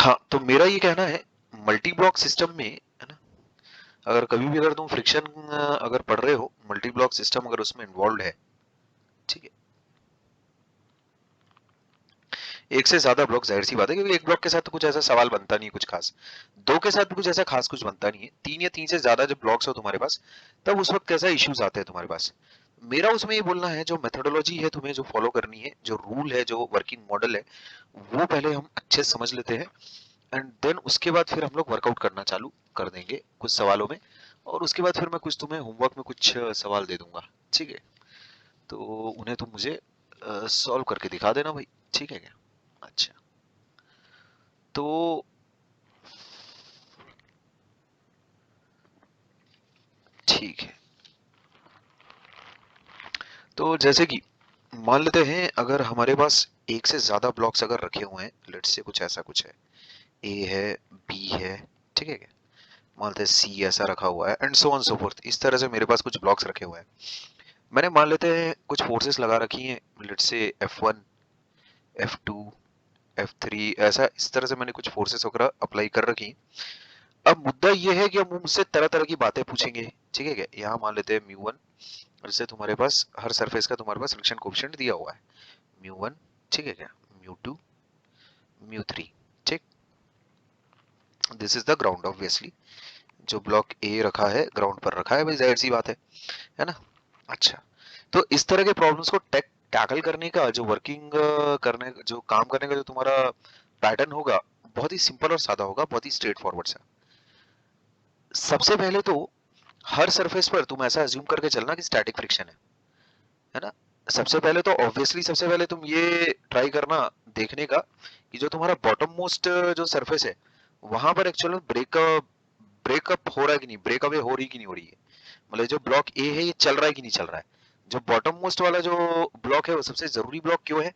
हाँ, तो मेरा ये कहना है मल्टी ब्लॉक सिस्टम में, है ना, अगर कभी भी अगर तुम फ्रिक्शन अगर पढ़ रहे हो, मल्टी ब्लॉक सिस्टम अगर उसमें इन्वॉल्व है, ठीक है, एक से ज्यादा ब्लॉक, जाहिर सी बात है, क्योंकि एक ब्लॉक के साथ तो कुछ ऐसा सवाल बनता नहीं है कुछ खास, दो के साथ भी कुछ ऐसा खास कुछ बनता नहीं है, तीन या तीन से ज्यादा जब ब्लॉक्स हो तुम्हारे पास, तब उस वक्त कैसा इश्यूज आते हैं तुम्हारे पास। मेरा उसमें ये बोलना है, जो मेथोडोलॉजी है तुम्हें जो फॉलो करनी है, जो रूल है, जो वर्किंग मॉडल है, वो पहले हम अच्छे से समझ लेते हैं, एंड देन उसके बाद फिर हम लोग वर्कआउट करना चालू कर देंगे कुछ सवालों में, और उसके बाद फिर मैं कुछ तुम्हें होमवर्क में कुछ सवाल दे दूंगा, ठीक है, तो उन्हें तुम मुझे सॉल्व करके दिखा देना भाई, ठीक है क्या? अच्छा, तो ठीक है, तो जैसे कि मान लेते हैं अगर हमारे पास एक से ज्यादा ब्लॉक्स अगर रखे हुए हैं, लेट्स से कुछ ऐसा कुछ है, ए है, बी है, ठीक है क्या, मान लेते हैं सी ऐसा रखा हुआ है, and so on so fourth, इस तरह से मेरे पास कुछ ब्लॉक्स रखे हुए हैं। मैंने मान लेते हैं कुछ फोर्सेस लगा रखी हैं, let's say F1, F2, F3, ऐसा इस तरह से मैंने कुछ फोर्सेस वगैरह अप्लाई कर रखी हैं। अब मुद्दा ये है कि हम मुझसे तरह तरह की बातें पूछेंगे, ठीक है क्या, यहाँ मान लेते हैं म्यू 1, जैसे तुम्हारे पास हर सरफेस का तुम्हारे पास फ्रिक्शन कोएफिशिएंट दिया हुआ है, म्यू 1, ठीक है क्या, म्यू 2, म्यू 3, ठीक, this is the ground obviously, जो ब्लॉक ए रखा है ग्राउंड पर रखा है भाई, जाहिर सी बात है ना। अच्छा, तो इस तरह के प्रॉब्लम्स को टैकल करने का जो वर्किंग करने जो काम करने का जो तुम्हारा पैटर्न होगा, बहुत ही सिंपल और सादा होगा, बहुत ही स्ट्रेट फॉरवर्ड सा। सबसे पहले तो हर सरफेस पर तुम ऐसा अज्यूम करके चलना कि स्टैटिक फ्रिक्शन है ना। सबसे पहले तो ऑब्वियसली सबसे पहले तुम ये ट्राई करना देखने का कि जो तुम्हारा बॉटम मोस्ट जो सरफेस है, वहां पर एक्चुअल में ब्रेकअप हो रहा है कि नहीं, ब्रेक अवे हो रही कि नहीं हो रही है, मतलब जो ब्लॉक ए है ये चल रहा है कि नहीं चल रहा है। जो बॉटम मोस्ट वाला जो ब्लॉक है वो सबसे जरूरी ब्लॉक क्यों है,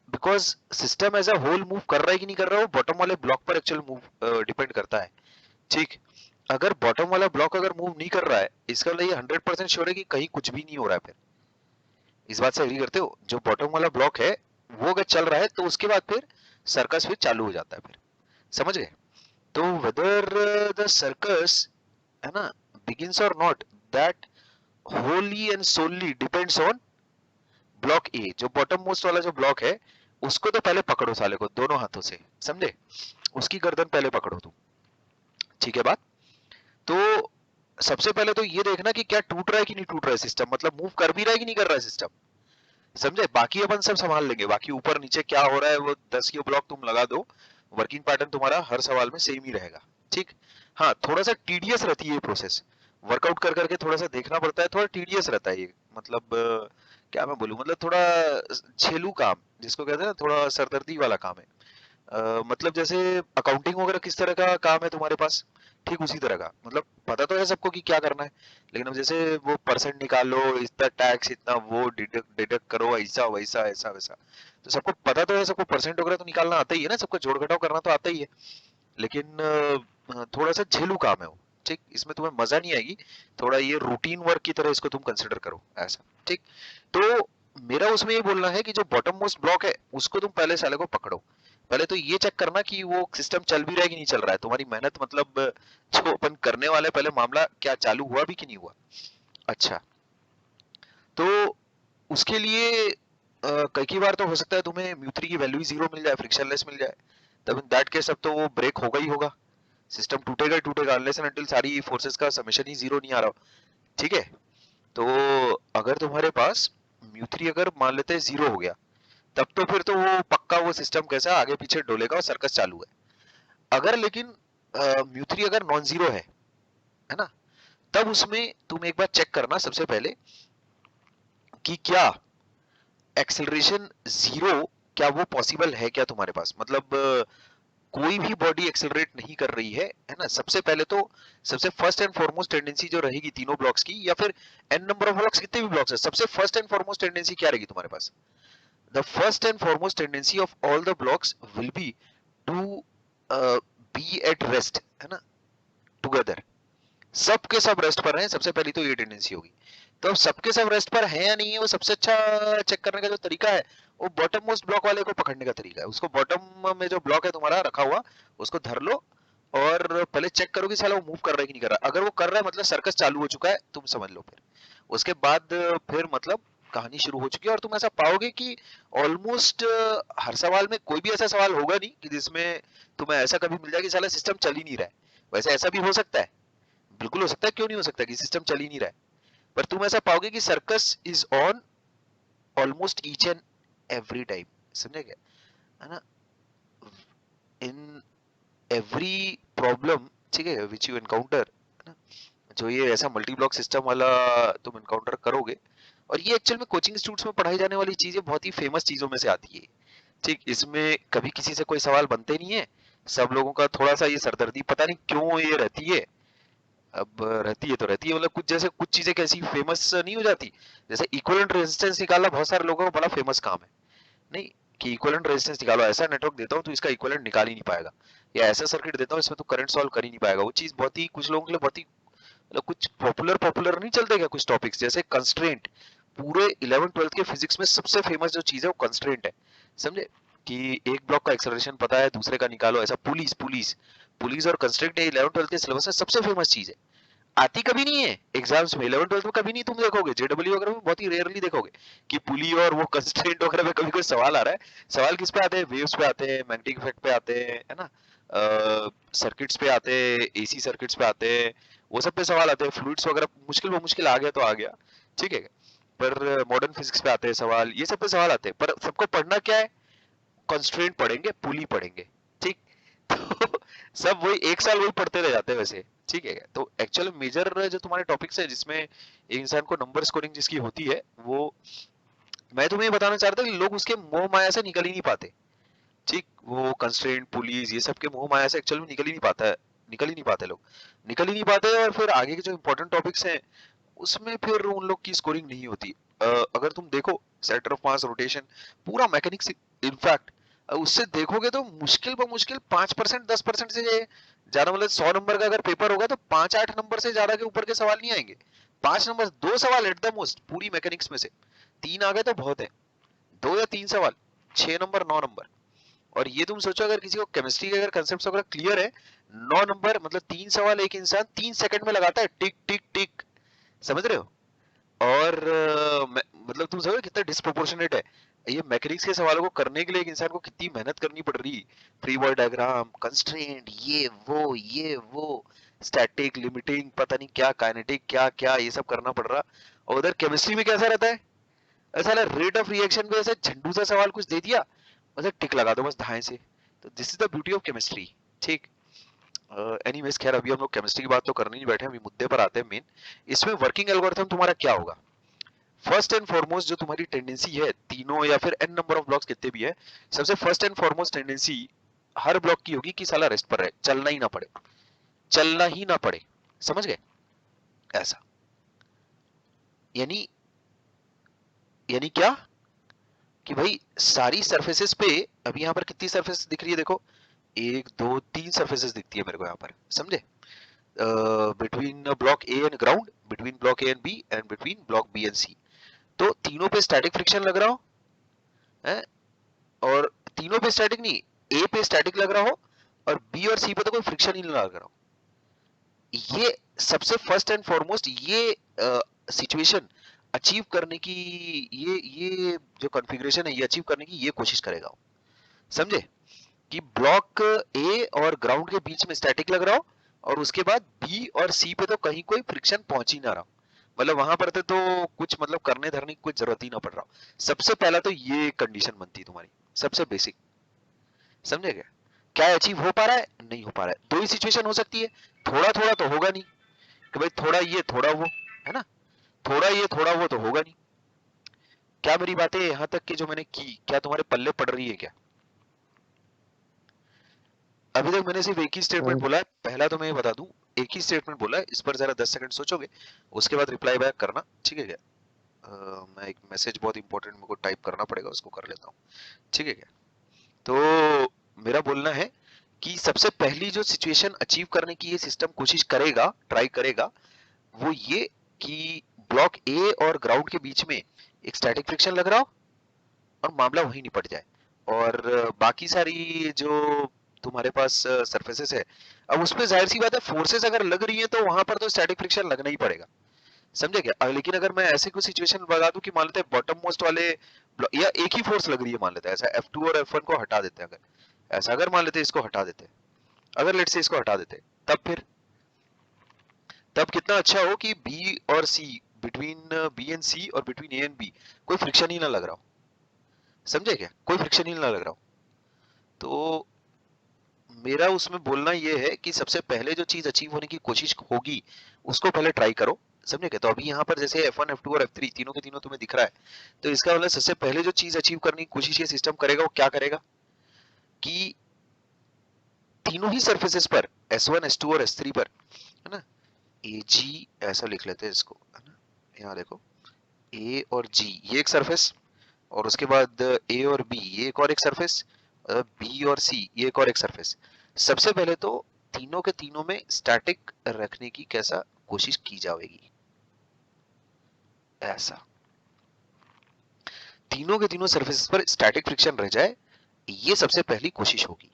because system as a whole move कर रहा है कि नहीं कर रहा है, वो बॉटम वाले ब्लॉक पर एक्चुअल मूव डिपेंड करता है, ठीक। अगर बॉटम वाला ब्लॉक अगर मूव नहीं कर रहा है, इसका मतलब ये 100% श्योर है कि कहीं कुछ भी नहीं हो रहा है फिर। इस बात से एग्री करते हो, जो बॉटम वाला ब्लॉक है वो अगर चल रहा है तो उसके बाद फिर सर्कस फिर चालू हो जाता है फिर, समझ गए। तो वेदर द सर्कस, है ना, begins or not, that wholly and solely depends on block A, जो बॉटम मोस्ट वाला जो ब्लॉक है, उसको तो पहले पकड़ो साले को दोनों हाथों से, समझे, उसकी गर्दन पहले पकड़ो तुम, ठीक है बात। तो सबसे पहले तो ये देखना कि क्या टूट रहा है कि नहीं टूट रहा है सिस्टम, मतलब मूव कर भी रहा है कि नहीं कर रहा है सिस्टम, समझे। बाकी अपन सब संभाल लेंगे, बाकी ऊपर नीचे क्या हो रहा है वो 10 के ब्लॉक तुम लगा दो, वर्किंग पैटर्न तुम्हारा हर सवाल में सेम ही रहेगा, ठीक। हाँ, थोड़ा सा टीडियस रहती है ये प्रोसेस, वर्कआउट कर करके थोड़ा सा देखना पड़ता है, थोड़ा टीडियस रहता है ये, मतलब क्या मैं बोलूं, मतलब थोड़ा झेलू काम जिसको कहते हैं ना, थोड़ा सरदर्दी वाला काम है। मतलब जैसे अकाउंटिंग वगैरह किस तरह का काम है तुम्हारे पास, ठीक उसी तरह का, मतलब पता तो है सबको कि क्या करना है, लेकिन अब जैसे वो परसेंट निकालो, इतना टैक्स, इतना वो डिडक्ट डिडक्ट करो, ऐसा वैसा ऐसा वैसा, तो सबको पता तो है, सबको परसेंट वगैरह तो निकालना आता ही है ना, सबको जोड़ घटाव करना तो आता ही है, लेकिन थोड़ा सा झेलू काम है वो, ठीक, इसमें तुम्हें मजा नहीं आएगी, थोड़ा ये रूटीन वर्क की तरह इसको तुम कंसिडर करो ऐसा, ठीक। तो मेरा उसमें ये बोलना है कि जो बॉटम मोस्ट ब्लॉक है उसको तुम पहले साले को पकड़ो, पहले तो ये चेक करना कि वो सिस्टम चल भी रहा है कि नहीं चल रहा है, तुम्हारी मेहनत मतलब जो अपन करने वाले पहले मामला क्या चालू हुआ भी कि नहीं हुआ। अच्छा, तो उसके लिए कई बार तो हो सकता है तुम्हें म्यू 3 की वैल्यू ही जीरो मिल जाए, फ्रिक्शनलेस मिल जाए, तब इन दैट केस अब तो वो ब्रेक होगा ही होगा, सिस्टम टूटेगा ही टूटेगा, अनलेस एंड अनटिल सारी फोर्सेस का समेशन ही जीरो नहीं आ रहा, ठीक है। तो अगर तुम्हारे पास म्यू 3 अगर मान लेते हैं जीरो हो गया, तब तो फिर तो वो पक्का वो सिस्टम कैसा आगे पीछे डोलेगा और सर्कस चालू है। अगर लेकिन म्यू 3 अगर नॉन जीरो है ना, तब उसमें तुम एक बार चेक करना सबसे पहले कि क्या एक्सेलरेशन जीरो, क्या वो पॉसिबल है क्या तुम्हारे पास, मतलब कोई भी बॉडी एक्सेलरेट नहीं कर रही है ना, सबसे पहले तो सबसे फर्स्ट एंड फॉरमोस्ट टेंडेंसी जो रहेगी तीनों ब्लॉक्स की, या फिर एन नंबर ऑफ ब्लॉक्स कितने भी ब्लॉक्स है, सबसे फर्स्ट एंड फॉरमोस्ट टेंडेंसी क्या रहेगी तुम्हारे पास, the first and foremost tendency of all the blocks will be to be at rest, है ना, टुगेदर, सबके सब रेस्ट पर हैं, सबसे पहली तो ये टेंडेंसी होगी। तो अब सबके सब रेस्ट पर हैं या नहीं है, वो सबसे अच्छा चेक करने का जो तरीका है वो बॉटम मोस्ट ब्लॉक वाले को पकड़ने का तरीका है। उसको बॉटम में जो ब्लॉक है तुम्हारा रखा हुआ, उसको धर लो और पहले चेक करो कि साला वो मूव कर रहा है कि नहीं कर रहा। अगर वो कर रहा है मतलब सर्कस चालू हो चुका है, तुम समझ लो। फिर उसके बाद फिर मतलब कहानी शुरू हो चुकी है। और तुम ऐसा पाओगे कि ऑलमोस्ट हर सवाल में कोई भी ऐसा सवाल होगा नहीं कि जिसमें तुम्हें ऐसा कभी मिल जाए कि साला सिस्टम चल ही नहीं रहा है। वैसे ऐसा भी हो सकता है, बिल्कुल हो सकता है, क्यों नहीं हो सकता कि सिस्टम चल ही नहीं रहा है। पर तुम ऐसा पाओगे कि circus is on almost each and every time. समझे क्या? है ना? इन एवरी प्रॉब्लम, ठीक है, विच यू एनकाउंटर, है ना, जो ये ऐसा मल्टी ब्लॉक सिस्टम वाला तुम एनकाउंटर करोगे। और ये एक्चुअल में कोचिंग इंस्टीट्यूट्स में पढ़ाई जाने वाली चीजें बहुत ही फेमस चीजों में से आती है। ठीक, इसमें कभी किसी से कोई सवाल बनते नहीं है। सब लोगों का थोड़ा सा ये सरदर्दी पता नहीं क्यों ये रहती है। अब रहती है तो रहती है, मतलब कुछ जैसे कुछ चीजें कैसी फेमस नहीं हो जाती। जैसे इक्विवेलेंट रेजिस्टेंस निकालना बहुत सारे लोगों का बड़ा फेमस काम है। नहीं, कि इक्विवेलेंट रेजिस्टेंस निकालो, ऐसा नेटवर्क देता हूँ तो इसका इक्विवेलेंट निकाल ही नहीं पाएगा, या ऐसा सर्किट देता हूँ इसमें तो करंट सॉल्व कर ही नहीं पाएगा। वो चीज बहुत ही कुछ लोगों के लिए बहुत ही मतलब कुछ पॉपुलर पॉपुलर नहीं चलते क्या कुछ टॉपिक्स, जैसे कंस्ट्रेंट। पूरे 11 12th के फिजिक्स में सबसे फेमस जो चीज है वो कंस्ट्रेंट है। समझे? कि एक ब्लॉक का एक्सेलरेशन पता है, दूसरे का निकालो, ऐसा पुलिस पुलिस पुलिस और कंस्ट्रेंट 11 12th के सिलेबस में सबसे फेमस चीज है। आती कभी नहीं है एग्जाम्स में, 11 12th में कभी नहीं तुम देखोगे, जेडब्ल्यू वगैरह में बहुत ही रेयरली देखोगे कि पुली और वो कंस्ट्रेंट वगैरह में कभी कोई सवाल आ रहा है। सवाल किस पे आते हैं? वेव्स पे आते हैं, मैग्नेटिक इफेक्ट पे आते हैं, है ना, सर्किट्स पे आते हैं, एसी सर्किट्स पे आते हैं, वो सब पे सवाल आते हैं। फ्लूइड्स वगैरह मुश्किल आ गया तो आ गया, ठीक है। पर मॉडर्न फिजिक्स पे आते हैं सवाल, ये सब पे सवाल आते हैं। पर सबको पढ़ना क्या है? कंस्ट्रेंट पढ़ेंगे, पुली पढ़ेंगे, ठीक। तो सब वही एक साल वही पढ़ते रह जाते हैं वैसे, ठीक है। तो एक्चुअल मेजर जो तुम्हारे टॉपिक्स है जिसमें एक इंसान को नंबर स्कोरिंग जिसकी होती है, वो मैं तुम्हें बताना चाहता था कि लोग उसके मोह माया से निकल ही नहीं पाते। ठीक, वो कंस्ट्रेंट पुलिस ये सब के मोह माया से एक्चुअल में निकल ही नहीं पाता है, निकल ही नहीं पाते लोग, निकल ही नहीं पाते। और फिर आगे के जो इंपॉर्टेंट टॉपिक्स हैं उसमें फिर उन लोग की स्कोरिंग नहीं होती। अगर तुम देखो सेंटर ऑफ मास रोटेशन, पूरा मैकेनिक्स, इनफैक्ट उससे देखोगे तो मुश्किल पर मुश्किल 5% 10% से ज्यादा, मतलब 100 नंबर का अगर पेपर होगा तो 5 8 नंबर से ज्यादा के ऊपर के सवाल नहीं आएंगे। 5 नंबर, 2 सवाल एट द मोस्ट पूरी मैकेनिक्स में से। 3 आ गए तो बहुत है, 2 या 3 सवाल, 6 नंबर 9 नंबर। और ये तुम सोचो अगर किसी को केमिस्ट्री के अगर कंसेप्ट वगैरह क्लियर है, 9 नंबर मतलब 3 सवाल एक इंसान 3 सेकंड में लगाता है, टिक टिक टिक। समझ रहे हो? और मतलब तुम समझो कितना डिस्प्रोपोर्शनेट है ये मैकेनिक्स के सवालों को करने के लिए एक इंसान को कितनी मेहनत करनी पड़ रही। फ्री बॉडी डायग्राम, कंस्ट्रेंट, ये वो स्टैटिक लिमिटिंग, पता नहीं क्या काइनेटिक क्या क्या ये सब करना पड़ रहा। और उधर केमिस्ट्री में कैसा रहता है, ऐसा रेट ऑफ रिएक्शन पे ऐसे झंडू सा सवाल कुछ दे दिया, मतलब टिक लगा दो बस धाए से। तो this is the beauty of chemistry, ठीक। एनीवेज खैर अभी हम लोग केमिस्ट्री की बात तो करने नहीं बैठे, अभी मुद्दे पर आते हैं मेन। इसमें वर्किंग एल्गोरिथम तुम्हारा क्या होगा? फर्स्ट एंड फॉरमोस्ट जो तुम्हारी टेंडेंसी है, तीनों या फिर एन नंबर ऑफ ब्लॉक्स कितने भी है, सबसे first and foremost tendency her block की होगी कि साला रेस्ट पर रहे, चलना ही ना पड़े, चलना ही ना पड़े। समझ गए? ऐसा यानी यानी क्या कि भाई सारी सरफेसेस पे, अभी यहाँ पर कितनी सरफेस दिख रही है देखो, 1 2 3 सरफेसेस दिखती है मेरे को यहाँ पर, समझे? Between block A and ground, between block A and B and between block B and C. तो तीनों पे स्टैटिक फ्रिक्शन लग रहा हो है, और तीनों पे स्टैटिक नहीं, ए पे स्टैटिक लग रहा हो और बी और सी पे तो कोई फ्रिक्शन ही नहीं लग रहा हो। ये सबसे फर्स्ट एंड फॉरमोस्ट ये सिचुएशन अचीव करने की, ये जो कॉन्फ़िगरेशन है ये अचीव करने की ये कोशिश करेगा वो। समझे? कि ब्लॉक ए और ग्राउंड के बीच में स्टैटिक लग रहा हो और उसके बाद बी और सी पे तो कहीं कोई फ्रिक्शन पहुंच ही ना रहा हो, मतलब वहां पर तो कुछ मतलब करने धरने की कुछ जरूरत ही ना पड़ रहा हो। सबसे पहला तो ये कंडीशन बनती है तुम्हारी, सबसे बेसिक। समझे क्या? क्या अचीव हो पा रहा है? नहीं हो पा रहा है। दो ही सिचुएशन हो सकती है, थोड़ा थोड़ा तो होगा नहीं कि भाई थोड़ा ये थोड़ा वो, है ना, थोड़ा ये थोड़ा वो तो होगा नहीं। क्या मेरी बातें यहाँ तक की जो मैंने की क्या तुम्हारे पल्ले पड़ रही है क्या? अभी तक मैंने सिर्फ एक ही स्टेटमेंट बोला है, पहला तो मैं ये बता दूं, एक ही स्टेटमेंट बोला है, इस पर जरा 10 सेकंड सोचोगे, उसके बाद रिप्लाई बैक करना, ठीक है क्या? मैं एक मैसेज बहुत इंपॉर्टेंट मेरे को टाइप करना पड़ेगा, उसको कर लेता हूँ, ठीक है क्या? तो मेरा बोलना है कि सबसे पहली जो सिचुएशन अचीव करने की ये सिस्टम कोशिश करेगा, ट्राई करेगा, वो ये कि ब्लॉक ए और ग्राउंड के बीच में एक स्टैटिक फ्रिक्शन लग रहा हो और मामला वहीं निपट जाए। और बाकी सारी जो तुम्हारे पास सरफेसेस है, अब उसपे जाहिर सी बात है फोर्सेस अगर लग रही है तो वहां पर तो स्टैटिक फ्रिक्शन लगना ही पड़ेगा, समझे क्या? लेकिन अगर मैं ऐसे कोई सिचुएशन बता दूं कि मान लेते हैं बॉटम मोस्ट वाले या एक ही फोर्स लग रही है, मान लेते हैं ऐसा F2 और F1 को हटा देते हैं, अगर ऐसा अगर मान लेते हैं इसको हटा देते हैं, अगर लेट से इसको हटा देते हैं, तब फिर तब कितना अच्छा हो कि बी और सी, बिटवीन बी एंड सी और बिटवीन ए एंड बी कोई फ्रिक्शन ही ना लग रहा हो, समझे क्या? कोई फ्रिक्शन ही ना लग रहा हो। तो मेरा उसमें बोलना ये है कि सबसे पहले जो चीज अचीव होने की कोशिश होगी उसको पहले ट्राई करो, समझे क्या? तो अभी यहाँ पर जैसे F1 F2 और F3 तीनों के तीनों तुम्हें दिख रहा है, तो इसका मतलब सबसे पहले जो चीज अचीव करने की कोशिश ये सिस्टम करेगा वो क्या करेगा कि तीनों ही सरफेसेस पर S1 S2 और S3 पर, है ना, AG ऐसा लिख लेते हैं इसको, है ना, यहाँ देखो A और G ये एक सरफेस, और उसके बाद A और B ये एक और एक सरफेस, B और C ये एक और एक सरफेस। सबसे पहले तो तीनों के तीनों में स्टैटिक रखने की कैसा कोशिश की जाएगी, ऐसा तीनों के तीनों सरफेस पर स्टैटिक फ्रिक्शन रह जाए, ये सबसे पहली कोशिश होगी।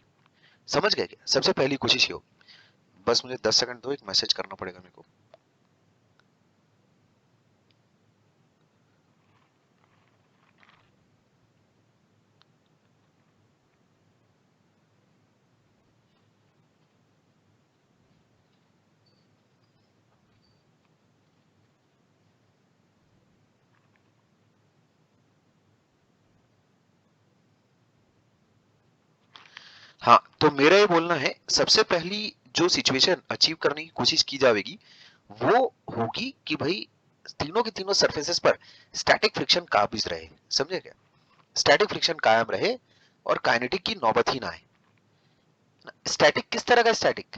समझ गए क्या? सबसे पहली कोशिश ये होगी। बस मुझे 10 सेकंड दो, एक मैसेज करना पड़ेगा मेरे को। हाँ, तो मेरा ये बोलना है सबसे पहली जो सिचुएशन अचीव करने की कोशिश की जाएगी वो होगी कि भाई तीनों के तीनों सरफेसेस पर स्टैटिक फ्रिक्शन काबिज रहे, समझे क्या? स्टैटिक फ्रिक्शन कायम रहे और काइनेटिक की नौबत ही ना आए। स्टैटिक किस तरह का स्टैटिक?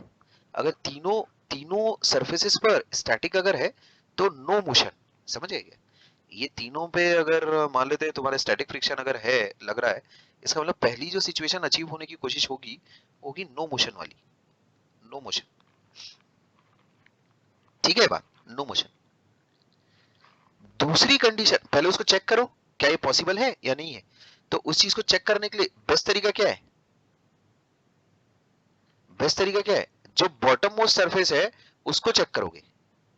अगर तीनों तीनों सरफेसेस पर स्टैटिक अगर है तो नो मोशन, समझ गए? ये तीनों पे अगर मान लेते हैं तुम्हारे स्टैटिक फ्रिक्शन अगर है, लग रहा है, इसका मतलब पहली जो सिचुएशन अचीव होने की कोशिश होगी होगी नो मोशन वाली, नो मोशन। ठीक है बात, नो मोशन। दूसरी कंडीशन पहले उसको चेक करो क्या ये पॉसिबल है या नहीं है। तो उस चीज को चेक करने के लिए बेस्ट तरीका क्या है? बेस्ट तरीका क्या है? जो बॉटम मोस्ट सरफेस है उसको चेक करोगे।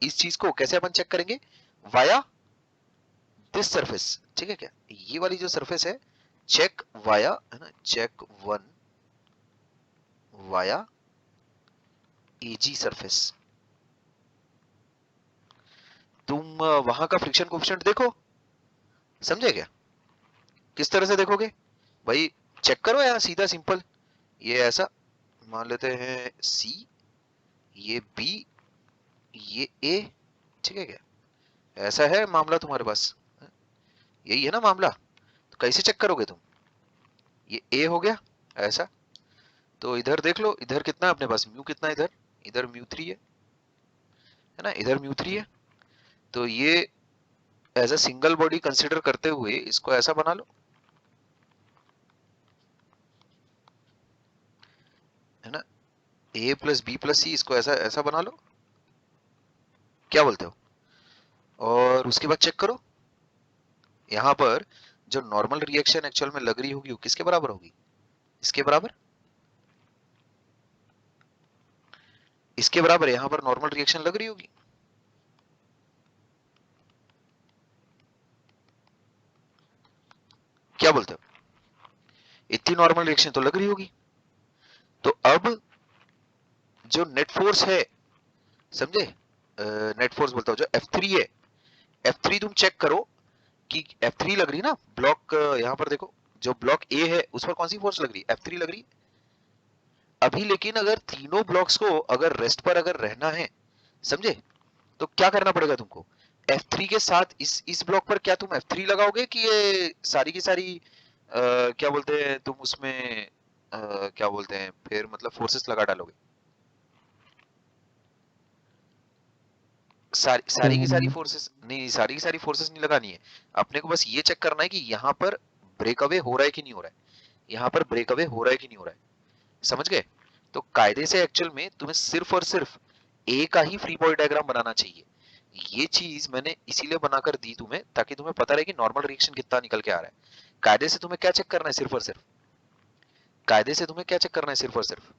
इस चीज को कैसे अपन चेक करेंगे? वाया दिस सरफेस, ठीक है क्या? ये वाली जो सरफेस है, चेक वाया, है ना, चेक वन वाया एजी सरफेस। तुम वहां का फ्रिक्शन कोफिशिएंट देखो, समझे क्या? किस तरह से देखोगे भाई? चेक करो यार, सीधा सिंपल। ये ऐसा मान लेते हैं सी, ये बी, ये ए, ठीक है क्या? ऐसा है मामला तुम्हारे पास, यही है ना मामला। तो कैसे चेक करोगे तुम? ये ए हो गया ऐसा, तो इधर देख लो, इधर कितना है अपने पास, म्यू कितना है इधर, इधर म्यू 3 है ना, इधर म्यू 3 है। तो ये as a single body consider करते हुए इसको ऐसा बना लो, है ना, A plus B plus C, इसको ऐसा ऐसा बना लो, क्या बोलते हो? और उसके बाद चेक करो यहाँ पर जो नॉर्मल रिएक्शन एक्चुअल में लग रही होगी वो किसके बराबर होगी? इसके बराबर, इसके बराबर यहाँ पर नॉर्मल रिएक्शन लग रही होगी। क्या बोलते हो? इतनी नॉर्मल रिएक्शन तो लग रही होगी। तो अब जो नेट फोर्स है, समझे, नेट फोर्स बोलता हूँ, जो F3 है, F3 तुम चेक करो कि F3 लग रही है ना ब्लॉक, यहाँ पर देखो जो ब्लॉक ए है उस पर कौन सी फोर्स लग रही है? F3 लग रही है अभी। लेकिन अगर तीनों ब्लॉक्स को अगर रेस्ट पर अगर रहना है, समझे, तो क्या करना पड़ेगा तुमको? F3 के साथ इस ब्लॉक पर क्या तुम F3 लगाओगे कि ये सारी की सारी क्या बोलते हैं तुम उसमें क्या बोलते हैं फिर, मतलब फोर्सेस लगा डालोगे? सारी की सारी फोर्सेस नहीं, सारी की सारी फोर्सेस नहीं लगानी है। अपने को बस ये चेक करना है कि यहाँ पर ब्रेकअवे हो रहा है कि नहीं हो रहा है, यहाँ पर ब्रेकअवे हो रहा है कि नहीं हो रहा है, समझ गए? तो कायदे से एक्चुअल में तुम्हें सिर्फ और सिर्फ ए का ही फ्री बॉडी डायग्राम बनाना चाहिए। ये चीज मैंने इसीलिए बनाकर दी तुम्हें ताकि तुम्हें पता रहे कि नॉर्मल रिएक्शन कितना निकल के आ रहा है। कायदे से तुम्हें क्या चेक करना है, सिर्फ और सिर्फ कायदे से तुम्हें क्या चेक करना है, सिर्फ और सिर्फ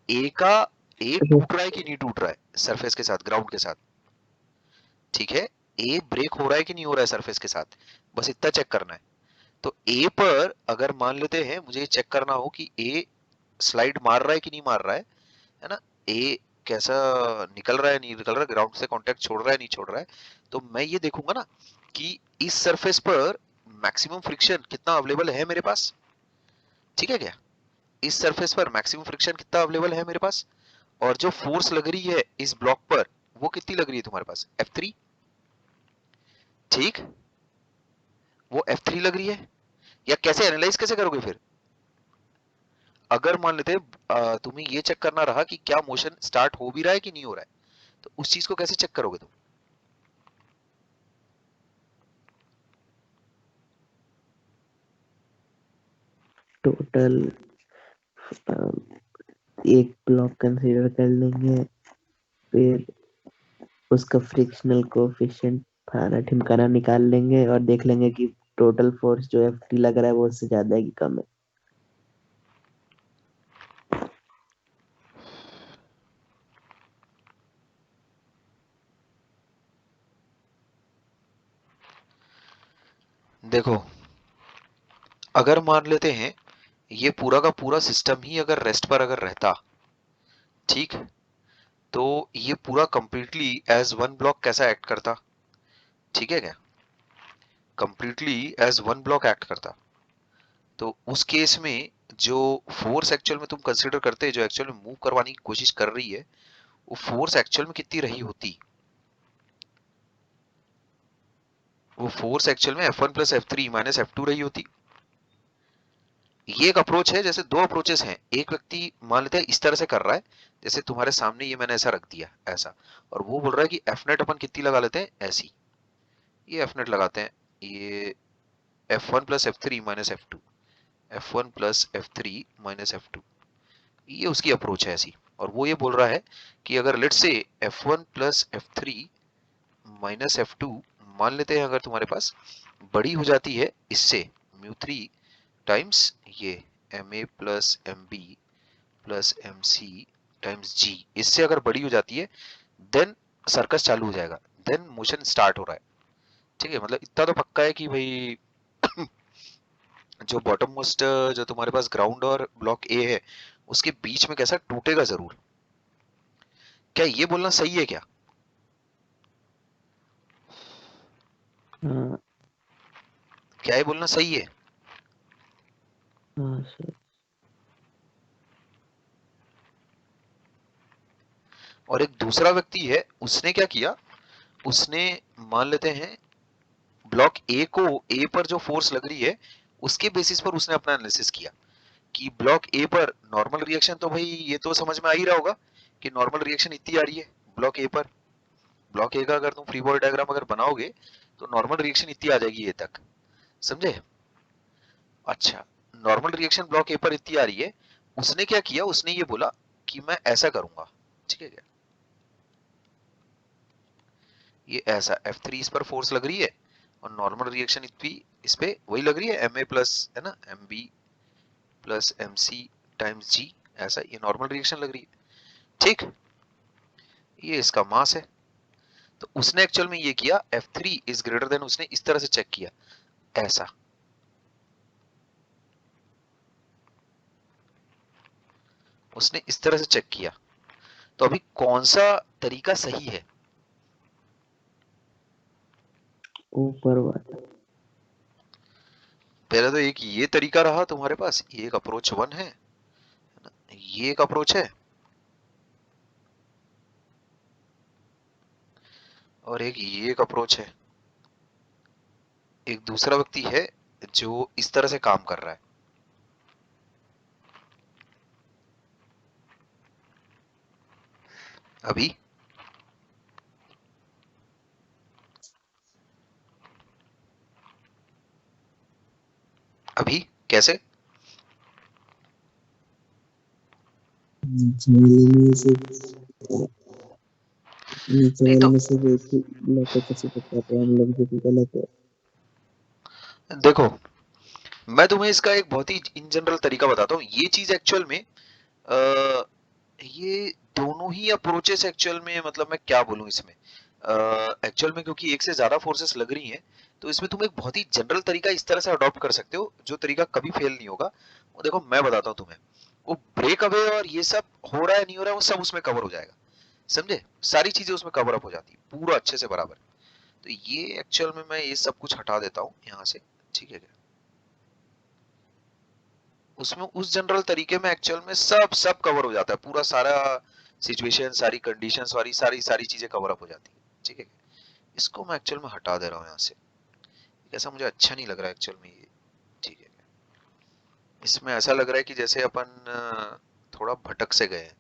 ए का ए टूट रहा है कि नहीं टूट रहा है सरफेस के साथ, ग्राउंड के साथ, ठीक है। ए ब्रेक हो रहा है कि नहीं हो रहा है सरफेस के साथ, बस इतना चेक करना है। तो ए पर अगर मान लेते हैं मुझे चेक करना हो कि ए स्लाइड मार रहा है कि नहीं मार रहा है ना, ए कैसा निकल रहा है नहीं निकल रहा है, ग्राउंड से कांटेक्ट छोड़ रहा है नहीं छोड़ रहा है, तो मैं ये देखूंगा ना कि इस सरफेस पर मैक्सिमम फ्रिक्शन कितना अवेलेबल है मेरे पास, ठीक है क्या। इस सरफेस पर मैक्सिमम फ्रिक्शन कितना अवेलेबल है मेरे पास, और जो फोर्स लग रही है इस ब्लॉक पर वो कितनी लग रही है तुम्हारे पास, F3, ठीक। वो F3 लग रही है, या कैसे एनालाइज कैसे करोगे फिर, अगर मान लेते तुम्हें ये चेक करना रहा कि क्या मोशन स्टार्ट हो भी रहा है कि नहीं हो रहा है, तो उस चीज को कैसे चेक करोगे तुम। टोटल एक ब्लॉक कंसीडर कर लेंगे, फिर उसका फ्रिक्शनल कोएफिशिएंट फाना ठिमकाना निकाल लेंगे और देख लेंगे कि टोटल फोर्स जो एफ लग रहा है वो उससे ज्यादा है कि कम है। देखो अगर मान लेते हैं ये पूरा का पूरा सिस्टम ही अगर रेस्ट पर अगर रहता, ठीक, तो ये पूरा कंप्लीटली एज वन ब्लॉक कैसा एक्ट करता, ठीक है क्या, completely as one block act करता। तो उस केस में जो फोर्स एक्चुअल में तुम कंसीडर करते, जो एक्चुअल में मूव करवाने की कोशिश कर रही है, वो फोर्स एक्चुअल में कितनी रही होती, वो फोर्स एक्चुअल में F1 plus F3 minus F2 रही होती। ये एक अप्रोच है, जैसे दो अप्रोचेस हैं, एक व्यक्ति मान लेते हैं इस तरह से कर रहा है, जैसे तुम्हारे सामने ये मैंने ऐसा रख दिया ऐसा, और वो बोल रहा है कि एफ नेट अपन कितनी लगा लेते हैं ऐसी, ये एफ नेट लगाते हैं, ये F1 plus F3 minus F2, F1 plus F3 minus F2, ये उसकी अप्रोच है ऐसी। और वो ये बोल रहा है कि अगर लेट से F1 plus F3 minus F2 मान लेते हैं अगर तुम्हारे पास बड़ी हो जाती है इससे μ3 टाइम्स ये ma plus mb plus mc times g, इससे अगर बड़ी हो जाती है देन सर्कस चालू हो जाएगा, देन मोशन स्टार्ट हो रहा है, ठीक है। मतलब इतना तो पक्का है कि भाई जो बॉटम मोस्ट जो तुम्हारे पास ग्राउंड और ब्लॉक ए है उसके बीच में कैसा टूटेगा जरूर। क्या ये बोलना सही है क्या, हाँ क्या ये बोलना सही है। हाँ सर। और एक दूसरा व्यक्ति है, उसने क्या किया, उसने मान लेते हैं ब्लॉक ए को, ए पर जो फोर्स लग रही है उसके बेसिस पर उसने अपना एनालिसिस किया कि ब्लॉक ए पर नॉर्मल रिएक्शन, तो भाई ये तो समझ में आ ही रहा होगा कि नॉर्मल रिएक्शन इतनी आ रही है ब्लॉक ए पर, ब्लॉक ए का अगर तुम फ्री बॉडी डायग्राम अगर बनाओगे तो नॉर्मल रिएक्शन इतनी आ जाएगी ए तक, समझे। अच्छा, नॉर्मल रिएक्शन ब्लॉक ए पर इतनी आ रही है, उसने क्या किया, उसने ये बोला कि मैं ऐसा करूंगा, ठीक है क्या, ये ऐसा F3 इस पर फोर्स लग रही है और नॉर्मल रिएक्शन इतनी इस पे वही लग रही है, Ma प्लस है ना Mb plus Mc times G, ऐसा ये नॉर्मल रिएक्शन लग रही है, ठीक। ये इसका मास है। तो उसने एक्चुअल में ये किया F3 इज ग्रेटर देन, उसने इस तरह से चेक किया ऐसा, उसने इस तरह से चेक किया। तो अभी कौन सा तरीका सही है, ऊपर वाला। पहले तो एक ये तरीका रहा तुम्हारे पास, ये एक अप्रोच वन है, ये एक अप्रोच है, और एक ये एक अप्रोच है। एक दूसरा व्यक्ति है जो इस तरह से काम कर रहा है। अभी अभी कैसे, नीचे वाले में से नीचे नहीं वाले तो में से एक ही ब्लॉक को कंसीडर कर रहे हैं हम लोग, जो कि गलत है। देखो मैं तुम्हें इसका एक बहुत ही इन जनरल तरीका बताता हूँ। ये चीज एक्चुअल में ये दोनों ही अप्रोचेस एक्चुअल में, मतलब मैं क्या बोलूं इसमें, एक्चुअल में क्योंकि एक से ज्यादा फोर्सेस लग रही हैं, तो इसमें तुम एक बहुत ही जनरल तरीका इस तरह से अडॉप्ट कर सकते हो जो तरीका कभी फेल नहीं होगा। वो देखो मैं बताता हूँ तुम्हें, वो ब्रेक अवे और ये सब हो रहा है नहीं हो रहा है वो सब उसमें कवर हो जाएगा। समझे? सारी चीजें उसमें कवर अप हो जाती है पूरा अच्छे से बराबर। तो ये एक्चुअल में मैं ये सब कुछ हटा देता हूँ यहाँ से, ठीक है क्या? उसमें उस जनरल तरीके में एक्चुअल में सब सब कवर हो जाता है, पूरा सारा सिचुएशन, सारी कंडीशन, सारी सारी सारी चीजें कवर अप हो जाती है, ठीक है। इसको मैं एक्चुअल में हटा दे रहा हूँ यहाँ से, ऐसा मुझे अच्छा नहीं लग रहा है एक्चुअल में ये, ठीक है। इसमें ऐसा लग रहा है कि जैसे अपन थोड़ा भटक से गए हैं,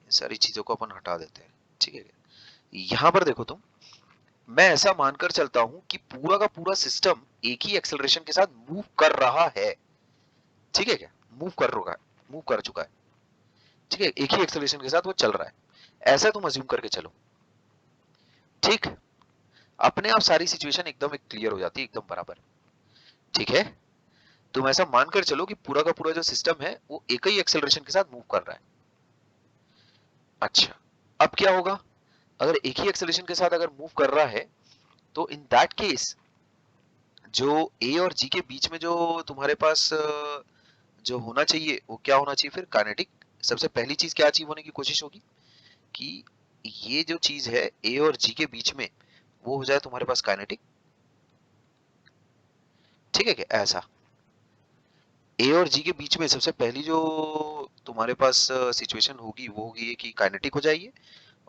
इन सारी चीजों को अपन हटा देते हैं, ठीक है। यहाँ पर देखो तुम, मैं ऐसा मानकर चलता हूँ कि पूरा का पूरा सिस्टम एक ही एक्सेलरेशन के साथ मूव कर रहा है, ठीक है क्या? मूव कर चुका है, ठीक है, एक ही एक्सेलरेशन के साथ वो चल रहा है, ऐसा तुम अज्यूम करके चलो, ठीक। अपने आप सारी सिचुएशन एकदम एक क्लियर हो जाती है, एकदम बराबर, ठीक है। तुम ऐसा मानकर चलो कि पूरा का पूरा जो सिस्टम है वो एक ही एक्सेलरेशन के साथ मूव कर रहा है। अच्छा, अब क्या होगा? अगर एक ही एक्सेलरेशन के साथ अगर मूव कर रहा है, तो इन दैट केस जो ए और जी के बीच में जो तुम्हारे पास जो होना चाहिए वो क्या होना चाहिए फिर? काइनेटिक। सबसे पहली चीज क्या अचीव होने की कोशिश होगी कि ये जो चीज है ए और जी के बीच में वो हो जाए तुम्हारे पास काइनेटिक, ठीक है क्या? ऐसा ए और जी के बीच में सबसे पहली जो तुम्हारे पास सिचुएशन होगी वो होगी कि काइनेटिक हो जाएगी,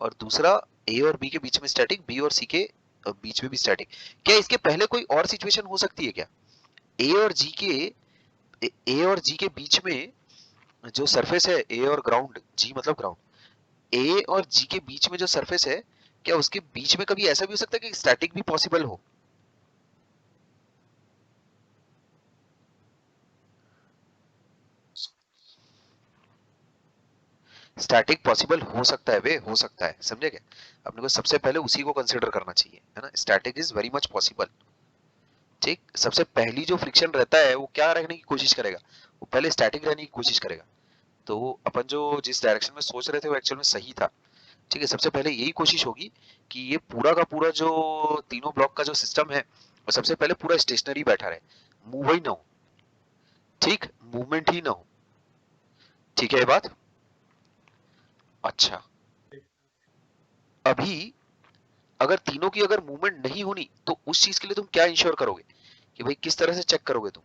और दूसरा ए और बी के बीच में स्टैटिक, बी और सी के बीच में भी स्टैटिक। क्या इसके पहले कोई और सिचुएशन हो सकती है क्या? ए और जी के ए और जी के बीच में जो सरफेस है, ए और ग्राउंड, जी मतलब ग्राउंड, ए और जी के बीच में जो सरफेस है, क्या उसके बीच में कभी ऐसा भी हो सकता है कि स्टैटिक भी पॉसिबल हो? स्टैटिक पॉसिबल हो सकता है वे, हो सकता है, समझे क्या? अपने को सबसे पहले उसी को कंसिडर करना चाहिए, है ना। Static is very much possible, ठीक। सबसे पहली जो फ्रिक्शन रहता है वो क्या रहने की कोशिश करेगा? वो पहले स्टैटिक रहने की कोशिश करेगा। तो अपन जो जिस डायरेक्शन में सोच रहे थे वो एक्चुअल में सही था, ठीक है। सबसे पहले यही कोशिश होगी कि ये पूरा का पूरा जो तीनों ब्लॉक का जो सिस्टम है वो सबसे पहले पूरा स्टेशनरी बैठा रहे, मूव ही ना हो, ठीक, मूवमेंट ही ना हो, ठीक है ये बात। अच्छा, अभी अगर तीनों की अगर मूवमेंट नहीं होनी तो उस चीज के लिए तुम क्या इंश्योर करोगे कि भाई किस तरह से चेक करोगे तुम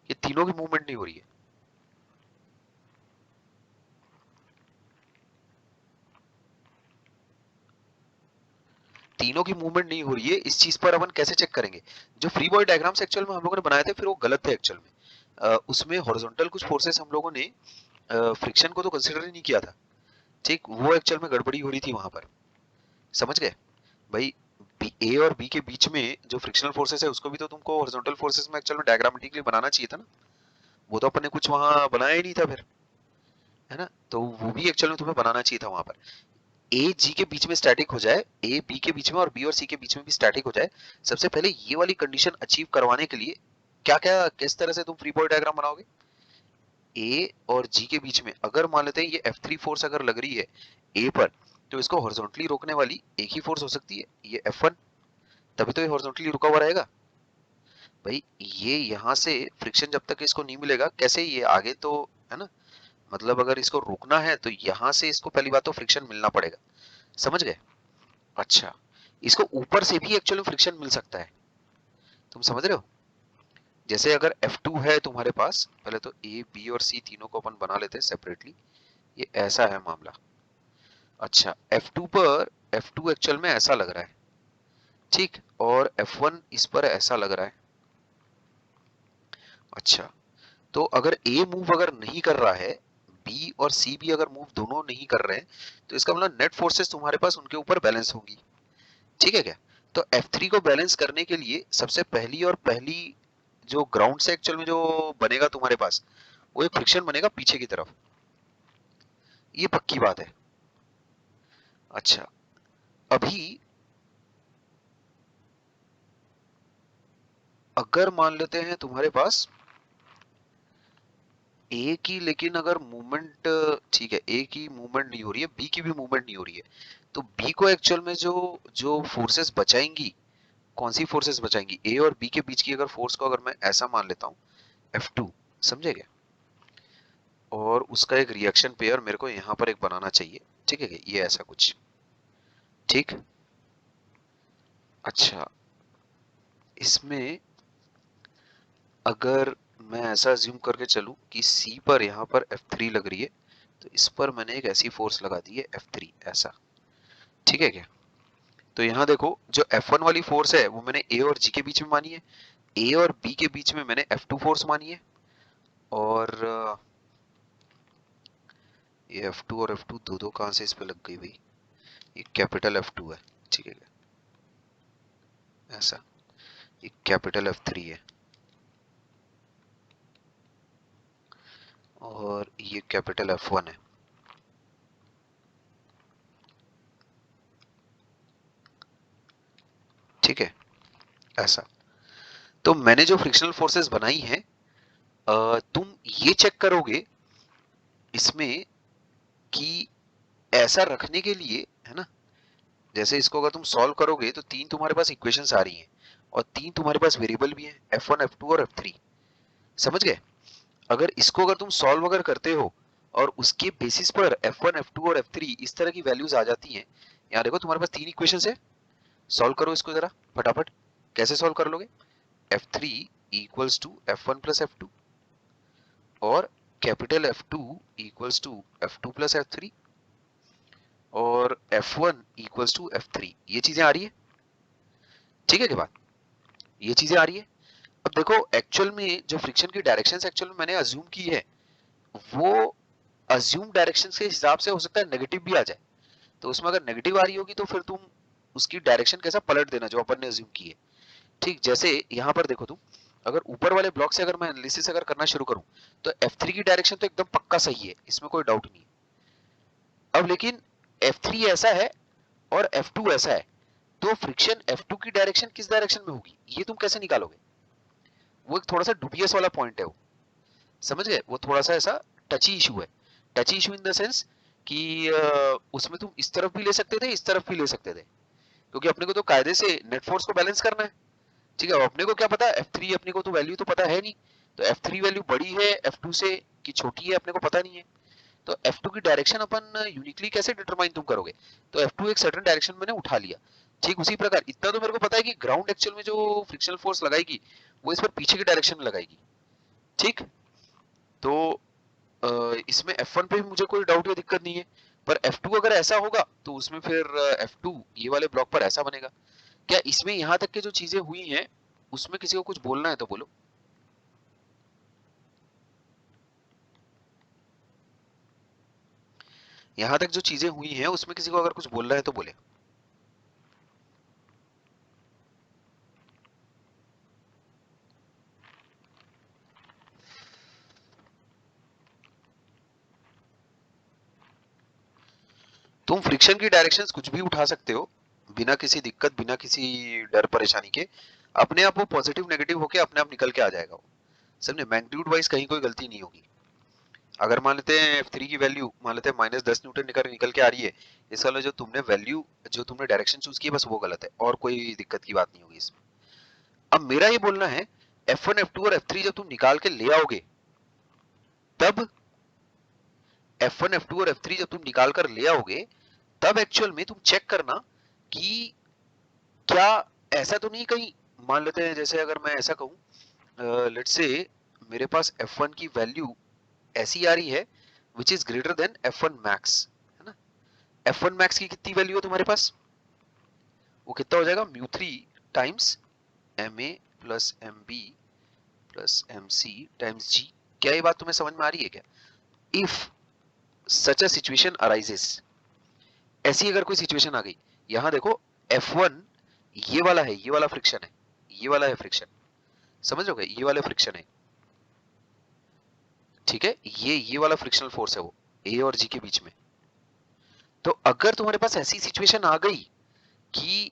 कि तीनों की मूवमेंट नहीं हो रही है? तीनों की मूवमेंट नहीं हो रही है, इस चीज पर अपन कैसे चेक करेंगे? जो फ्री बॉडी डायग्राम्स एक्चुअल में हम लोगों ने बनाए थे फिर वो गलत थे एक्चुअल में। उसमें हॉरिजॉन्टल कुछ फोर्सेस हम लोगों ने फ्रिक्शन को तो कंसिडर ही नहीं किया था, ठीक। वो एक्चुअल में गड़बड़ी हो रही थी वहां पर, समझ गए भाई? ए और बी के बीच में जो फ्रिक्शनल फोर्सेस है उसको भी तो तुमको हॉरिजॉन्टल फोर्सेस में एक्चुअल में डायग्रामेटिकली बनाना चाहिए था ना। वो तो अपन ने कुछ वहां बनाया ही नहीं था फिर, है ना। तो वो भी एक्चुअल में तुम्हें बनाना चाहिए था वहां पर, ए जी के बीच में स्टैटिक हो जाए, ए बी के बीच में और बी और सी के बीच में भी स्टैटिक हो जाए। सबसे पहले ये वाली कंडीशन अचीव करवाने के लिए क्या क्या किस तरह से तुम फ्री बॉडी डायग्राम बनाओगे? ए और जी के बीच में अगर मान लेते हैं ये F3 फोर्स अगर लग रही है ए पर, तो इसको हॉरिजॉन्टली रोकने वाली एक ही फोर्स हो सकती है, ये F1, तभी तो ये हॉरिजॉन्टली रुका हुआ रहेगा। भाई ये यहाँ से फ्रिक्शन जब तक इसको नहीं मिलेगा कैसे ये आगे तो, है ना। मतलब अगर इसको रोकना है तो यहाँ से इसको पहली बात तो फ्रिक्शन मिलना पड़ेगा, समझ गए? अच्छा, इसको ऊपर से भी एक्चुअली फ्रिक्शन मिल सकता है, तुम समझ रहे हो? जैसे अगर F2 है तुम्हारे पास, पहले तो ए बी और सी तीनों को अपन बना लेते हैं सेपरेटली, ये ऐसा है मामला। अच्छा, F2 पर F2 एक्चुअल में ऐसा लग रहा है, ठीक, और F1 इस पर ऐसा लग रहा है। अच्छा, तो अगर ए मूव अगर नहीं कर रहा है, बी और सी भी अगर मूव दोनों नहीं कर रहे हैं, तो इसका मतलब नेट फोर्सेस तुम्हारे पास उनके ऊपर बैलेंस होंगी, ठीक है क्या? तो F3 को बैलेंस करने के लिए सबसे पहली और पहली जो ग्राउंड से एक्चुअल में जो बनेगा तुम्हारे पास, वो एक फ्रिक्शन बनेगा पीछे की तरफ, ये पक्की बात है। अच्छा, अभी अगर मान लेते हैं तुम्हारे पास ए की लेकिन अगर मूवमेंट, ठीक है, ए की मूवमेंट नहीं हो रही है, बी की भी मूवमेंट नहीं हो रही है, तो बी को एक्चुअल में जो जो फोर्सेस बचाएंगी, कौन सी फोर्सेस बचाएंगी, ए और बी के बीच की अगर फोर्स को अगर मैं ऐसा मान लेता हूँ F2, समझे क्या, और उसका एक रिएक्शन पेयर मेरे को यहाँ पर एक बनाना चाहिए, ठीक है, ये ऐसा कुछ, ठीक। अच्छा, इसमें अगर मैं ऐसा अज्यूम करके चलूं कि C पर यहाँ पर F3 लग रही है, तो इस पर मैंने एक ऐसी फोर्स लगा दी है F3, ऐसा, ठीक है क्या। तो यहाँ देखो, जो F1 वाली फोर्स है वो मैंने A और G के बीच में मानी है, A और B के बीच में मैंने F2 फोर्स मानी है, और ये F2 और F2 दो दो कहाँ से इस पे लग गई भाई, ये कैपिटल F2 है, ठीक है क्या, ऐसा, ये कैपिटल F3 है, और ये कैपिटल F1 है, ठीक है, ऐसा। तो मैंने जो फ्रिक्शनल फोर्सेस बनाई हैं, तुम ये चेक करोगे इसमें कि ऐसा रखने के लिए, है ना, जैसे इसको अगर तुम सॉल्व करोगे तो तीन तुम्हारे पास इक्वेशंस आ रही हैं, और तीन तुम्हारे पास वेरिएबल भी हैं, F1, F2 और F3, समझ गए। अगर इसको अगर तुम सॉल्व अगर करते हो और उसके बेसिस पर F1, F2 और F3 इस तरह की वैल्यूज आ जाती हैं, यहाँ देखो तुम्हारे पास तीन इक्वेशंस है, सॉल्व करो इसको जरा फटाफट। कैसे सॉल्व कर लोगे, F3 equals to F1 plus F2, और capital F2 equals to F2 plus F3, और F1 इक्वल्स टू F3, ये चीजें आ रही है, ठीक है, के बाद ये चीजें आ रही है। अब देखो एक्चुअल में जो फ्रिक्शन की डायरेक्शंस एक्चुअल में मैंने अज्यूम की है, वो अज्यूम डायरेक्शन के हिसाब से हो सकता है नेगेटिव भी आ जाए, तो उसमें अगर नेगेटिव आ रही होगी तो फिर तुम उसकी डायरेक्शन कैसा पलट देना जो अपन ने अज्यूम की है, ठीक। जैसे यहाँ पर देखो तुम, अगर ऊपर वाले ब्लॉक से अगर मैं एनालिसिस अगर करना शुरू करूं, तो F3 की डायरेक्शन तो एकदम पक्का सही है, इसमें कोई डाउट नहीं है। अब लेकिन F3 ऐसा है और F2 ऐसा है, तो फ्रिक्शन F2 की डायरेक्शन किस डायरेक्शन में होगी, ये तुम कैसे निकालोगे, वो एक थोड़ा सा डुबियस वाला पॉइंट है वो, समझ गए, वो थोड़ा सा ऐसा टची इशू है। टची इशू इन द सेंस कि उसमें तुम इस तरफ भी ले सकते थे, इस तरफ भी ले सकते थे, क्योंकि अपने को तो कायदे से नेट फोर्स को बैलेंस करना है, ठीक है। अपने को क्या पता, F3 अपने को तो वैल्यू तो पता है नहीं, तो F3 वैल्यू बड़ी है F2 से कि छोटी है अपने को पता नहीं है, तो F2 की डायरेक्शन अपन यूनिकली कैसे डिटरमाइन तुम करोगे, तो F2 एक सर्टेन डायरेक्शन मैंने उठा लिया, ठीक। उसी प्रकार इतना तो मेरे को पता है कि ग्राउंड एक्चुअल में जो फ्रिक्शनल फोर्स लगाएगी वो इस पर पीछे की डायरेक्शन में लगाएगी, ठीक। तो इसमें F1 पे भी मुझे कोई डाउट या दिक्कत नहीं है, पर F2 अगर ऐसा होगा तो उसमें फिर F2 ये वाले ब्लॉक पर ऐसा बनेगा। क्या इसमें यहाँ तक के जो चीजें हुई हैं उसमें किसी को कुछ बोलना है तो बोलो। यहाँ तक जो चीजें हुई हैं उसमें किसी को अगर कुछ बोलना है तो बोले। तुम फ्रिक्शन की डायरेक्शंस कुछ भी उठा सकते हो, बिना किसी दिक्कत, बिना किसी डर परेशानी के, अपने आप वो पॉजिटिव नेगेटिव होके अपने आप निकल के आ जाएगा वो, समझे। मैग्नीट्यूड वाइज कहीं कोई गलती नहीं होगी। अगर मान लेते हैं F3 की वैल्यू मान लेते हैं -10 न्यूटन निकल के आ रही है, इसका मतलब जो तुमने वैल्यू, जो तुमने डायरेक्शन चूज की है बस वो गलत है, और कोई दिक्कत की बात नहीं होगी इसमें। अब मेरा ये बोलना है, F1, F2 और F3 जब तुम निकाल के ले आओगे, तब F1, F2 और F3 जब तुम निकाल कर ले आओगे, तब एक्चुअल में तुम चेक करना कि क्या ऐसा तो नहीं कहीं, मान लेते हैं जैसे अगर मैं ऐसा कहूं, लेट्स से मेरे पास F1 की वैल्यू ऐसी आ रही है which is greater then F1 max, है ना। F1 मैक्स की कितनी वैल्यू है तुम्हारे पास, वो कितना हो जाएगा, μ3 times ma plus mb plus mc times g। क्या ये बात तुम्हें समझ में आ रही है क्या, if such a situation arises, ऐसी अगर कोई सिचुएशन आ गई, यहां देखो F1 ये वाला है, ये वाला फ्रिक्शन है, ये वाला है फ्रिक्शन, समझ रहे हो, ये वाला फ्रिक्शन है, ठीक है, ये वाला फ्रिक्शनल फोर्स है वो ए और जी के बीच में। तो अगर तुम्हारे पास ऐसी सिचुएशन आ गई कि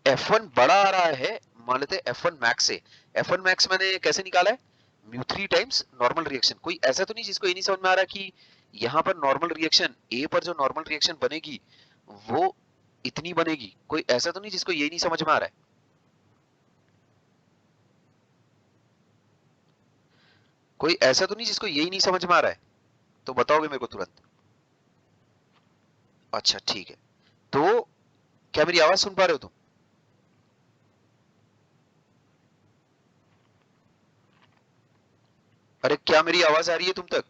F1 बड़ा आ रहा है, मान लेते हैं F1 मैक्स से, F1 मैक्स मैंने कैसे निकाला है, μ3 टाइम्स नॉर्मल रिएक्शन। कोई ऐसा तो नहीं जिसको ये नहीं समझ में आ रहा कि यहाँ पर नॉर्मल रिएक्शन ए पर जो नॉर्मल रिएक्शन बनेगी वो इतनी बनेगी? कोई ऐसा तो नहीं जिसको ये नहीं समझ में आ रहा है? कोई ऐसा तो नहीं जिसको यही नहीं समझ में आ रहा है? तो बताओगे मेरे को तुरंत। अच्छा ठीक है, तो क्या मेरी आवाज सुन पा रहे हो तुम? अरे क्या मेरी आवाज आ रही है तुम तक?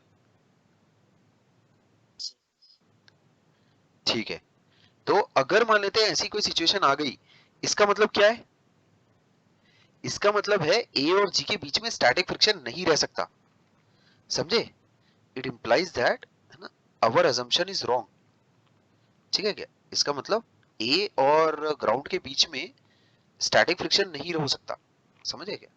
ठीक है, तो अगर मान लेते हैं ऐसी कोई सिचुएशन आ गई, इसका मतलब क्या है? इसका मतलब है ए और जी के बीच में स्टैटिक फ्रिक्शन नहीं रह सकता। समझे? इट इंप्लाइज दैट, है ना, आवर अजम्पशन इज रॉन्ग। ठीक है क्या? इसका मतलब ए और ग्राउंड के बीच में स्टैटिक फ्रिक्शन नहीं हो सकता। समझे क्या?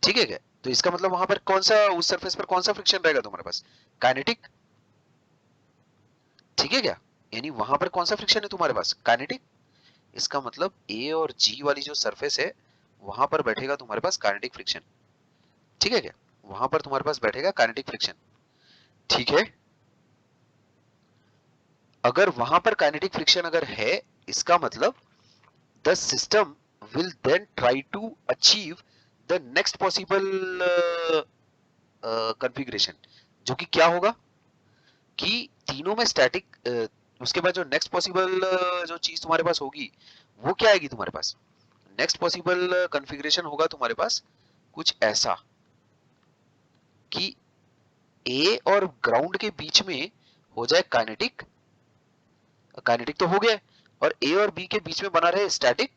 ठीक है क्या? तो इसका मतलब वहां पर कौन सा, उस सरफेस पर कौन सा फ्रिक्शन रहेगा तुम्हारे पास? काइनेटिक। ठीक है क्या? यानी वहां पर कौन सा फ्रिक्शन है तुम्हारे पास? काइनेटिक। इसका मतलब ए और जी वाली जो सरफेस है वहां पर बैठेगा तुम्हारे पास काइनेटिक फ्रिक्शन। ठीक है क्या? वहां पर तुम्हारे पास बैठेगा काइनेटिक फ्रिक्शन। ठीक है, अगर वहां पर काइनेटिक फ्रिक्शन अगर है, इसका मतलब the system will then try to achieve the next possible configuration, जो कि क्या होगा कि तीनों में स्टैटिक, उसके बाद जो नेक्स्ट पॉसिबल जो चीज तुम्हारे पास होगी वो क्या आएगी तुम्हारे पास? नेक्स्ट पॉसिबल कॉन्फ़िगरेशन होगा तुम्हारे पास कुछ ऐसा कि ए और ग्राउंड के बीच में हो जाए काइनेटिक। काइनेटिक तो हो गया, और ए और बी के बीच में बना रहे स्टैटिक,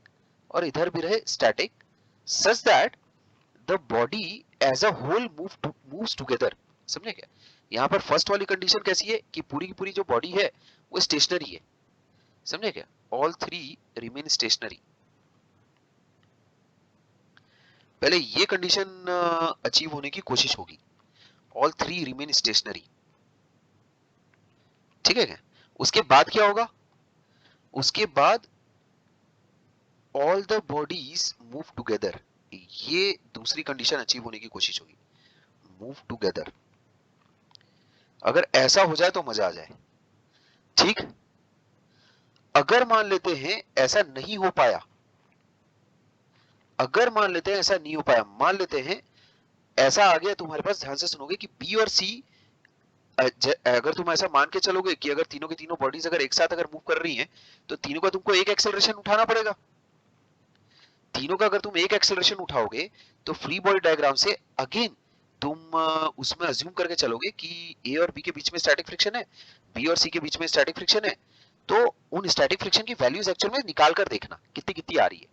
और इधर भी रहे static, such that the body as a whole moves together. समझे क्या? यहाँ पर फर्स्ट वाली कंडीशन कैसी है कि पूरी की पूरी जो बॉडी है वो स्टेशनरी है। समझे क्या? All three remain stationery. पहले ये कंडीशन अचीव होने की कोशिश होगी, ऑल थ्री रिमेन स्टेशनरी। ठीक है क्या? उसके बाद क्या होगा? उसके बाद all the bodies move together, ये दूसरी कंडीशन अचीव होने की कोशिश होगी, मूव टुगेदर। अगर ऐसा हो जाए तो मजा आ जाए। ठीक, अगर मान लेते हैं ऐसा नहीं हो पाया, अगर मान लेते हैं ऐसा नहीं हो पाया, मान लेते हैं ऐसा आ गया तुम्हारे पास, ध्यान से सुनोगे कि बी और सी, अगर तुम ऐसा मान के चलोगे कि अगर तीनों की तीनों बॉडीज अगर एक साथ अगर मूव कर रही हैं तो तीनों का तुमको एक एक्सेलरेशन उठाना पड़ेगा। तीनों का अगर तुम एक एक्सेलरेशन उठाओगे तो फ्री बॉडी डायग्राम से अगेन तुम उसमें अज्यूम करके चलोगे कि ए और बी के बीच में स्टैटिक फ्रिक्शन है, बी और सी के बीच में स्टैटिक फ्रिक्शन है, तो उन स्टैटिक फ्रिक्शन की वैल्यूज एक्चुअल में निकाल कर देखना कितनी कितनी आ रही है।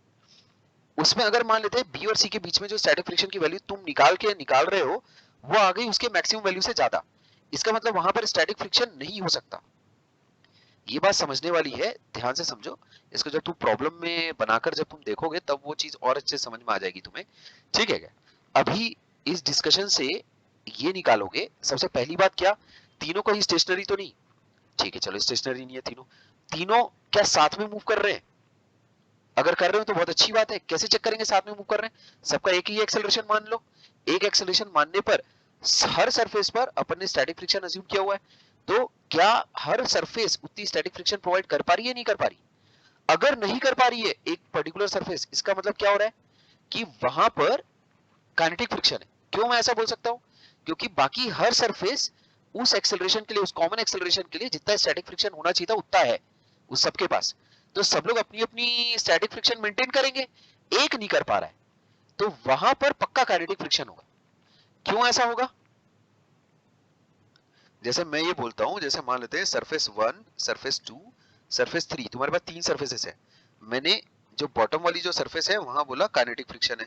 उसमें अगर मान लेते हैं बी और सी के बीच में जो स्टैटिक फ्रिक्शन की वैल्यू तुम निकाल रहे हो वो आ गई उसके मैक्सिमम वैल्यू से ज्यादा, इसका मतलब वहां पर स्टैटिक फ्रिक्शन नहीं हो सकता। ये बात समझने वाली है, ध्यान से समझो इसको। जब तुम प्रॉब्लम में बनाकर जब तुम देखोगे तब वो चीज और अच्छे से समझ में आ जाएगी तुम्हें। ठीक है क्या? अभी इस डिस्कशन से ये निकालोगे, सबसे पहली बात क्या, तीनों को ही स्टेशनरी तो नहीं। ठीक है चलो, स्टेशनरी नहीं है तीनों, तीनों क्या साथ में मूव कर रहे हैं? अगर कर रहे हो तो बहुत अच्छी बात है। कैसे चेक करेंगे साथ में मूव कर रहे हैं? सबका एक ही एक्सेलरेशन मान लो। एक एक्सेलरेशन मानने पर हर सरफेस पर अपन ने स्टैटिक फ्रिक्शन अज्यूम किया हुआ है, तो क्या हर सरफेस उतनी स्टैटिक फ्रिक्शन प्रोवाइड कर पा रही है, नहीं कर पा रही? अगर नहीं कर पा रही है एक पर्टिकुलर सरफेस, इसका मतलब क्या हो रहा है कि वहां पर काइनेटिक फ्रिक्शन है। क्यों मैं ऐसा बोल सकता हूं? क्योंकि बाकी हर सरफेस उस एक्सेलरेशन के लिए, उस कॉमन एक्सेलरेशन के लिए जितना स्टैटिक फ्रिक्शन होना चाहिए था उतना है उस सबके पास, तो सब लोग अपनी अपनी स्टैटिक फ्रिक्शन मेंटेन करेंगे। एक नहीं कर पा रहा है तो वहां पर पक्का काइनेटिक फ्रिक्शन होगा। क्यों ऐसा होगा? जैसे मैं ये बोलता हूं, जैसे मान लेते हैं सरफेस 1, सरफेस 2, सरफेस 3, तुम्हारे पास तीन सरफेसेस है। मैंने जो बॉटम वाली जो सरफेस है वहां बोला काइनेटिक फ्रिक्शन है।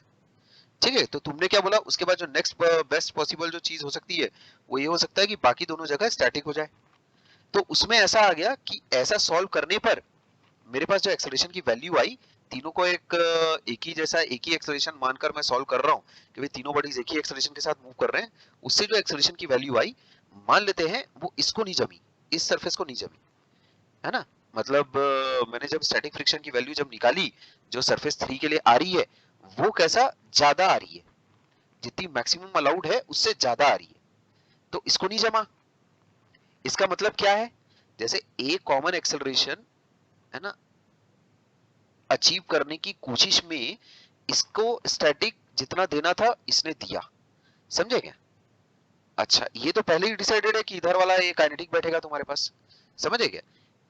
ठीक है, तो तुमने क्या बोला उसके बाद? जो नेक्स्ट बेस्ट पॉसिबल जो चीज हो सकती है वो ये हो सकता है कि बाकी दोनों जगह स्टैटिक हो जाए। तो उसमें ऐसा आ गया कि ऐसा सॉल्व करने पर मेरे पास जो एक्सेलरेशन की वैल्यू आई, तीनों को एक ही जैसा एक ही एक्सेलरेशन मानकर मैं सॉल्व कर रहा हूँ कि भाई तीनों बॉडीज एक ही एक्सेलरेशन के साथ मूव कर रहे हैं, उससे जो एक्सेलरेशन की वैल्यू आई, मान लेते हैं वो इसको नहीं जमी, इस सरफेस को नहीं जमी, है ना। मतलब मैंने जब स्टैटिक फ्रिक्शन की वैल्यू जब निकाली जो सरफेस 3 के लिए आ रही है, वो कैसा ज्यादा आ रही है। जितनी मैक्सिमम अलाउड है उससे ज्यादा आ रही है, तो इसको नहीं जमा। इसका मतलब क्या है, जैसे ए कॉमन एक्सेलरेशन है ना अचीव करने की कोशिश में इसको स्टैटिक जितना देना था इसने दिया, समझे क्या? अच्छा, ये तो पहले ही डिसाइडेड है कि इधर वाला ये काइनेटिक बैठेगा तुम्हारे पास, समझे क्या?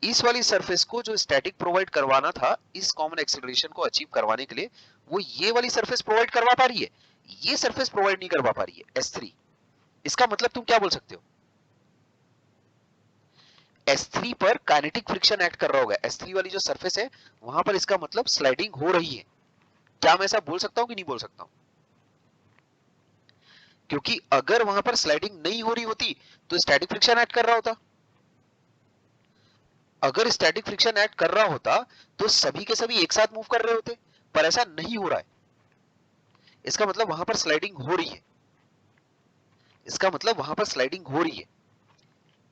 इस वाली सरफेस को जो स्टैटिक प्रोवाइड करवाना था इस कॉमन एक्सेलरेशन को अचीव करवाने के लिए, वो ये वाली सरफेस प्रोवाइड करवा पा रही है, ये सरफेस प्रोवाइड नहीं करवा पा रही है S3। इसका मतलब तुम क्या बोल सकते हो, S3 पर काइनेटिक फ्रिक्शन एक्ट कर रहा होगा, S3 वाली जो सरफेस है वहां पर, इसका मतलब स्लाइडिंग हो रही है। क्या मैं ऐसा बोल सकता हूं कि नहीं बोल सकता हूं? क्योंकि अगर वहां पर स्लाइडिंग नहीं हो रही होती तो स्टैटिक फ्रिक्शन एक्ट कर रहा होता। अगर स्टैटिक फ्रिक्शन एक्ट कर रहा होता तो सभी के सभी एक साथ मूव कर रहे होते, पर ऐसा नहीं हो रहा है। इसका मतलब वहां पर स्लाइडिंग हो रही है, इसका मतलब वहां पर स्लाइडिंग हो रही है।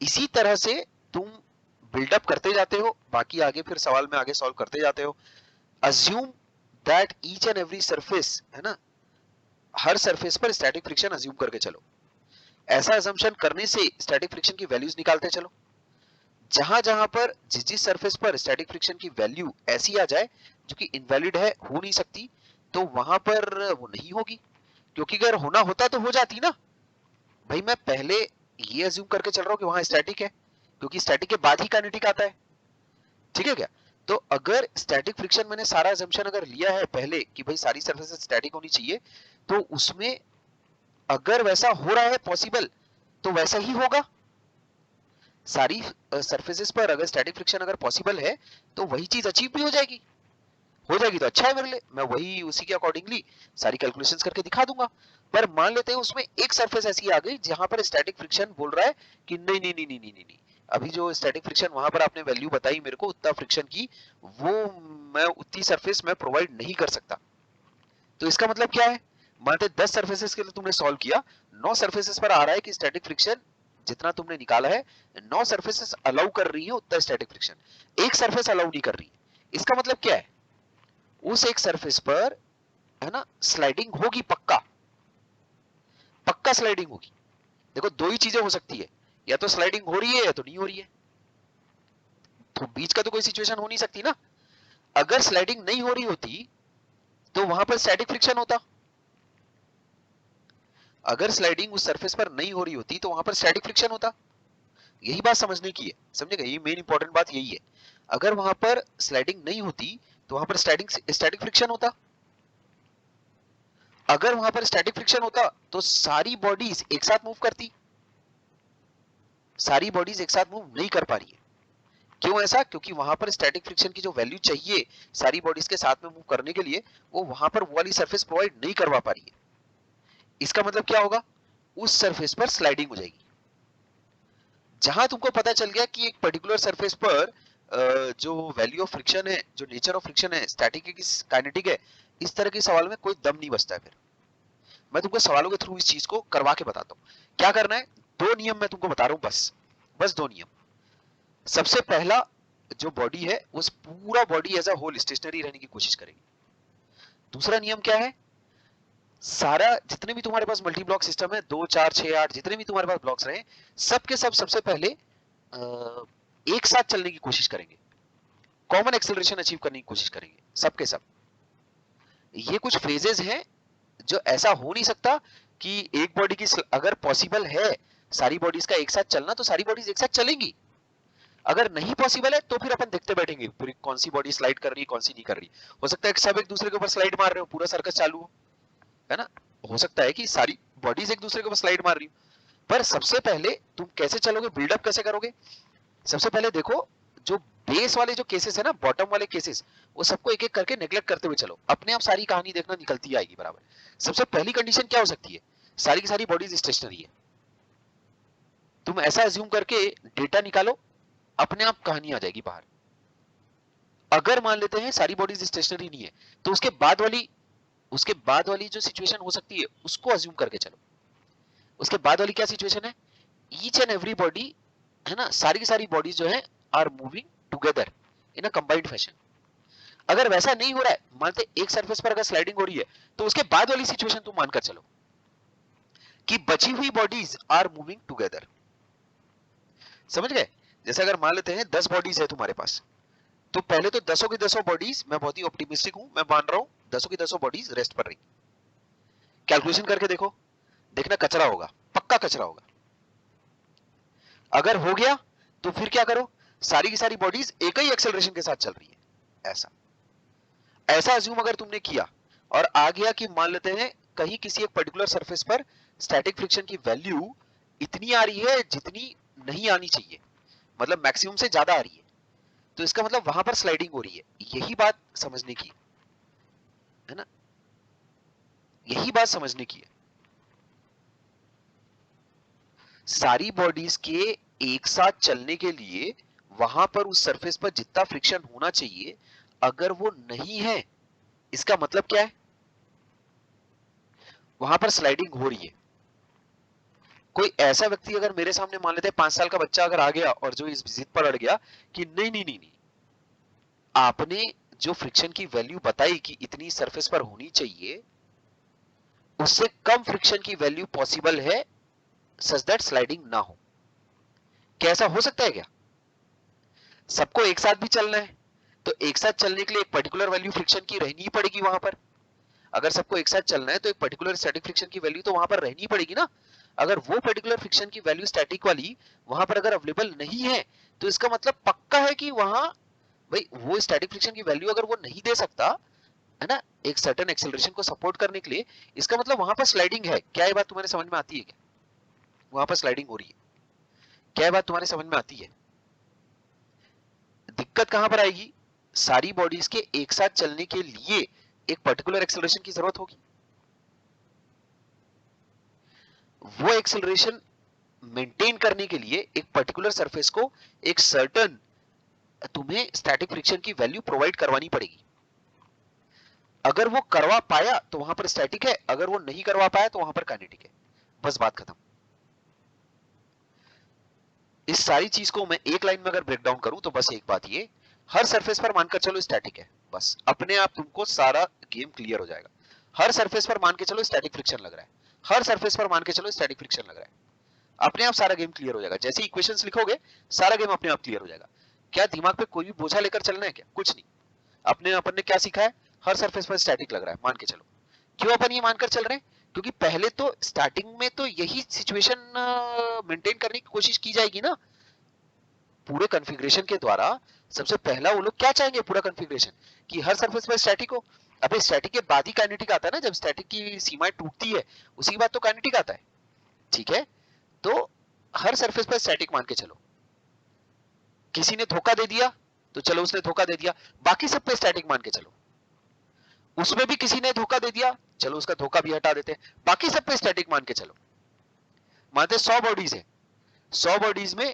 इसी तरह से तुम बिल्डअप करते जाते हो, बाकी आगे फिर सवाल में आगे सॉल्व करते जाते हो। Assume that each and every surface है ना, हर सरफेस पर स्टैटिक फ्रिक्शन अज्यूम करके चलो। ऐसा अजम्पशन करने से स्टैटिक फ्रिक्शन की वैल्यूज निकालते चलो। जहां जहां पर जिस जिस सरफेस पर स्टैटिक फ्रिक्शन की वैल्यू ऐसी आ जाए जो कि इनवैलिड है, हो नहीं सकती, तो वहां पर वो नहीं होगी। क्योंकि अगर होना होता तो हो जाती ना भाई। मैं पहले ये अज्यूम करके चल रहा हूँ कि वहां स्टैटिक है, क्योंकि स्टैटिक के बाद ही काइनेटिक आता है, ठीक है क्या? तो अगर स्टैटिक फ्रिक्शन मैंने सारा अजम्पशन अगर लिया है पहले कि भाई सारी सरफेसेस स्टैटिक होनी चाहिए, तो उसमें अगर वैसा हो रहा है पॉसिबल तो वैसा ही होगा। सारी सरफेसेस पर अगर स्टैटिक फ्रिक्शन अगर पॉसिबल है तो वही चीज अचीव भी हो जाएगी। हो जाएगी तो अच्छा है मेरे लिए, मैं वही उसी के अकॉर्डिंगली सारी कैलकुलेशंस करके दिखा दूंगा। पर मान लेते हैं उसमें एक सरफेस ऐसी आ गई जहां पर स्टैटिक फ्रिक्शन बोल रहा है कि नहीं नहीं नहीं नहीं नहीं नहीं, अभी जो स्टैटिक फ्रिक्शन वहां पर आपने वैल्यू बताई मेरे को उतना फ्रिक्शन की, वो मैं उतनी सरफेस में प्रोवाइड नहीं कर सकता। तो इसका मतलब क्या है, मानते 10 सरफेसेस के लिए तुमने सॉल्व किया, 9 सरफेसेस पर आ रहा है कि स्टैटिक फ्रिक्शन जितना तुमने निकाला है 9 सरफेसेस अलाउ कर रही है उतना स्टैटिक फ्रिक्शन, एक सरफेस अलाउ नहीं कर रही। इसका मतलब क्या है, उस एक सरफेस पर है ना स्लाइडिंग होगी, पक्का पक्का स्लाइडिंग होगी। देखो दो ही चीजें हो सकती है, या तो स्लाइडिंग हो रही है या तो नहीं हो रही है, तो बीच का तो कोई सिचुएशन हो नहीं सकती ना। अगर स्लाइडिंग नहीं हो रही होती तो वहां पर स्टैटिक फ्रिक्शन होता, अगर स्लाइडिंग उस सरफेस पर नहीं हो रही होती तो वहां पर स्टैटिक फ्रिक्शन होता। यही बात समझने की है, समझेगा? ये मेन इंपॉर्टेंट बात यही है। अगर वहां पर स्लाइडिंग नहीं होती तो वहां पर स्टैटिक फ्रिक्शन होता। अगर वहां पर स्टैटिक फ्रिक्शन होता तो सारी बॉडीज एक साथ मूव करती, सारी बॉडीज एक साथ मूव नहीं कर पा रही है। क्यों ऐसा? क्योंकि वहां पर स्टैटिक फ्रिक्शन की जो वैल्यू चाहिए सारी बॉडीज के साथ में मूव करने के लिए, वो वहां पर वो वाली सरफेस प्रोवाइड नहीं करवा पा रही है। इसका मतलब क्या होगा, उस सरफेस पर स्लाइडिंग हो जाएगी। जहां तुमको पता चल गया कि एक पर्टिकुलर सरफेस पर जो वैल्यू ऑफ फ्रिक्शन है, जो नेचर ऑफ फ्रिक्शन है, स्टैटिक है कि काइनेटिक है, इस तरह के सवाल में कोई दम नहीं बचता है। फिर मैं तुमको सवालों के थ्रू इस चीज को करवा के बताता हूँ क्या करना है। दो नियम मैं तुमको बता रहा हूँ, बस बस दो नियम। सबसे पहला, जो बॉडी है उस पूरा body as a whole stationary रहने की कोशिश करेगी। दूसरा नियम क्या है, सारा जितने भी तुम्हारे पास मल्टी ब्लॉक सिस्टम है, 2 4 6 8 जितने भी तुम्हारे पास ब्लॉक्स रहे, सब के सब सबसे पहले एक साथ चलने की कोशिश करेंगे, कॉमन एक्सेलरेशन अचीव करने की कोशिश करेंगे सब के सब। ये कुछ फेजेस हैं जो ऐसा हो नहीं सकता कि एक बॉडी की, अगर पॉसिबल है सारी बॉडीज का एक साथ चलना तो सारी बॉडीज एक साथ चलेंगी। अगर नहीं पॉसिबल है तो फिर अपन देखते बैठेंगे फिर कौन सी बॉडी स्लाइड कर रही है कौन सी नहीं कर रही। हो सकता है कि सब एक दूसरे के ऊपर स्लाइड मार रहे हो, पूरा सर्कस चालू हो, है ना? हो सकता है कि सारी बॉडीज एक दूसरे के ऊपर स्लाइड मार रही हो। पर सबसे पहले तुम कैसे चलोगे, बिल्डअप कैसे करोगे? सबसे पहले देखो, जो बेस वाले जो केसेस है ना, बॉटम वाले केसेस, वो सबको एक एक करके नेग्लेक्ट करते हुए चलो, अपने आप सारी कहानी देखना निकलती आएगी बराबर। सबसे पहली कंडीशन क्या हो सकती है, सारी की सारी बॉडीज स्टेशनरी है। तुम ऐसा अज्यूम करके डेटा निकालो, अपने आप कहानी आ जाएगी बाहर। अगर मान लेते हैं सारी बॉडीज स्टेशनरी नहीं है, तो उसके बाद वाली जो सिचुएशन हो सकती है उसको अज्यूम करके चलो। उसके बाद वाली क्या सिचुएशन है, ईच एंड एवरी बॉडी है ना, सारी की सारी बॉडीज जो है are moving together in a combined fashion. अगर वैसा नहीं हो रहा है, मानते एक सरफेस पर अगर स्लाइडिंग हो रही है, तो उसके बाद वाली सिचुएशन तुम मानकर चलो। कि बची हुई बॉडीज आर मूविंग टुगेदर। समझ गए? जैसे अगर मान लेते हैं 10 बॉडीज है तुम्हारे पास, तो पहले तो 10 की 10 बॉडीज, मैं बहुत ही ऑप्टिमिस्टिक हूं, मैं मान रहा हूं 10 की 10 बॉडीज रेस्ट पर रही। कैलकुलेशन करके देखो, देखना कचरा होगा, पक्का कचरा होगा। अगर हो गया तो फिर क्या करो, सारी की सारी बॉडीज एक ही एक्सेलरेशन के साथ चल रही है, ऐसा ऐसा अज्यूम अगर तुमने किया और आ गया कि मान लेते हैं कहीं किसी एक पर्टिकुलर सरफेस पर स्टैटिक फ्रिक्शन की वैल्यू इतनी आ रही है जितनी नहीं आनी चाहिए, मतलब मैक्सिमम से ज्यादा आ रही है, तो इसका मतलब वहां पर स्लाइडिंग हो रही है। यही बात समझने की है ना, यही बात समझने की है। सारी बॉडीज के एक साथ चलने के लिए वहां पर उस सरफेस पर जितना फ्रिक्शन होना चाहिए, अगर वो नहीं है, इसका मतलब क्या है, वहां पर स्लाइडिंग हो रही है। कोई ऐसा व्यक्ति अगर मेरे सामने मान लेते हैं 5 साल का बच्चा अगर आ गया और जो इस जिद पर अड़ गया कि नहीं नहीं नहीं नहीं, आपने जो फ्रिक्शन की वैल्यू बताई कि इतनी सरफेस पर होनी चाहिए, उससे कम फ्रिक्शन की वैल्यू पॉसिबल है सच दैट स्लाइडिंग ना हो। कैसा हो सकता है क्या? सबको एक साथ भी चलना है, तो एक साथ चलने के लिए एक पर्टिकुलर वैल्यू फ्रिक्शन की रहनी ही पड़ेगी वहां पर। अगर सबको एक साथ चलना है तो एक पर्टिकुलर स्टैटिक फ्रिक्शन की वैल्यू तो वहां पर रहनी पड़ेगी ना। अगर वो पर्टिकुलर फ्रिक्शन की वैल्यू स्टैटिक वाली वहां पर अगर अवेलेबल नहीं है, तो इसका मतलब पक्का है कि वहां, भाई वो स्टैटिक फ्रिक्शन की वैल्यू अगर वो नहीं दे सकता है ना एक सर्टेन एक्सेलरेशन को सपोर्ट करने के लिए, इसका मतलब वहां पर स्लाइडिंग है। क्या ये बात तुम्हारे समझ में आती है क्या? वहां पर स्लाइडिंग हो रही है, क्या ये बात तुम्हारे समझ में आती है? दिक्कत कहां पर आएगी, सारी बॉडीज के एक साथ चलने के लिए एक पर्टिकुलर एक्सेलरेशन की जरूरत होगी। वो एक्सेलरेशन मेंटेन करने के लिए एक पर्टिकुलर सरफेस को एक सर्टेन तुम्हें स्टैटिक फ्रिक्शन की वैल्यू प्रोवाइड करवानी पड़ेगी। अगर वो करवा पाया तो वहां पर स्टैटिक है, अगर वो नहीं करवा पाया तो वहां पर काइनेटिक है। बस बात खत्म। इस सारी चीज को मैं एक लाइन में अगर ब्रेक डाउन करूं तो बस एक बात, ये हर सरफेस पर मानकर चलो स्टैटिक है, बस अपने आप तुमको सारा गेम क्लियर हो जाएगा। हर सरफेस पर मान के चलो स्टैटिक फ्रिक्शन लग रहा है, हर सरफेस पर मान के चलो स्टैटिक फ्रिक्शन लग रहा है, अपने आप सारा गेम क्लियर हो जाएगा। जैसे इक्वेशंस लिखोगे सारा गेम अपने आप क्लियर हो जाएगा। क्या दिमाग पे कोई भी बोझा लेकर चलना है क्या? कुछ नहीं। अपने अपन ने क्या सीखा है, हर सरफेस पर स्टैटिक लग रहा है मान के चलो। क्यों अपन ये मानकर चल रहे हैं? क्योंकि पहले तो स्टार्टिंग में तो यही सिचुएशन मेंटेन करने की कोशिश की जाएगी ना पूरे कॉन्फ़िगरेशन के द्वारा। सबसे पहला वो लोग क्या चाहेंगे पूरा कॉन्फ़िगरेशन, कि हर सरफेस पर स्टैटिक हो। अबे स्टैटिक के बाद ही काइनेटिक आता है ना, जब स्टैटिक की सीमाएं टूटती है उसी के बाद तो काइनेटिक आता है। ठीक है, तो हर सरफेस पर स्टैटिक मान के चलो। किसी ने धोखा दे दिया तो चलो उसने धोखा दे दिया, बाकी सब पे स्टैटिक मान के चलो। उसमें भी किसी ने धोखा दे दिया, चलो उसका धोखा भी हटा देते हैं, बाकी सब पे स्टैटिक मान के चलो। मानते 100 बॉडीज है, 100 बॉडीज में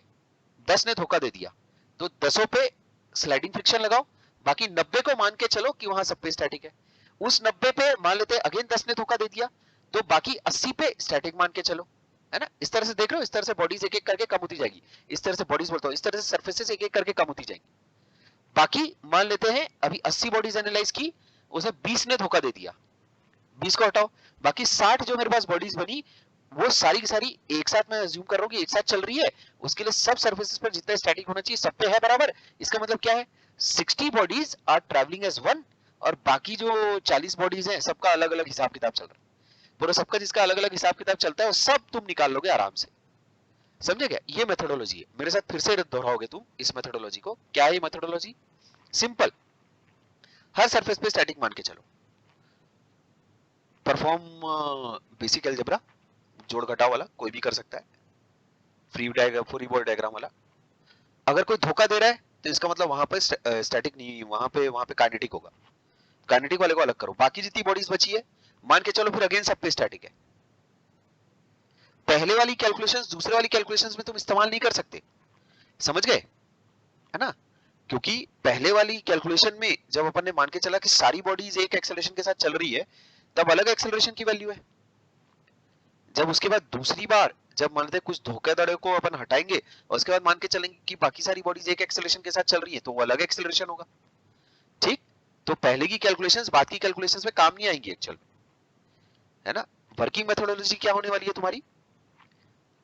10 ने धोखा दे दिया, तो 10 पे स्लाइडिंग फ्रिक्शन लगाओ, बाकी 90 को मान के चलो कि वहां सब पे स्टैटिक है। उस 90 पे मान लेते हैं अगेन 10 ने धोखा दे दिया, तो बाकी 80 पे स्टैटिक मान के चलो। है ना, इस तरह से देख रहे हो, इस तरह से बॉडीज एक एक करके कम होती जाएगी। इस तरह से बॉडीज बोलता हूँ, इस तरह से सर्फेसेस एक एक करके कम होती जाएंगी। बाकी मान लेते हैं अभी 80 बॉडीज एनालाइज की, उसमें 20 ने धोखा दे दिया, 20 को हटाओ, बाकी 60 जो मेरे पास बॉडीज बनी, वो सारी की सारी एक साथ मैं अज्यूम कर रहा हूँ कि एक साथ चल रही है। उसके लिए सब सर्फेसेस पर जितना स्टैटिक होना चाहिए सब पे है बराबर। इसका मतलब क्या है, 60 bodies are travelling as one, और बाकी जो 40 बॉडीज हैं सबका अलग अलग हिसाब किताब चल रहा है। पूरा सबका जिसका अलग अलग हिसाब किताब चलता है वो सब तुम निकाल लोगे आराम से। समझे क्या? ये मेथोडोलॉजी है। मेरे साथ फिर से दोहराओगे तुम इस मेथोडोलॉजी को। क्या है ये मेथोडोलॉजी? सिंपल, हर सरफेस पे स्टैटिक मान के चलो, परफॉर्म बेसिक अलजेब्रा, जोड़ घटाव वाला कोई भी कर सकता है, फ्री बॉडी डायग्राम वाला। अगर कोई धोखा दे रहा है तो इसका मतलब वहां पे स्टैटिक नहीं, वहां पे काइनेटिक होगा। काइनेटिक वाले को अलग करो, बाकी जितनी बॉडीज बची है मान के चलो फिर अगेन सब पे स्टैटिक है। पहले वाली कैलकुलेशंस दूसरे वाली कैलकुलेशंस में तुम इस्तेमाल नहीं कर सकते। समझ गए? है ना, क्योंकि पहले वाली कैलकुलेशन में जब अपन ने मान के चला कि सारी बॉडीज एक एक्सेलरेशन के साथ चल रही है, तब अलग एक्सेलरेशन की वैल्यू है। जब उसके बाद दूसरी बार जब मान लेते कुछ धोखाधड़ी को अपन हटाएंगे और उसके बाद मान के चलेंगे कि बाकी सारी बॉडीज एक एक्सेलरेशन के साथ चल रही है, तो वो अलग एक्सेलरेशन होगा। ठीक, तो पहले की कैलकुलेशंस बाद की कैलकुलेशंस में काम नहीं आएंगी एक्चुअल, है ना। वर्किंग मेथोडोलॉजी क्या होने वाली है तुम्हारी,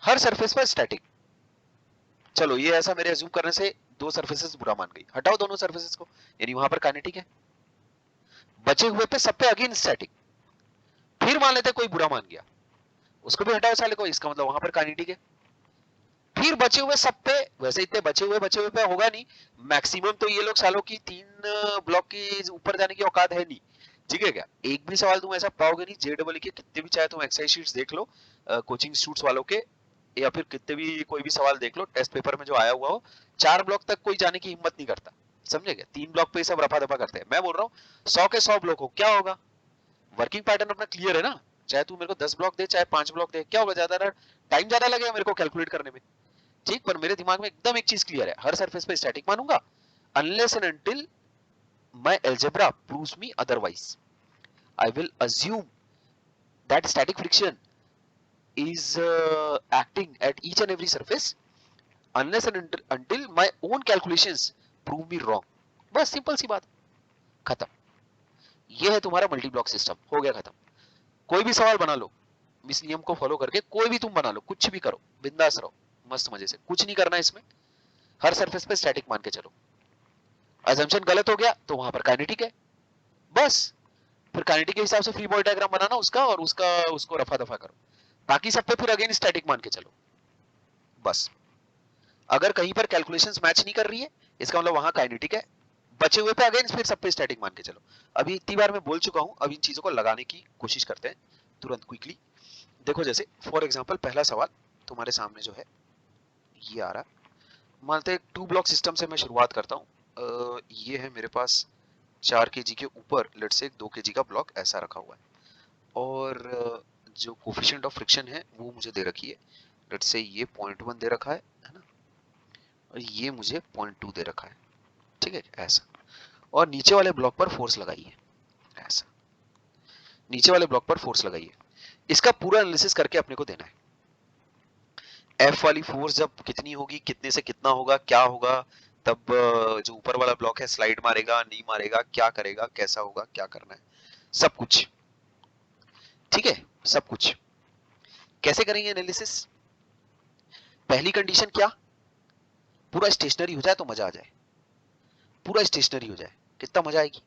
हर सरफेस पर स्टैटिक। चलो ये ऐसा मेरे अज्यूम करने से दो सरफेसेस बुरा मान गई, हटाओ दोनों सरफेसेस को, यानी वहां पर काइनेटिक है, बचे हुए पे सब पे अगेन स्टैटिक। फिर मान लेते कोई बुरा मान गया, उसको भी हटाओ साले को, इसका मतलब वहां पर काइनेटिक है। फिर बचे हुए सब पे, वैसे इतने बचे हुए पे होगा नहीं, मैक्सिमम तो ये लोग सालों की 3 ब्लॉक के ऊपर जाने की औकात है नहीं, ठीक है क्या। एक भी सवाल तुम ऐसा पाओगे नहीं, जेडबल के कितने भी चाहे तुम एक्सरसाइज शीट्स देख लो कोचिंग इंस्टीट्यूट्स वालों के, या फिर कितने भी कोई भी सवाल देख लो टेस्ट पेपर में जो आया हुआ हो, 4 ब्लॉक तक कोई जाने की हिम्मत नहीं करता, समझे क्या। 3 ब्लॉक पे सब रफा दफा करते हैं। मैं बोल रहा हूँ 100 के 100 ब्लॉक हो, क्या होगा, वर्किंग पैटर्न अपना क्लियर है ना। चाहे तू मेरे को 10 ब्लॉक दे, चाहे 5 ब्लॉक दे, क्या होगा, ज्यादा टाइम ज्यादा लगेगा मेरे को कैलकुलेट करने में, ठीक। पर मेरे दिमाग में एकदम एक चीज क्लियर है, हर सरफेस पे स्टैटिक मानूंगा unless and until my algebra proves me otherwise. I will assume that static friction is acting at each and every surface unless and until my own calculations prove me wrong। बस simple सी बात, खत्म। ये है तुम्हारा multi block system, हो गया खत्म। कोई भी सवाल बना लो इस नियम को फॉलो करके, कोई भी तुम बना लो, कुछ भी करो, बिंदास रहो, मस्त मजे से, कुछ नहीं करना इसमें, हर सरफेस पे स्टैटिक मान के चलो। अजम्पशन गलत हो गया तो वहां पर काइनेटिक है, बस। फिर काइनेटिक के हिसाब से फ्री बॉडी डायग्राम बनाना उसका, और उसका उसको रफा दफा करो। बाकी सब पे फिर अगेन स्टैटिक मान के चलो, बस। अगर कहीं पर कैलकुलेशंस मैच नहीं कर रही है, इसका मतलब वहां काइनेटिक है, बचे हुए पे अगेन फिर सब पे स्टैटिक मान के चलो। अभी इतनी बार मैं बोल चुका हूं, अब इन चीजों को लगाने की कोशिश करते हैं तुरंत क्विकली। देखो जैसे फॉर एग्जांपल पहला सवाल तुम्हारे सामने जो है ये आ रहा, मानते हैं 2 ब्लॉक सिस्टम से मैं शुरुआत करता हूँ। ये है मेरे पास 4 kg के ऊपर लेट से 2 kg का ब्लॉक ऐसा रखा हुआ है, और जो कोफिशिएंट ऑफ फ्रिक्शन है वो मुझे दे रखी है, लेट से ये 0.1 दे रखा है ना, और ये मुझे 0.2 दे रखा है, ठीक है ऐसा। और नीचे वाले ब्लॉक पर फोर्स लगाइए, ऐसा, नीचे वाले ब्लॉक पर फोर्स लगाइए। इसका पूरा एनालिसिस करके अपने को देना है, एफ वाली फोर्स जब कितनी होगी, कितने से कितना होगा, क्या होगा, तब जो ऊपर वाला ब्लॉक है स्लाइड मारेगा नहीं मारेगा, क्या करेगा, कैसा होगा, क्या करना है, सब कुछ, ठीक है सब कुछ। कैसे करेंगे एनालिसिस, पहली कंडीशन क्या, पूरा स्टेशनरी हो जाए तो मजा आ जाए, पूरा स्टेशनरी हो जाए, कितना मजा आएगी,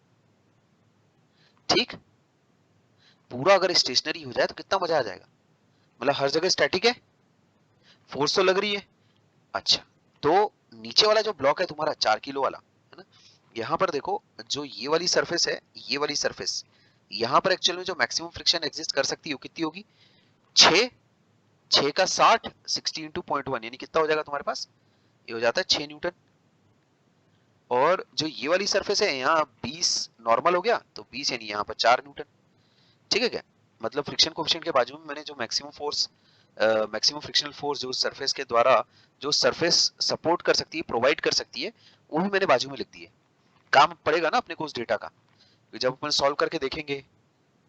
ठीक। पूरा अगर स्टेशनरी हो जाए तो कितना मजा आ जाएगा, मतलब हर जगह स्टैटिक है, फोर्स तो लग रही है, अच्छा। तो नीचे वाला जो ब्लॉक है तुम्हारा 4 किलो वाला है ना, यहाँ पर देखो जो ये वाली सरफेस है, ये वाली सरफेस, यहाँ पर एक्चुअल में जो मैक्सिमम फ्रिक्शन एग्जिस्ट कर सकती है वो कितनी होगी, 6, 6 का 60, 60 इंटू 0.1 यानी कितना हो जाएगा तुम्हारे पास, ये हो जाता है 6 न्यूटन। और जो ये वाली सरफेस है यहाँ 20 नॉर्मल हो गया, तो 20 यानी यहाँ पर 4 न्यूटन, ठीक है क्या। मतलब फ्रिक्शन कोएफिशिएंट के बाजू में मैंने जो maximum force, maximum frictional force जो सरफेस के द्वारा जो सरफेस सपोर्ट कर सकती है, प्रोवाइड कर सकती है, वो भी मैंने बाजू में लिख दी है। काम पड़ेगा ना अपने को उस डेटा का, जब अपन सॉल्व करके देखेंगे,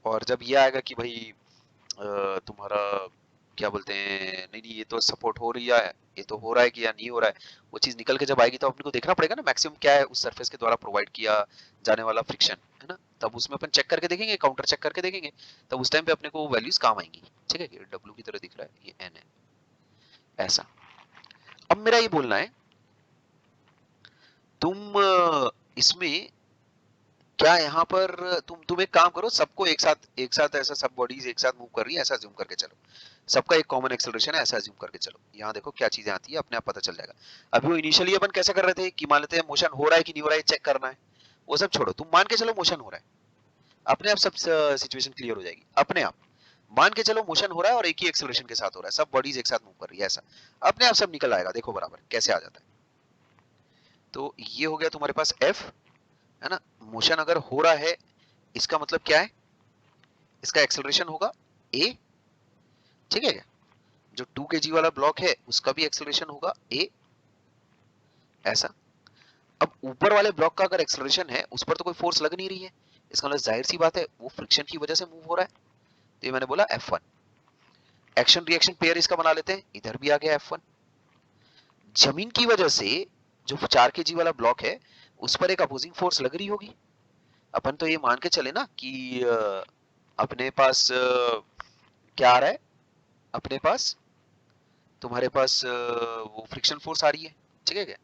और जब ये आएगा कि भाई तुम्हारा क्या बोलते हैं, नहीं नहीं ये तो सपोर्ट हो रही है, ये तो हो रहा है कि या नहीं हो रहा है, वो चीज निकल के जब आएगी तो अपने को देखना पड़ेगा ना मैक्सिमम क्या है उस सरफेस के द्वारा प्रोवाइड किया जाने वाला फ्रिक्शन, है ना। तब उसमें अपन चेक करके देखेंगे, काउंटर चेक करके देखेंगे, तब उस टाइम पे अपने को वैल्यूज काम आएंगी, ठीक है। ये डब्ल्यू की तरह दिख रहा है, ये एन है, ऐसा। अब मेरा ये बोलना है, तुम इसमें क्या यहाँ पर तुम एक काम करो, सबको एक साथ ऐसा सब बॉडीज एक साथ मूव कर रही है ऐसा ज्यूम करके चलो, सबका एक कॉमन एक्सेलरेशन है ऐसा ज्यूम करके चलो, यहाँ देखो क्या चीजें आती है अपने आप पता चल जाएगा। अभी वो इनिशियली अपन कैसा कर रहे थे कि मान लेते हैं मोशन हो रहा है कि नहीं हो रहा है चेक करना है, वो सब छोड़ो, तुम मान के चलो मोशन हो रहा है, अपने आप सब सिचुएशन क्लियर हो जाएगी अपने आप। मान के चलो मोशन हो रहा है और एक ही एक्सेलरेशन के साथ हो रहा है, सब बॉडीज एक साथ मूव कर रही है ऐसा, अपने आप सब निकल आएगा, देखो बराबर कैसे आ जाता है। तो ये हो गया तुम्हारे पास एफ, है ना। मोशन अगर हो रहा है इसका मतलब क्या है, इसका एक्सेलरेशन होगा ए, ठीक है क्या। जो 2 kg वाला ब्लॉक है उसका भी एक्सेलरेशन होगा ए, ऐसा। अब ऊपर वाले ब्लॉक का अगर एक्सेलरेशन है उस पर तो कोई फोर्स लग नहीं रही है, इसका मतलब जाहिर सी बात है वो फ्रिक्शन की वजह से मूव हो रहा है, तो ये मैंने बोला F1। एक्शन रिएक्शन पेयर इसका बना लेते हैं, इधर भी आ गया F1। जमीन की वजह से जो 4 kg वाला ब्लॉक है उस पर एक अपोजिंग फोर्स लग रही होगी, अपन तो ये मान के चले ना कि अपने पास क्या आ रहा है अपने पास, तुम्हारे पास वो फ्रिक्शन फोर्स आ रही है, ठीक है क्या?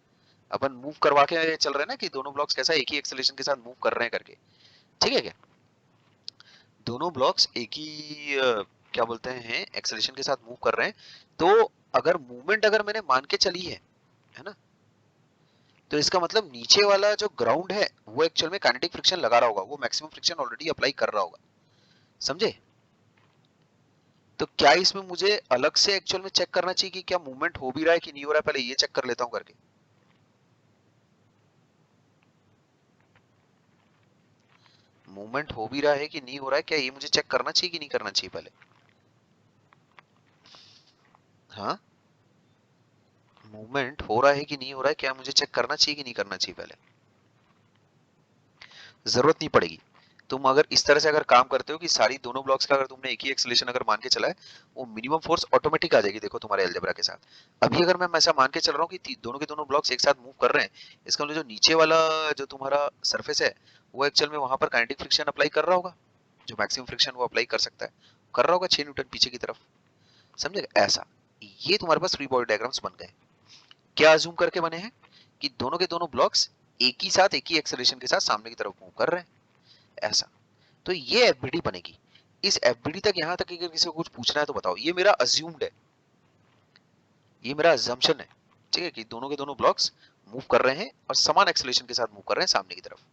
अपन मूव करवा के चल रहे हैं ना कि दोनों ब्लॉक्स कैसा एक ही एक्सेलरेशन के साथ मूव कर रहे हैं करके, ठीक है क्या? दोनों ब्लॉक्स एक ही क्या बोलते हैं एक्सेलरेशन के साथ मूव कर रहे हैं, तो अगर मूवमेंट अगर मैंने मान के चली है ना, तो इसका मतलब नीचे वाला जो ग्राउंड है वो एक्चुअल में काइनेटिक फ्रिक्शन लगा रहा होगा, वो मैक्सिमम फ्रिक्शन ऑलरेडी अप्लाई कर रहा होगा, समझे? तो क्या इसमें मुझे अलग से एक्चुअल में चेक करना चाहिए कि क्या मूवमेंट हो भी रहा है कि नहीं हो रहा है, पहले ये चेक कर लेता हूं करके। मूवमेंट हो भी रहा है कि नहीं हो रहा है, क्या ये मुझे चेक करना चाहिए कि नहीं करना चाहिए पहले? हाँ, मूवमेंट हो रहा है कि नहीं हो रहा है, क्या मुझे चेक करना चाहिए कि नहीं करना चाहिए पहले? जरूरत नहीं पड़ेगी। तुम अगर इस तरह से अगर काम करते हो कि सारी दोनों ब्लॉक्स का अगर तुमने एक ही एक्सेलरेशन अगर मान के चला है, वो मिनिमम फोर्स ऑटोमेटिक आ जाएगी, देखो तुम्हारे अलजेब्रा के साथ। अभी अगर मैं ऐसा मान के चल रहा हूँ कि दोनों के दोनों ब्लॉक्स एक साथ मूव कर रहे हैं, इसका मतलब जो नीचे वाला जो तुम्हारा सरफेस है वो एक्चुअल में वहां पर काइनेटिक फ्रिक्शन अप्लाई कर रहा होगा, जो मैक्सिमम फ्रिक्शन वो अप्लाई कर सकता है, कर रहा होगा 6 न्यूटन पीछे की तरफ, समझे ऐसा? ये तुम्हारे पास फ्री बॉडी डायग्राम्स बन गए। क्या अज्यूम करके बने हैं कि दोनों के दोनों ब्लॉक्स एक ही साथ एक ही एक्सेलरेशन के साथ सामने की तरफ मूव कर रहे हैं, ऐसा। तो ये एफबीडी बनेगी। इस एफबीडी तक यहां तक अगर किसी को कुछ पूछना है तो बताओ, ये मेरा अज्यूम्ड है, ये मेरा अजम्पशन है, ठीक है, कि दोनों के दोनों ब्लॉक्स मूव कर रहे हैं और समान एक्सेलरेशन के साथ मूव कर रहे हैं सामने की तरफ।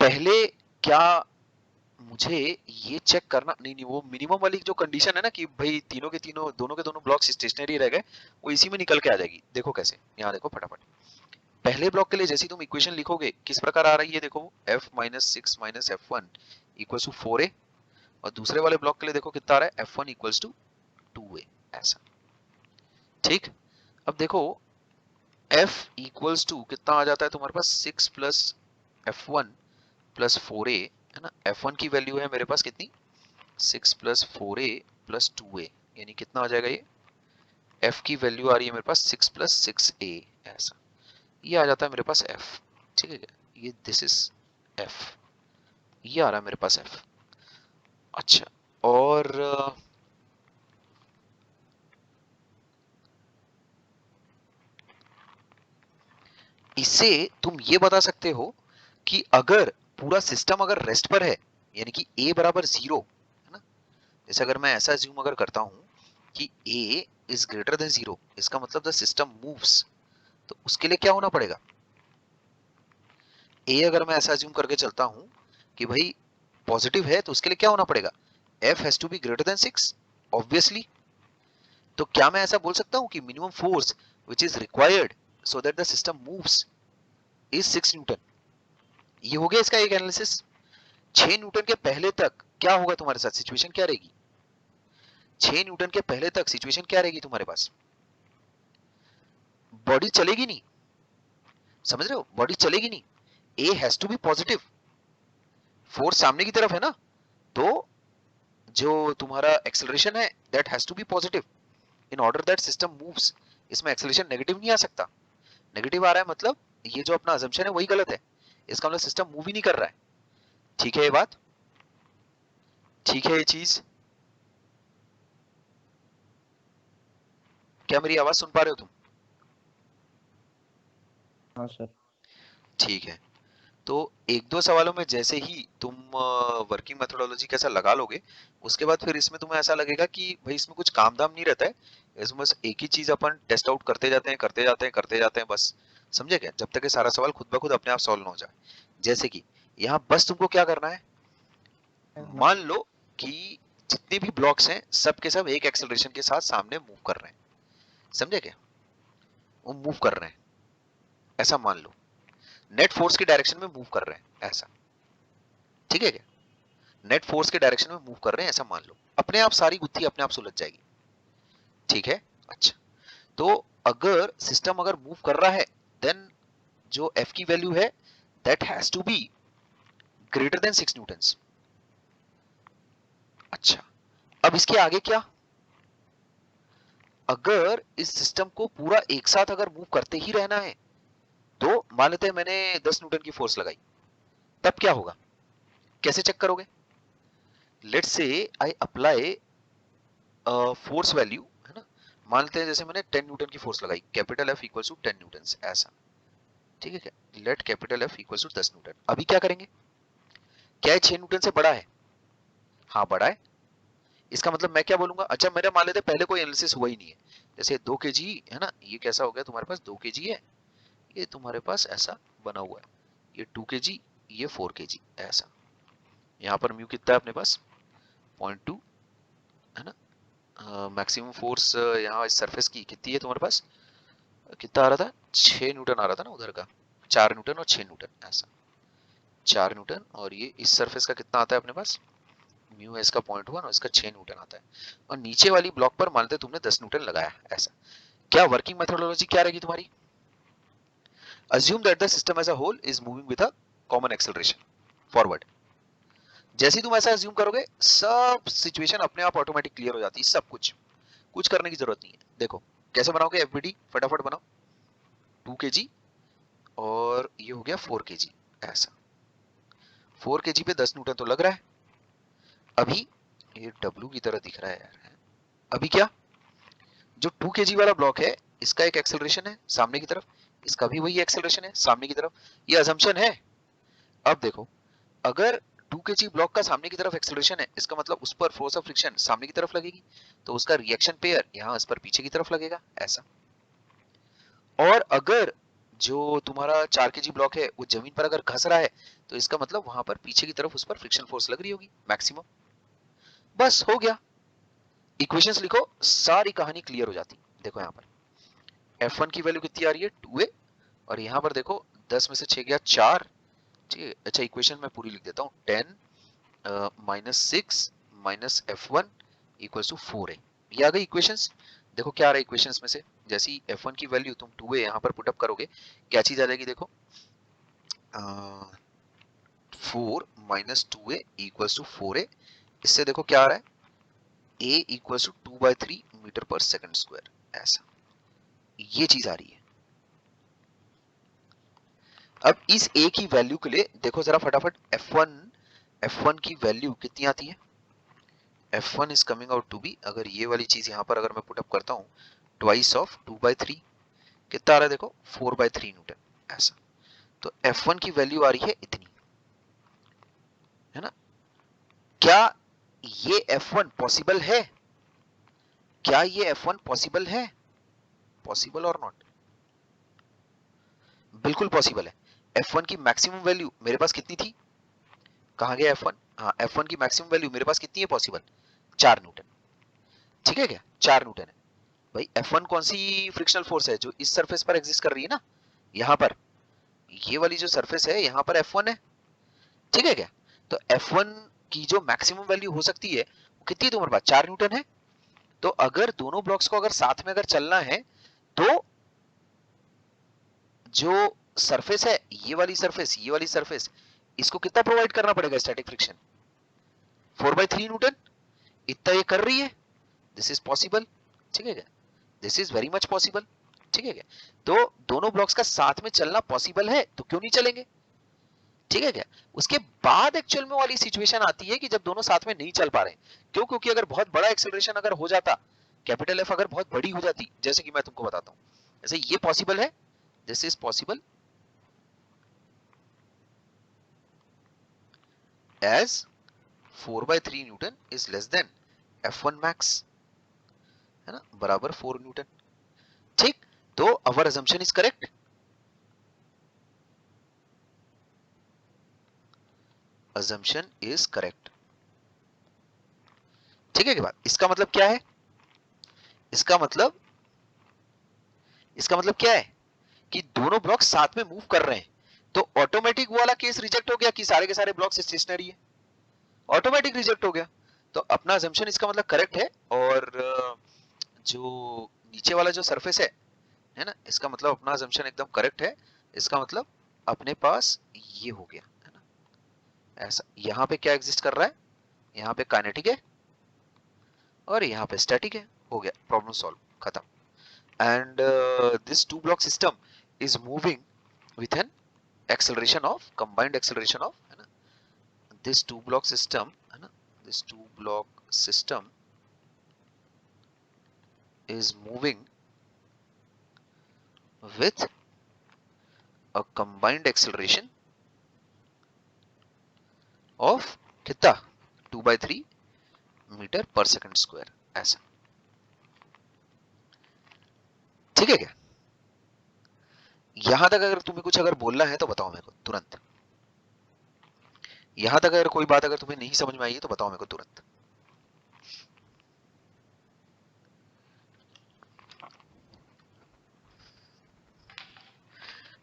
पहले क्या मुझे ये चेक करना नहीं, नहीं, वो मिनिमम वाली जो कंडीशन है ना कि भाई तीनों के तीनों दोनों के दोनों ब्लॉक्स स्टेशनरी रह गए, वो इसी में निकल के आ जाएगी। देखो कैसे, यहाँ देखो फटाफट। पहले ब्लॉक के लिए जैसी तुम इक्वेशन लिखोगे किस प्रकार आ रही है, देखो f minus six minus F one equal to 4a, और दूसरे वाले ब्लॉक के लिए देखो कितना आ रहा है, f1 इक्वल्स टू 2a, ऐसा, ठीक। अब देखो f इक्वल्स टू कितना आ जाता है तुम्हारे पास, 6 प्लस f1 प्लस 4a, है ना? f1 की वैल्यू है मेरे पास कितनी, 6 प्लस 4a प्लस 2a, यानी कितना आ जाएगा ये, f की वैल्यू आ रही है मेरे पास 6 प्लस 6a, ऐसा। ये आ जाता है मेरे पास f, ठीक है क्या? ये दिस इज f, ये आ रहा है मेरे पास f। अच्छा, और इससे तुम ये बता सकते हो कि अगर पूरा सिस्टम अगर रेस्ट पर है, यानी कि a बराबर 0, है ना? जैसे अगर मैं ऐसा अज्यूम अगर करता हूं कि a इज ग्रेटर देन 0, इसका मतलब द सिस्टम मूव्स, तो उसके लिए क्या होना पड़ेगा, a अगर मैं ऐसा अज्यूम करके चलता हूं कि भाई पॉजिटिव है, तो उसके लिए क्या होना पड़ेगा, f has to be greater than 6, obviously. तो क्या मैं ऐसा बोल सकता हूं कि minimum force which is required so that the system moves is 6 newton? ये हो गया इसका एक एनालिसिस। 6 न्यूटन के पहले तक क्या होगा तुम्हारे साथ, सिचुएशन क्या रहेगी? 6 न्यूटन के पहले तक सिचुएशन क्या रहेगी तुम्हारे पास, बॉडी चलेगी नहीं, समझ रहे हो, बॉडी चलेगी नहीं, a has to be positive, force सामने की तरफ है ना, तो जो तुम्हारा एक्सेलरेशन है that has to be positive in order that system moves. इसमें एक्सेलरेशन नेगेटिव नहीं आ सकता, नेगेटिव आ रहा है मतलब ये जो अपना अजम्पशन है वही गलत है, इसका मतलब सिस्टम मूव ही नहीं कर रहा है, ठीक है ये बात, ठीक है ये चीज, क्या मेरी आवाज सुन पा रहे हो तुम? हाँ सर। ठीक है। तो एक दो सवालों में जैसे ही तुम वर्किंग मेथोडोलॉजी कैसा लगा लोगे, उसके बाद फिर इसमें तुम्हें ऐसा लगेगा कि भाई इसमें कुछ काम धाम नहीं रहता है, इसमें बस एक ही चीज अपन टेस्ट आउट करते जाते हैं करते जाते हैं करते जाते हैं बस, समझे क्या, जब तक ये सारा सवाल खुद ब खुद अपने आप सॉल्व ना हो जाए। जैसे कि यहाँ बस तुमको क्या करना है, मान लो कि जितने भी ब्लॉक्स हैं सब के सब एक एक्सेलरेशन के साथ सामने मूव कर रहे हैं, समझे क्या, वो मूव कर रहे हैं, ऐसा मान लो नेट फोर्स के डायरेक्शन में मूव कर रहे हैं, ऐसा, ठीक है क्या, नेट फोर्स के डायरेक्शन में मूव कर रहे हैं ऐसा मान लो, अपने आप सारी गुत्थी अपने आप सुलझ जाएगी, ठीक है। अच्छा, तो अगर सिस्टम अगर मूव कर रहा है, देन जो F की वैल्यू है that has to be greater than 6 newtons. अच्छा, अब इसके आगे क्या, अगर इस सिस्टम को पूरा एक साथ अगर मूव करते ही रहना है, तो मान लेते हैं मैंने 10 न्यूटन की फोर्स लगाई, तब क्या होगा, कैसे चेक करोगे? Let's say I apply force value, है ना, मान लेते हैं जैसे मैंने 10 न्यूटन की फोर्स लगाई, capital F equal to 10 newton, ऐसा, ठीक है क्या? Let capital F equal to 10 newton. अभी क्या करेंगे, क्या है 6 न्यूटन से बड़ा है? हाँ बड़ा है। इसका मतलब मैं क्या बोलूंगा, अच्छा मेरा मान लेते पहले कोई एनालिसिस हुआ ही नहीं है, जैसे 2 kg है ना, ये कैसा हो गया तुम्हारे पास 2 kg है, ये तुम्हारे पास ऐसा बना हुआ है, ये 2 kg, ये 4 kg, ऐसा। यहाँ पर म्यू कितना है अपने पास 0.2, है ना। मैक्सिमम फोर्स यहाँ इस सरफेस की कितनी है तुम्हारे पास, कितना आ रहा था, 6 न्यूटन आ रहा था ना उधर का, 4 न्यूटन और 6 न्यूटन, ऐसा 4 न्यूटन, और ये इस सरफेस का कितना आता है अपने पास, म्यू है इसका 0.1 और इसका 6 न्यूटन आता है, और नीचे वाली ब्लॉक पर मानते तुमने 10 न्यूटन लगाया, ऐसा। क्या वर्किंग मेथोडोलॉजी क्या रहेगी तुम्हारी, assume that the system as a whole is moving with a common acceleration forward। जैसे ही तुम ऐसा assume करोगे, सब सिचुएशन अपने आप ऑटोमेटिक क्लियर हो जाती है, सब कुछ करने की जरूरत नहीं है। देखो कैसे बनाओगे एफबीडी, फटाफट बनाओ, 2 kg और ये हो गया 4 kg, ऐसा 4 kg पे 10 न्यूटन तो लग रहा है। अभी ये W की तरह दिख रहा है यार, अभी क्या, जो 2 kg वाला ब्लॉक है इसका एक एक्सेलरेशन है सामने की तरफ, इसका भी वही एक्सेलरेशन है सामने की तरफ, ये अजम्पशन है। अब देखो, अगर 2 kg ब्लॉक का सामने की तरफ एक्सेलरेशन है, इसका मतलब उस पर फोर्स ऑफ फ्रिक्शन सामने की तरफ लगेगी, तो उसका रिएक्शन पेयर यहाँ इस पर पीछे की तरफ लगेगा, ऐसा। और अगर जो तुम्हारा 4 kg ब्लॉक है वो जमीन पर अगर घस रहा है, तो इसका मतलब वहां पर पीछे की तरफ उस पर फ्रिक्शन फोर्स लग रही होगी मैक्सिमम। बस हो गया, इक्वेशंस लिखो, सारी कहानी क्लियर हो जाती। देखो यहाँ पर F1 की वैल्यू कितनी आ रही है 2a, और यहाँ पर देखो 10 में से 6 गया 4, ठीक है। अच्छा इक्वेशन मैं पूरी लिख देता हूँ, 10 minus 6 minus F1 equals to 4a, ये आ गई इक्वेशंस। देखो क्या आ रहा है इक्वेशंस में से, जैसे ही F1 की वैल्यू तुम 2a यहाँ पर पुटअप करोगे, क्या चीज आ जाएगी, देखो 4 minus 2a equals to 4a, इससे देखो क्या आ रहा है, a इक्वल्स टू 2/3 मीटर पर सेकंड स्क्वायर, ऐसा, ये चीज आ रही है। अब इस a की वैल्यू के लिए देखो जरा फटाफट, F1 की वैल्यू कितनी आती है, F1 is coming out to be, अगर ये वाली चीज यहाँ पर अगर मैं पुटअप करता हूँ, ट्वाइस ऑफ 2/3, कितना आ रहा है देखो 4/3 न्यूटन, ऐसा। तो F1 की वैल्यू आ रही है इतनी, है ना। क्या ये F1 पॉसिबल है, क्या ये F1 पॉसिबल है, पॉसिबल और नॉट, बिल्कुल पॉसिबल है। F1 की मैक्सिमम वैल्यू मेरे पास कितनी थी, कहाँ गया F1, हाँ F1 की मैक्सिमम वैल्यू मेरे पास कितनी है पॉसिबल, 4 न्यूटन, ठीक है क्या, 4 न्यूटन है। भाई F1 कौन सी फ्रिक्शनल फोर्स है जो इस सरफेस पर एग्जिस्ट कर रही है ना, यहाँ पर ये वाली जो सरफेस है यहाँ पर F1 है, ठीक है क्या। तो F1 की जो मैक्सिमम वैल्यू हो सकती है वो कितनी है तुम्हारे पास, 4 न्यूटन है। तो अगर दोनों ब्लॉक्स को अगर साथ में अगर चलना है, तो जो सरफेस है ये वाली सरफेस, इसको कितना प्रोवाइड करना पड़ेगा स्टैटिक फ्रिक्शन, 4/3 न्यूटन, इतना ये कर रही है, दिस इज पॉसिबल, ठीक है क्या, this is very much possible, ठीक है क्या। तो दोनों ब्लॉक्स का साथ में चलना पॉसिबल है, तो क्यों नहीं चलेंगे, ठीक है क्या। उसके बाद एक्चुअल में वाली सिचुएशन आती है कि जब दोनों साथ में नहीं चल पा रहे, क्यों, क्योंकि अगर बहुत बड़ा एक्सेलरेशन अगर हो जाता, कैपिटल एफ अगर बहुत बड़ी हो जाती, जैसे कि मैं तुमको बताता हूँ, जैसे ये पॉसिबल है, this is possible as 4/3 newton is less than F1 max, है ना, बराबर 4 न्यूटन, ठीक। तो our assumption is correct, assumption is correct, ठीक है के बाद इसका मतलब क्या है, इसका मतलब क्या है कि दोनों ब्लॉक साथ में मूव कर रहे हैं, तो ऑटोमेटिक वाला केस रिजेक्ट हो गया कि सारे के सारे ब्लॉक स्टेशनरी है, ऑटोमेटिक रिजेक्ट हो गया। तो अपना assumption इसका मतलब करेक्ट है, और जो नीचे वाला जो सरफेस है ना, इसका मतलब अपना assumption एकदम करेक्ट है, इसका मतलब अपने पास ये हो गया, है ना, ऐसा। यहाँ पे क्या एग्जिस्ट कर रहा है, यहाँ पे काइनेटिक है और यहाँ पे स्टैटिक है, हो गया, प्रॉब्लम सॉल्व, खत्म। And this two block system is moving with an acceleration of combined acceleration of, है ना, this two block system, है ना, this two block system is moving with a combined acceleration of कितना 2/3 metre पर second square, ऐसा। ठीक है क्या? यहां तक अगर तुम्हें कुछ अगर बोलना है तो बताओ मेरे को तुरंत। यहां तक अगर कोई बात अगर तुम्हें नहीं समझ में आई है तो बताओ मेरे को तुरंत।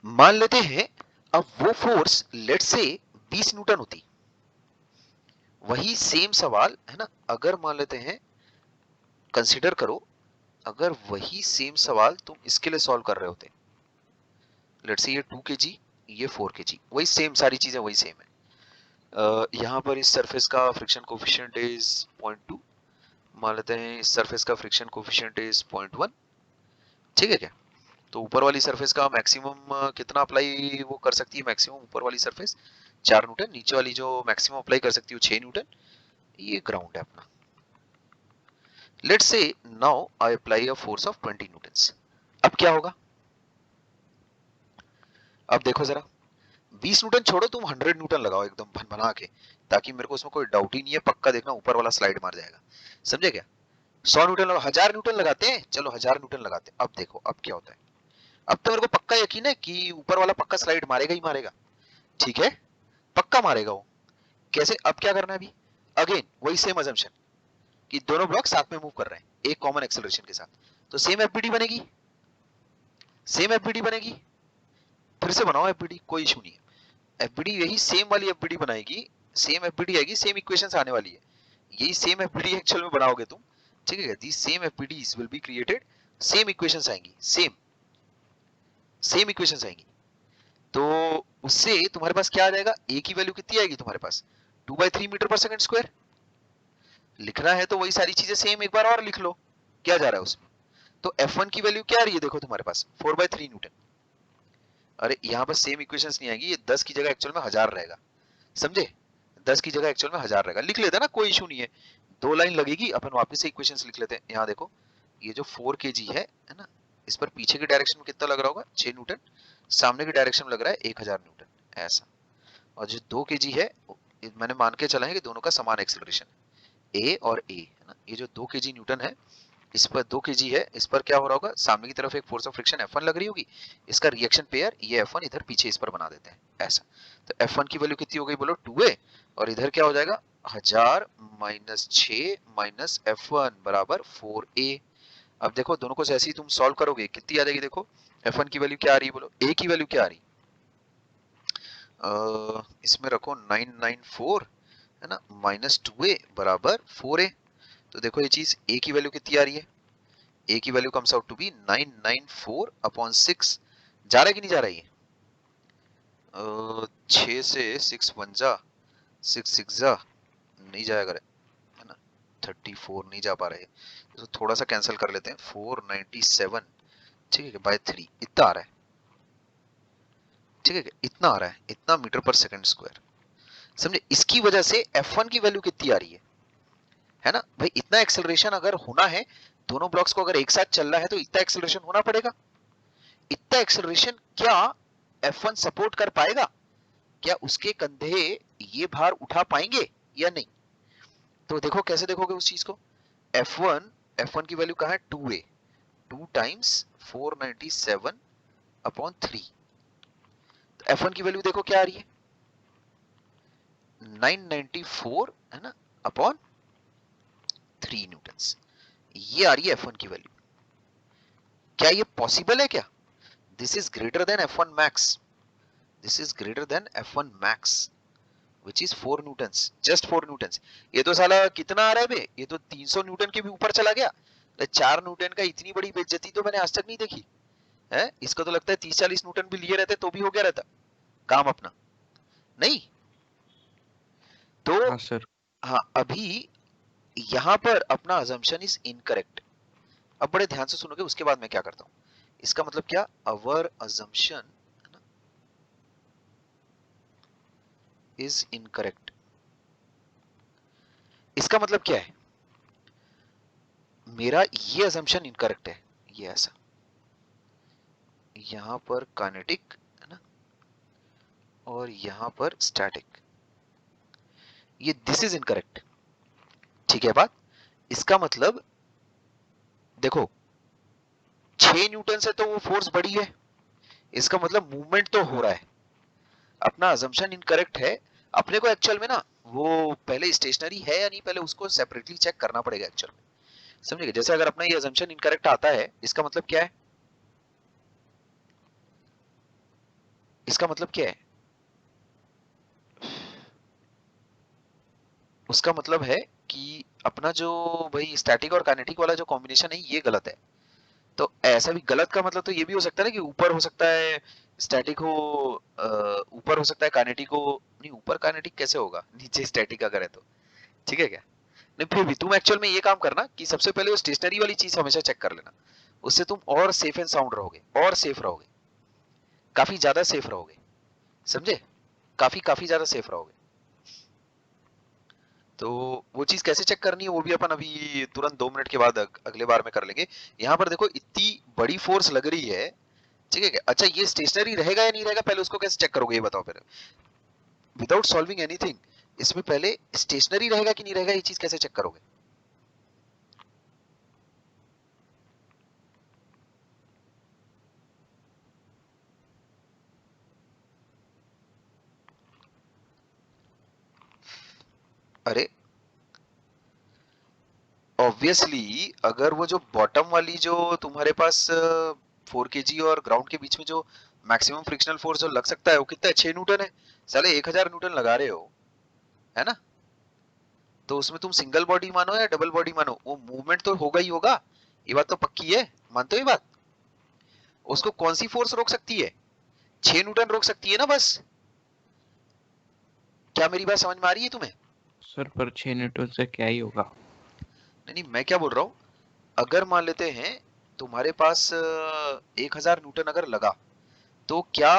मान लेते हैं अब वो फोर्स लेट से 20 न्यूटन होती, वही सेम सवाल है ना, अगर मान लेते हैं, कंसीडर करो, अगर वही सेम सवाल तुम इसके लिए सॉल्व कर रहे होते, लेट्स से ये 2 kg, ये 4 kg, वही सेम, सारी चीजें वही सेम है। यहाँ पर इस सरफेस का फ्रिक्शन कोफिशिएंट इज 0.2, मान लेते हैं इस सरफेस का फ्रिक्शन कोफिशिएंट इज 0.1। ठीक है क्या? तो ऊपर वाली सरफेस का मैक्सिमम कितना अप्लाई वो कर सकती है, मैक्सिमम ऊपर वाली सरफेस 4 न्यूटन, नीचे वाली जो मैक्सिमम अप्लाई कर सकती है 6 न्यूटन। ये ग्राउंड है अपना। Let's say now I apply a force of 20 Newton's. अब क्या होगा? अब देखो जरा, 20 न्यूटन छोड़ो, तुम 100 न्यूटन लगाओ एकदम भन बना के, ताकि मेरे को उसमें कोई डाउट ही नहीं है, पक्का देखना ऊपर वाला स्लाइड मार जाएगा। समझे क्या? 100 न्यूटन लगाओ, 1000 न्यूटन लगाते हैं, चलो 1000 न्यूटन लगाते हैं। अब देखो अब क्या होता है। अब तो मेरे को पक्का यकीन है कि ऊपर वाला पक्का स्लाइड मारेगा ही मारेगा। ठीक है, पक्का मारेगा वो। कैसे? अब क्या करना है अभी? अगेन वही सेम अजम्पशन कि दोनों ब्लॉक साथ में मूव कर रहे हैं एक कॉमन एक्सेलरेशन के साथ, तो सेम एफबीडी बनेगी, सेम एफबीडी बनेगी। फिर से बनाओ एफबीडी, कोई इशू नहीं है। एफबीडी यही सेम वाली एफबीडी बनाएगी, सेम एफबीडी आएगी, सेम इक्वेशंस आने वाली है, यही सेम एफबीडी एक्चुअल में बनाओगे तुम। ठीक है, the same FBDs will be created, same equations आएंगी, सेम सेम इक्वेशंस आएंगी। तो उससे तुम्हारे पास क्या आ जाएगा? ए की वैल्यू कितनी आएगी तुम्हारे पास? 2/3 मीटर पर सेकंड स्क्वायर। लिखना है तो वही सारी चीजें सेम एक बार और लिख लो, क्या जा रहा है उसमें। तो F1 की वैल्यू क्या आ रही है देखो तुम्हारे पास, 4/3 न्यूटन। अरे यहाँ पर सेम इक्वेशंस नहीं आएगी, ये 10 की जगह एक्चुअल में 1000 रहेगा। समझे? 10 की जगह एक्चुअल में 1000 रहेगा। लिख लेते हैं ना, कोई इशू नहीं है, 2 लाइन लगेगी, अपन वापस से इक्वेशंस लिख लेते हैं। यहाँ देखो, ये जो 4 kg है ना, इस पर पीछे की डायरेक्शन में कितना लग रहा होगा? 6 न्यूटन। सामने की डायरेक्शन में लग रहा है 1000 न्यूटन, ऐसा। और जो 2 kg है, मैंने मान के चला है कि दोनों का समान एक्सेलरेशन है, ए और ए, है ना। ये जो 2 kg न्यूटन है, इस पर 2 kg है, इस पर क्या हो रहा होगा? सामने की तरफ एक फोर्स ऑफ फ्रिक्शन F1 लग रही होगी, इसका रिएक्शन पेयर ये F1 इधर पीछे इस पर बना देते हैं, ऐसा। तो F1 की वैल्यू कितनी हो गई बोलो? 2a, और इधर क्या हो जाएगा? 1000 माइनस 6 माइनस F1 बराबर 4a। अब देखो दोनों को जैसे ही तुम सॉल्व करोगे कितनी आ जाएगी? देखो F1 की वैल्यू क्या आ रही है बोलो, a की वैल्यू क्या आ रही? इसमें रखो 994, है ना, माइनस 2a बराबर 4a। तो देखो ये चीज a की वैल्यू कितनी आ रही है? a की value comes out to be 994 upon 6। जा रहा है कि नहीं जा रहा है ये? 6 से 6 1 जा, 6 6 जा, नहीं जाएगा, है ना। 34 नहीं जा पा रहे, तो थोड़ा सा कैंसिल कर लेते हैं, 497, ठीक है, बाय 3 इतना आ रहा है। ठीक है, इतना आ रहा है, इतना मीटर पर सेकंड स्क्वायर। समझे? इसकी वजह से F1 की वैल्यू कितनी आ रही है ना भाई। इतना एक्सेलरेशन अगर होना है, दोनों ब्लॉक्स को अगर एक साथ चलना है, तो इतना एक्सेलरेशन होना पड़ेगा। इतना एक्सेलरेशन क्या F1 सपोर्ट कर पाएगा? क्या उसके कंधे ये भार उठा पाएंगे या नहीं? तो देखो कैसे देखोगे उस चीज को। F1 की वैल्यू कहाँ है? 2a, 2 times 497 upon 3। तो F1 की वैल्यू देखो क्या आ रही है? 994, है ना, अपॉन 3 न्यूटन्स, ये आ रही है F1 की वैल्यू। क्या ये पॉसिबल है क्या? This is greater then F1 max, this is greater then F1 max which is 4 Newton's, just 4 Newton's. ये तो साला कितना आ रहा है बे? ये तो 300 न्यूटन के भी ऊपर चला गया। 4 न्यूटन का इतनी बड़ी बेइज्जती तो मैंने आज तक नहीं देखी है। इसका तो लगता है 30-40 न्यूटन भी लिए रहते तो भी हो गया रहता काम अपना, नहीं तो। हाँ सर। हाँ, अभी यहाँ पर अपना अजम्पशन इज इनकरेक्ट। अब बड़े ध्यान से सुनोगे उसके बाद मैं क्या करता हूँ। इसका मतलब क्या? अवर अजम्पशन, इज इनकरेक्ट। इसका मतलब क्या है, मेरा ये असम्पशन इनकरेक्ट है, ये ऐसा, यहां पर काइनेटिक है ना, और यहां पर स्टैटिक, ये दिस इज इनकरेक्ट। ठीक है बात। इसका मतलब देखो 6 न्यूटन से तो वो फोर्स बड़ी है, इसका मतलब मूवमेंट तो हो रहा है। अपना अजम्पशन इनकरेक्ट है। अपने को एक्चुअल में ना वो पहले स्टेशनरी है या नहीं, पहले उसको सेपरेटली चेक करना पड़ेगा एक्चुअल में, समझिए। जैसे अगर अपना ये अजम्पशन इनकरेक्ट आता है, इसका मतलब क्या है, इसका मतलब क्या है, उसका मतलब है कि अपना जो भाई स्टैटिक और काइनेटिक वाला जो कॉम्बिनेशन है ये गलत है। तो ऐसा भी गलत का मतलब तो ये भी हो सकता है ना कि ऊपर हो सकता है स्टैटिक हो, ऊपर हो सकता है काइनेटिक हो। नहीं, ऊपर काइनेटिक कैसे होगा, नीचे स्टैटिक अगर है तो। ठीक है क्या। नहीं फिर भी तुम एक्चुअल में ये काम करना कि सबसे पहले वो स्टेशनरी वाली चीज हमेशा चेक कर लेना, उससे तुम और सेफ एंड साउंड रहोगे, और सेफ रहोगे, काफी ज्यादा सेफ रहोगे, समझे, काफी काफी ज्यादा सेफ रहोगे। तो वो चीज कैसे चेक करनी है वो भी अपन अभी तुरंत 2 मिनट के बाद अगले बार में कर लेंगे। यहाँ पर देखो इतनी बड़ी फोर्स लग रही है, ठीक है क्या? अच्छा ये स्टेशनरी रहेगा या नहीं रहेगा, पहले उसको कैसे चेक करोगे ये बताओ पहले, विदाउट सॉल्विंग एनीथिंग। इसमें पहले स्टेशनरी रहेगा कि नहीं रहेगा ये चीज कैसे चेक करोगे। अरे ऑब्वियसली अगर वो जो बॉटम वाली जो तुम्हारे पास 4 kg और ग्राउंड के बीच में जो मैक्सिमम फ्रिक्शनल फोर्स जो लग सकता है वो कितना है, 6 न्यूटन है। साले 1000 न्यूटन लगा रहे हो, है ना। तो उसमें तुम सिंगल बॉडी मानो या डबल बॉडी मानो, वो मूवमेंट तो होगा ही होगा, ये बात तो पक्की है, मानते हो ये बात। उसको कौन सी फोर्स रोक सकती है, 6 न्यूटन रोक सकती है ना बस। क्या मेरी बात समझ में आ रही है तुम्हें। सर पर 6 न्यूटन से क्या ही होगा। नहीं नहीं, मैं क्या बोल रहा हूँ, अगर मान लेते हैं तुम्हारे पास 1000 न्यूटन अगर लगा, तो क्या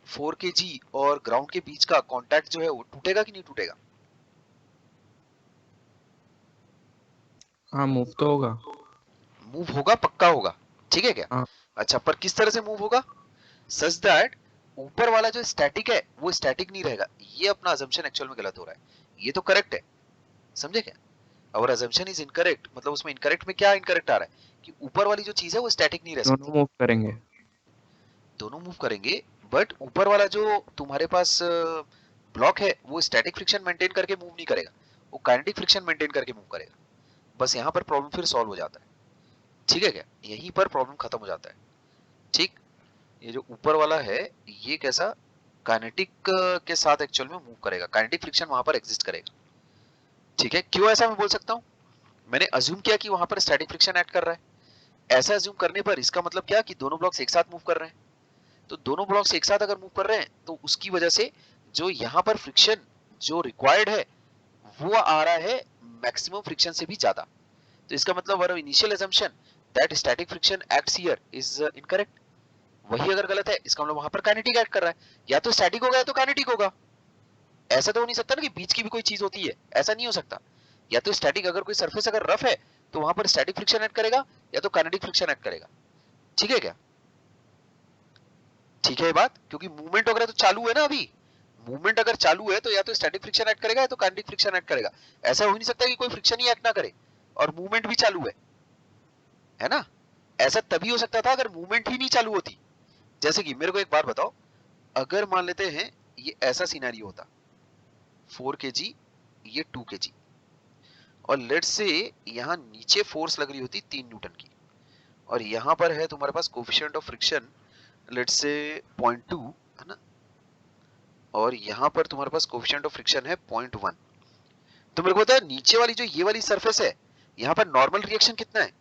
4 kg और ग्राउंड के बीच का कांटेक्ट जो है वो टूटेगा कि नहीं टूटेगा। हाँ मूव तो होगा। मूव होगा, पक्का होगा, ठीक है क्या। हाँ अच्छा पर किस तरह से मूव होगा, सच दैट ऊपर वाला जो स्टैटिक है वो स्टैटिक नहीं रहेगा। ये अपना अजम्पशन एक्चुअल में गलत हो रहा है, ये तो करेक्ट है, समझे क्या। और अजम्पशन इज इनकरेक्ट, मतलब उसमें इनकरेक्ट में क्या इनकरेक्ट आ रहा है कि ऊपर वाली जो चीज है वो स्टैटिक नहीं रह दोनों सकती। मूव करेंगे। दोनों मूव करेंगे, बट ऊपर वाला जो तुम्हारे पास ब्लॉक है वो स्टैटिक फ्रिक्शन मेंटेन करके मूव नहीं करेगा, वो काइनेटिक फ्रिक्शन मेंटेन करके मूव करेगा। बस यहाँ पर प्रॉब्लम फिर सॉल्व हो जाता है, ठीक है क्या, यहीं पर प्रॉब्लम खत्म हो जाता है। ठीक, ये जो ऊपर वाला है ये कैसा काइनेटिक के साथ एक्चुअल में मूव करेगा, काइनेटिक फ्रिक्शन वहां पर एग्जिस्ट करेगा। ठीक है, क्यों ऐसा मैं बोल सकता हूँ, मैंने अज्यूम किया कि वहां पर स्टैटिक फ्रिक्शन एक्ट कर रहा है। ऐसा अज्यूम करने पर इसका मतलब क्या कि दोनों ब्लॉक्स एक साथ मूव कर रहे हैं। तो दोनों ब्लॉक्स एक साथ अगर मूव कर रहे हैं तो उसकी वजह से जो यहाँ पर फ्रिक्शन जो रिक्वायर्ड है वो आ रहा है मैक्सिमम फ्रिक्शन से भी ज्यादा। तो इसका मतलब our initial assumption that static friction acts here is incorrect। वही अगर गलत है इसका मतलब वहां पर काइनेटिक एक्ट कर रहा है, या तो स्टैटिक होगा या तो काइनेटिक होगा। ऐसा तो हो नहीं सकता ना कि बीच की भी कोई चीज होती है, ऐसा नहीं हो सकता। या तो स्टैटिक अगर कोई सरफेस अगर रफ है तो वहां पर स्टैटिक फ्रिक्शन एक्ट करेगा, या तो काइनेटिक फ्रिक्शन एक्ट करेगा। ठीक है क्या, ठीक है ये बात, क्योंकि मूवमेंट वगैरह तो चालू है ना अभी। मूवमेंट अगर चालू है तो या तो स्टैटिक फ्रिक्शन एक्ट करेगा या तो काइनेटिक फ्रिक्शन एक्ट करेगा। ऐसा हो नहीं सकता कि कोई फ्रिक्शन ही एक्ट ना करे और मूवमेंट भी चालू है ना। ऐसा तभी हो सकता था अगर मूवमेंट ही नहीं चालू होती। जैसे कि मेरे को एक बात बताओ, अगर मान लेते हैं ये ऐसा सिनेरियो होता, 4 kg ये 2 kg, और लेट से यहाँ नीचे फोर्स लग रही होती 3 न्यूटन की, और यहाँ पर है तुम्हारे पास कोफिशिएंट ऑफ फ्रिक्शन लेट से 0.2, है ना, और यहाँ पर तुम्हारे पास कोफिशिएंट ऑफ फ्रिक्शन है 0.1। तो मेरे को पता है नीचे वाली जो ये वाली सरफेस है यहाँ पर नॉर्मल रिएक्शन कितना है,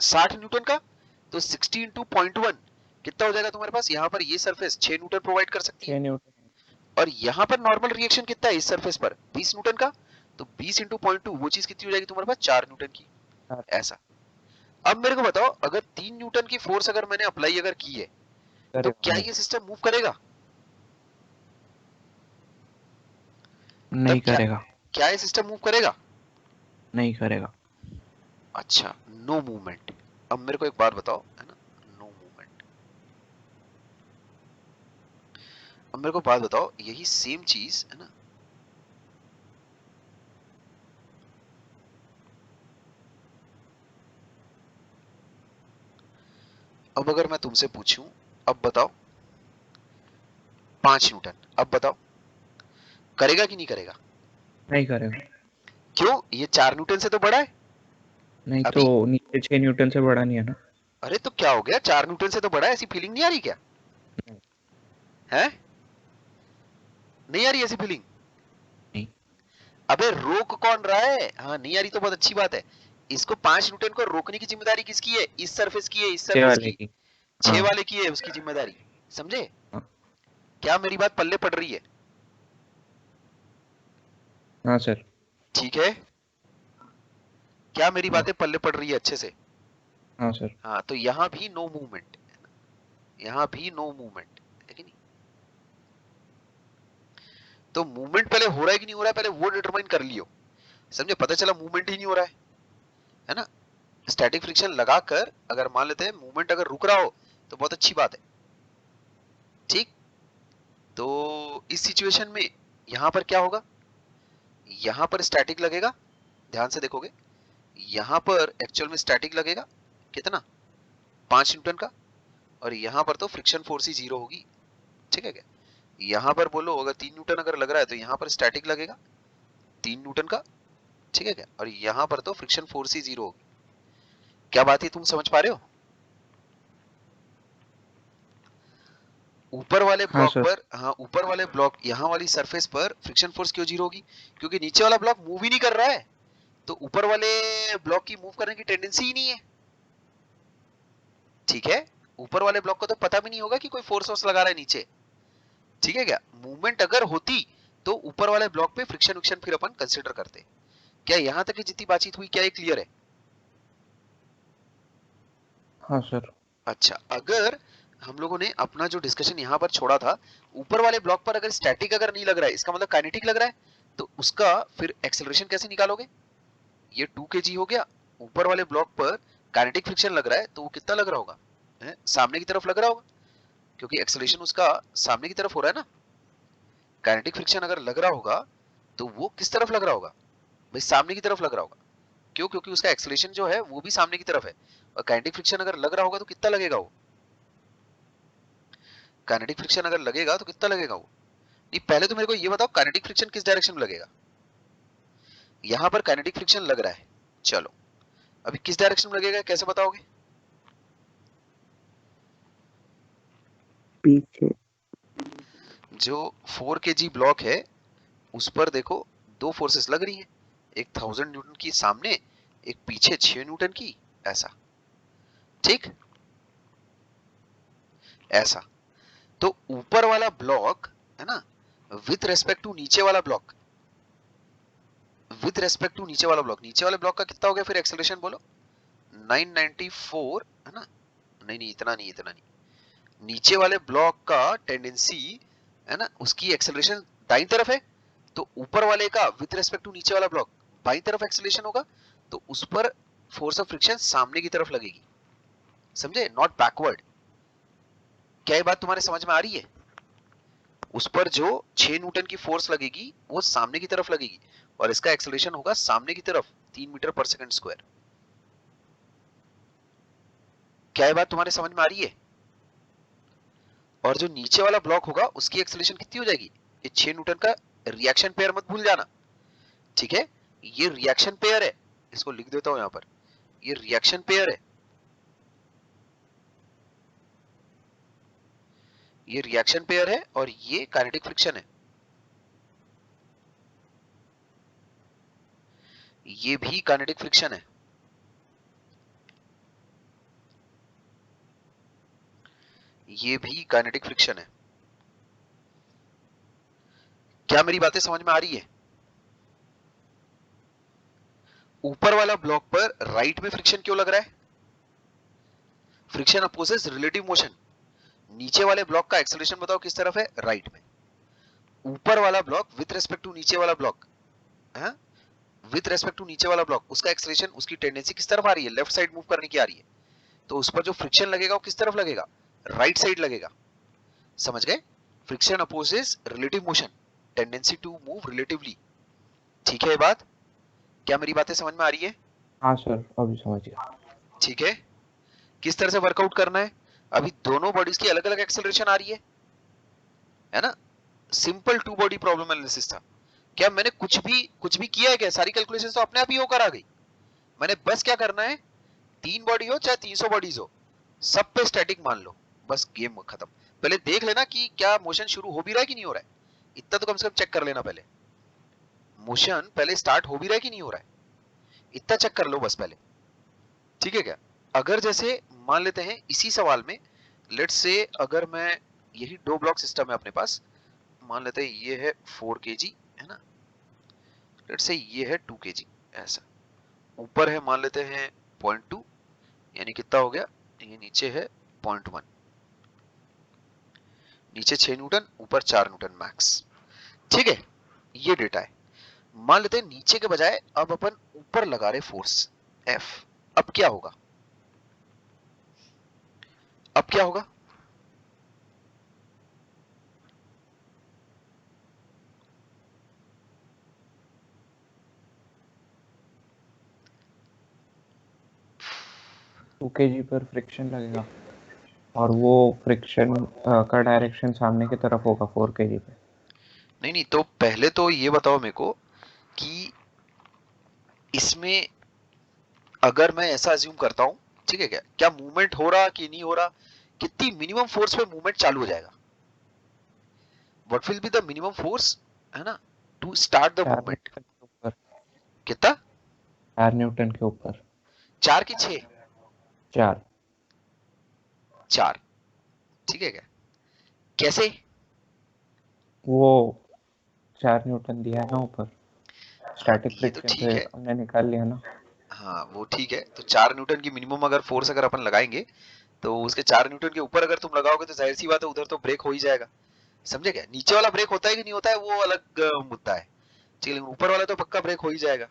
60 न्यूटन का। तो 60 इंटू 0.1 कितना हो जाएगा तुम्हारे पास, यहाँ पर ये सरफेस 6 न्यूटन प्रोवाइड कर सकती है, 6 न्यूटन। और यहाँ पर नॉर्मल रिएक्शन कितना है इस सरफेस पर, 20 न्यूटन का। तो 20 इंटू 0.2 वो चीज कितनी हो जाएगी तुम्हारे पास, 4 न्यूटन की। ऐसा। अब मेरे को बताओ अगर 3 न्यूटन की फोर्स अगर मैंने अप्लाई अगर की है तो करेगा क्या मूव। ये सिस्टम मूव करेगा। नहीं क्या करेगा, क्या ये सिस्टम मूव करेगा? नहीं करेगा। अच्छा, नो मूवमेंट। अब मेरे को एक बात बताओ, है ना, नो मूवमेंट। अब मेरे को बात बताओ, यही सेम चीज है ना, अब अगर मैं तुमसे पूछूं, अब बताओ 5 न्यूटन, अब बताओ करेगा कि नहीं करेगा? नहीं करेगा। क्यों? ये 4 न्यूटन से तो बड़ा है नहीं तो अभी। नीचे 6 न्यूटन से बड़ा नहीं है ना। अरे तो क्या हो गया, 4 न्यूटन से तो बड़ा है, ऐसी फीलिंग नहीं आ रही क्या? नहीं। है, नहीं आ रही ऐसी फीलिंग? नहीं। अबे रोक कौन रहा है? हाँ नहीं आ रही तो बहुत अच्छी बात है। इसको 5 न्यूटन को रोकने की जिम्मेदारी किसकी है? इस सरफेस की है, इस छह सरफेस वाले की? की। 6 हाँ। वाले की है उसकी जिम्मेदारी। समझे? हाँ। क्या मेरी बात पल्ले पड़ रही है? हाँ सर। ठीक है, क्या मेरी हाँ। बातें पल्ले पड़ रही है अच्छे से? हाँ सर। हाँ, तो यहां भी नो मूवमेंट, यहां भी नो मूवमेंट है कि नहीं? तो मूवमेंट पहले हो रहा है कि नहीं हो रहा है, पहले वो डिटरमाइन कर लियो। समझे? पता चला मूवमेंट ही नहीं हो रहा है ना? स्टैटिक फ्रिक्शन लगाकर अगर मान लेते हैं मूवमेंट अगर रुक रहा हो तो बहुत अच्छी बात है। ठीक, तो इस सिचुएशन में यहां पर क्या होगा? यहां पर स्टैटिक लगेगा, ध्यान से देखोगे, यहां पर एक्चुअल में स्टैटिक लगेगा कितना, 5 न्यूटन का, और यहां पर तो फ्रिक्शन फोर्स ही 0 होगी। ठीक है क्या? यहां पर बोलो अगर 3 न्यूटन अगर लग रहा है तो यहां पर स्टैटिक लगेगा 3 न्यूटन का। ठीक है क्या? और यहां पर तो फ्रिक्शन फोर्स ही 0 होगी। क्या बात है, तुम समझ पा रहे हो? ऊपर वाले हाँ ब्लॉक सर। पर, हाँ ऊपर वाले ब्लॉक यहाँ वाली सरफेस पर फ्रिक्शन फोर्स क्यों 0 होगी? क्योंकि नीचे वाला ब्लॉक मूव ही नहीं कर रहा है, तो ऊपर वाले ब्लॉक की मूव करने की टेंडेंसी ही नहीं है। ठीक है, ऊपर वाले ब्लॉक को तो पता भी नहीं होगा कि कोई फोर्स वोर्स लगा रहा है नीचे। ठीक है क्या? मूवमेंट अगर होती तो ऊपर वाले ब्लॉक पे फ्रिक्शन विक्शन फिर अपन कंसिडर करते। क्या यहाँ तक की जितनी बातचीत हुई क्या ये क्लियर है? हाँ सर। अच्छा, अगर हम लोगों ने अपना जो डिस्कशन यहाँ पर छोड़ा था, ऊपर वाले ब्लॉक पर अगर स्टैटिक अगर नहीं लग रहा है, इसका मतलब काइनेटिक लग रहा है, तो उसका फिर एक्सेलरेशन कैसे निकालोगे? ये 2 kg हो गया, ऊपर वाले ब्लॉक पर काइनेटिक फ्रिक्शन लग रहा है तो वो कितना लग रहा होगा? सामने की तरफ लग रहा होगा, क्योंकि एक्सेलरेशन उसका सामने की तरफ हो रहा है ना। काइनेटिक फ्रिक्शन अगर लग रहा होगा तो वो किस तरफ लग रहा होगा? भाई सामने की तरफ लग रहा होगा। क्यों? क्योंकि उसका एक्सेलरेशन जो है वो भी सामने की तरफ है, और काइनेटिक फ्रिक्शन अगर लग रहा होगा तो कितना लगेगा वो? काइनेटिक फ्रिक्शन अगर लगेगा तो कितना लगेगा वो? नहीं, पहले तो मेरे को ये बताओ काइनेटिक फ्रिक्शन किस डायरेक्शन में लगेगा? यहां पर काइनेटिक फ्रिक्शन लग रहा है, चलो अभी किस डायरेक्शन में लगेगा कैसे बताओगे? पीछे। जो 4 kg ब्लॉक है उस पर देखो दो फोर्सेस लग रही हैं, एक 1000 न्यूटन की सामने, एक पीछे 6 न्यूटन की, ऐसा। ठीक, ऐसा। तो ऊपर वाला ब्लॉक है ना, विथ रेस्पेक्ट टू नीचे वाला ब्लॉक, विथ रेस्पेक्ट टू नीचे वाला ब्लॉक, नीचे वाले ब्लॉक का कितना हो गया फिर एक्सेलरेशन बोलो? 994 है ना? नहीं नहीं, इतना नहीं, इतना नहीं। नीचे वाले ब्लॉक का टेंडेंसी है ना, उसकी एक्सेलरेशन दाईं तरफ है, तो ऊपर वाले का विथ रेस्पेक्ट टू नीचे वाला ब्लॉक बाईं तरफ एक्सेलरेशन होगा, तो उस पर फोर्स ऑफ फ्रिक्शन सामने की तरफ लगेगी। समझे? Not backward. क्या ये बात तुम्हारे समझ में आ रही है? उस पर जो 6 न्यूटन की फोर्स लगेगी वो सामने की तरफ लगेगी, और इसका एक्सेलरेशन होगा सामने की तरफ 3 मीटर पर सेकंड स्क्वायर। क्या ये बात तुम्हारे समझ में आ रही है? और जो नीचे वाला ब्लॉक होगा उसकी एक्सेलरेशन कितनी हो जाएगी? ये 6 न्यूटन का रिएक्शन पेयर मत भूल जाना। ठीक है, ये रिएक्शन पेयर है, इसको लिख देता हूं यहां पर, ये रिएक्शन पेयर है, ये रिएक्शन पेयर है, और ये काइनेटिक फ्रिक्शन है, ये भी काइनेटिक फ्रिक्शन है, ये भी काइनेटिक फ्रिक्शन है। क्या मेरी बातें समझ में आ रही है? ऊपर वाला ब्लॉक पर राइट में फ्रिक्शन क्यों लग रहा है? Friction opposes relative motion. नीचे वाले ब्लॉक का एक्सेलरेशन बताओ किस तरफ है? राइट में। ऊपर वाला ब्लॉक विथ रेस्पेक्ट टू नीचे वाला ब्लॉक, है विथ रेस्पेक्ट टू नीचे वाला ब्लॉक, उसका एक्सेलरेशन, उसकी टेंडेंसी किस तरफ आ रही है, लेफ्ट साइड मूव करने की आ रही है, तो उस पर जो फ्रिक्शन लगेगा वो किस तरफ लगेगा, राइट साइड लगेगा। समझ गए? Friction opposes relative motion, tendency to move relatively. ठीक है ये बात? क्या मेरी बातें समझ में आ रही है? हाँ सर, अभी समझ गया। ठीक है। किस तरह से वर्कआउट करना है? अभी दोनों बॉडीज की अलग अलग एक्सेलरेशन आ रही है ना? Simple two body problem analysis था। क्या मैंने कुछ भी किया है क्या? सारी कैलकुलेशन तो अपने आप ही होकर आ गई। मैंने बस क्या करना है, 3 बॉडी हो चाहे 300 बॉडीज हो, सब पे स्टैटिक मान लो, बस गेम खत्म। पहले देख लेना कि क्या मोशन शुरू हो भी रहा है कि नहीं हो रहा है, इतना तो कम से कम चेक कर लेना। पहले मोशन पहले स्टार्ट हो भी रहा है कि नहीं हो रहा है, इतना चेक कर लो बस पहले। ठीक है क्या? अगर जैसे मान लेते हैं इसी सवाल में, लेट्स से अगर मैं, यही 2 ब्लॉक सिस्टम है अपने पास, मान लेते हैं ये है 4 kg, है ना, लेट्स से ये है 2 kg, ऐसा। ऊपर है मान लेते हैं 0.2, यानी कितना हो गया, ये नीचे है 0.1, नीचे 6 न्यूटन, ऊपर 4 न्यूटन मैक्स। ठीक है, ये डेटा है। मान लेते हैं नीचे के बजाय अब अपन ऊपर लगा रहे फोर्स F। अब क्या होगा, अब क्या होगा? टू kg पर फ्रिक्शन लगेगा और वो फ्रिक्शन का डायरेक्शन सामने की तरफ होगा 4 kg पे। नहीं नहीं, तो पहले तो ये बताओ मेरे को कि इसमें अगर मैं ऐसा अज्यूम करता हूं, ठीक है क्या मूवमेंट हो रहा कि नहीं हो रहा, कितनी मिनिमम फोर्स पे मूवमेंट चालू हो जाएगा, what will be the minimum force, है ना, to start the 4 movement? Newton के ऊपर। कितना? 4 न्यूटन के ऊपर। 4 की 6? 4। 4। ठीक है क्या? कैसे? वो 4 न्यूटन दिया है ना ऊपर, हाँ स्टैटिक ये तो फ्रिक्शन ठीक से है, हमने निकाल लिया ना। हाँ वो ठीक है, तो 4 न्यूटन की मिनिमम अगर फोर्स अगर अपन लगाएंगे, तो उसके 4 न्यूटन के ऊपर अगर तुम लगाओगे तो जाहिर सी बात है उधर तो ब्रेक हो ही जाएगा। समझे क्या? नीचे वाला ब्रेक होता है कि नहीं होता है वो अलग मुद्दा है, ठीक है, लेकिन ऊपर वाला तो पक्का ब्रेक हो ही जाएगा।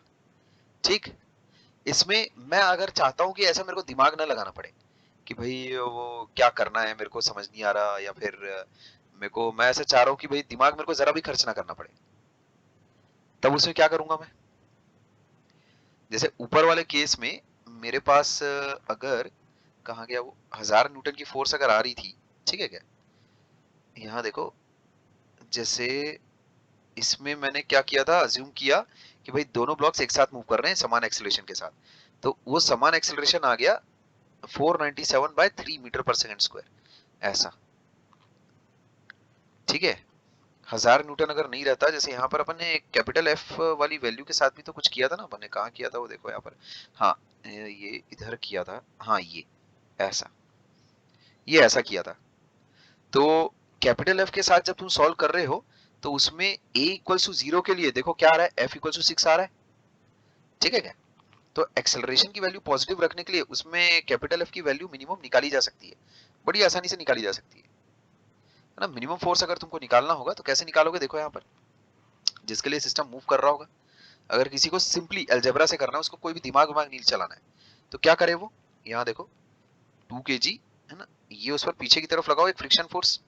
ठीक। इसमें मैं अगर चाहता हूं कि ऐसा मेरे को दिमाग ना लगाना पड़े कि भाई वो क्या करना है मेरे को समझ नहीं आ रहा, या फिर मेरे को, मैं ऐसा चाह रहा हूँ कि भाई दिमाग मेरे को जरा भी खर्च ना करना पड़े, तब उसमें क्या करूंगा मैं? जैसे ऊपर वाले केस में मेरे पास अगर, कहाँ गया वो, 1000 न्यूटन की फोर्स अगर आ रही थी, ठीक है क्या, यहाँ देखो, जैसे इसमें मैंने क्या किया था, अज्यूम किया कि भाई दोनों ब्लॉक्स एक साथ मूव कर रहे हैं समान एक्सेलरेशन के साथ, तो वो समान एक्सेलरेशन आ गया 497 बाय 3 मीटर पर सेकंड स्क्वायर, ऐसा। ठीक है, 1000 न्यूटन अगर नहीं रहता, जैसे यहाँ पर अपन ने कैपिटल एफ वाली वैल्यू के साथ भी तो कुछ किया था ना अपन ने, कहाँ किया था वो देखो यहाँ पर, हाँ ये इधर किया था, हाँ ये ऐसा, ये ऐसा किया था। तो कैपिटल एफ के साथ जब तुम सॉल्व कर रहे हो, तो उसमें a इक्वल्स टू 0 के लिए देखो क्या आ रहा है, f इक्वल्स टू 6 आ रहा है। ठीक है क्या? तो एक्सेलरेशन की वैल्यू पॉजिटिव रखने के लिए उसमें कैपिटल एफ की वैल्यू मिनिमम निकाली जा सकती है, बड़ी आसानी से निकाली जा सकती है ना। मिनिमम फोर्स अगर तुमको निकालना होगा तो कैसे निकालोगे, देखो यहाँ पर, जिसके लिए सिस्टम मूव कर रहा होगा, अगर किसी को सिंपली अलजेब्रा से करना है, उसको कोई भी दिमाग विमाग नहीं चलाना है, तो क्या करे वो, यहाँ देखो 2 kg, है ना, ये उस पर पीछे की तरफ लगाओ एक फ्रिक्शन फोर्स,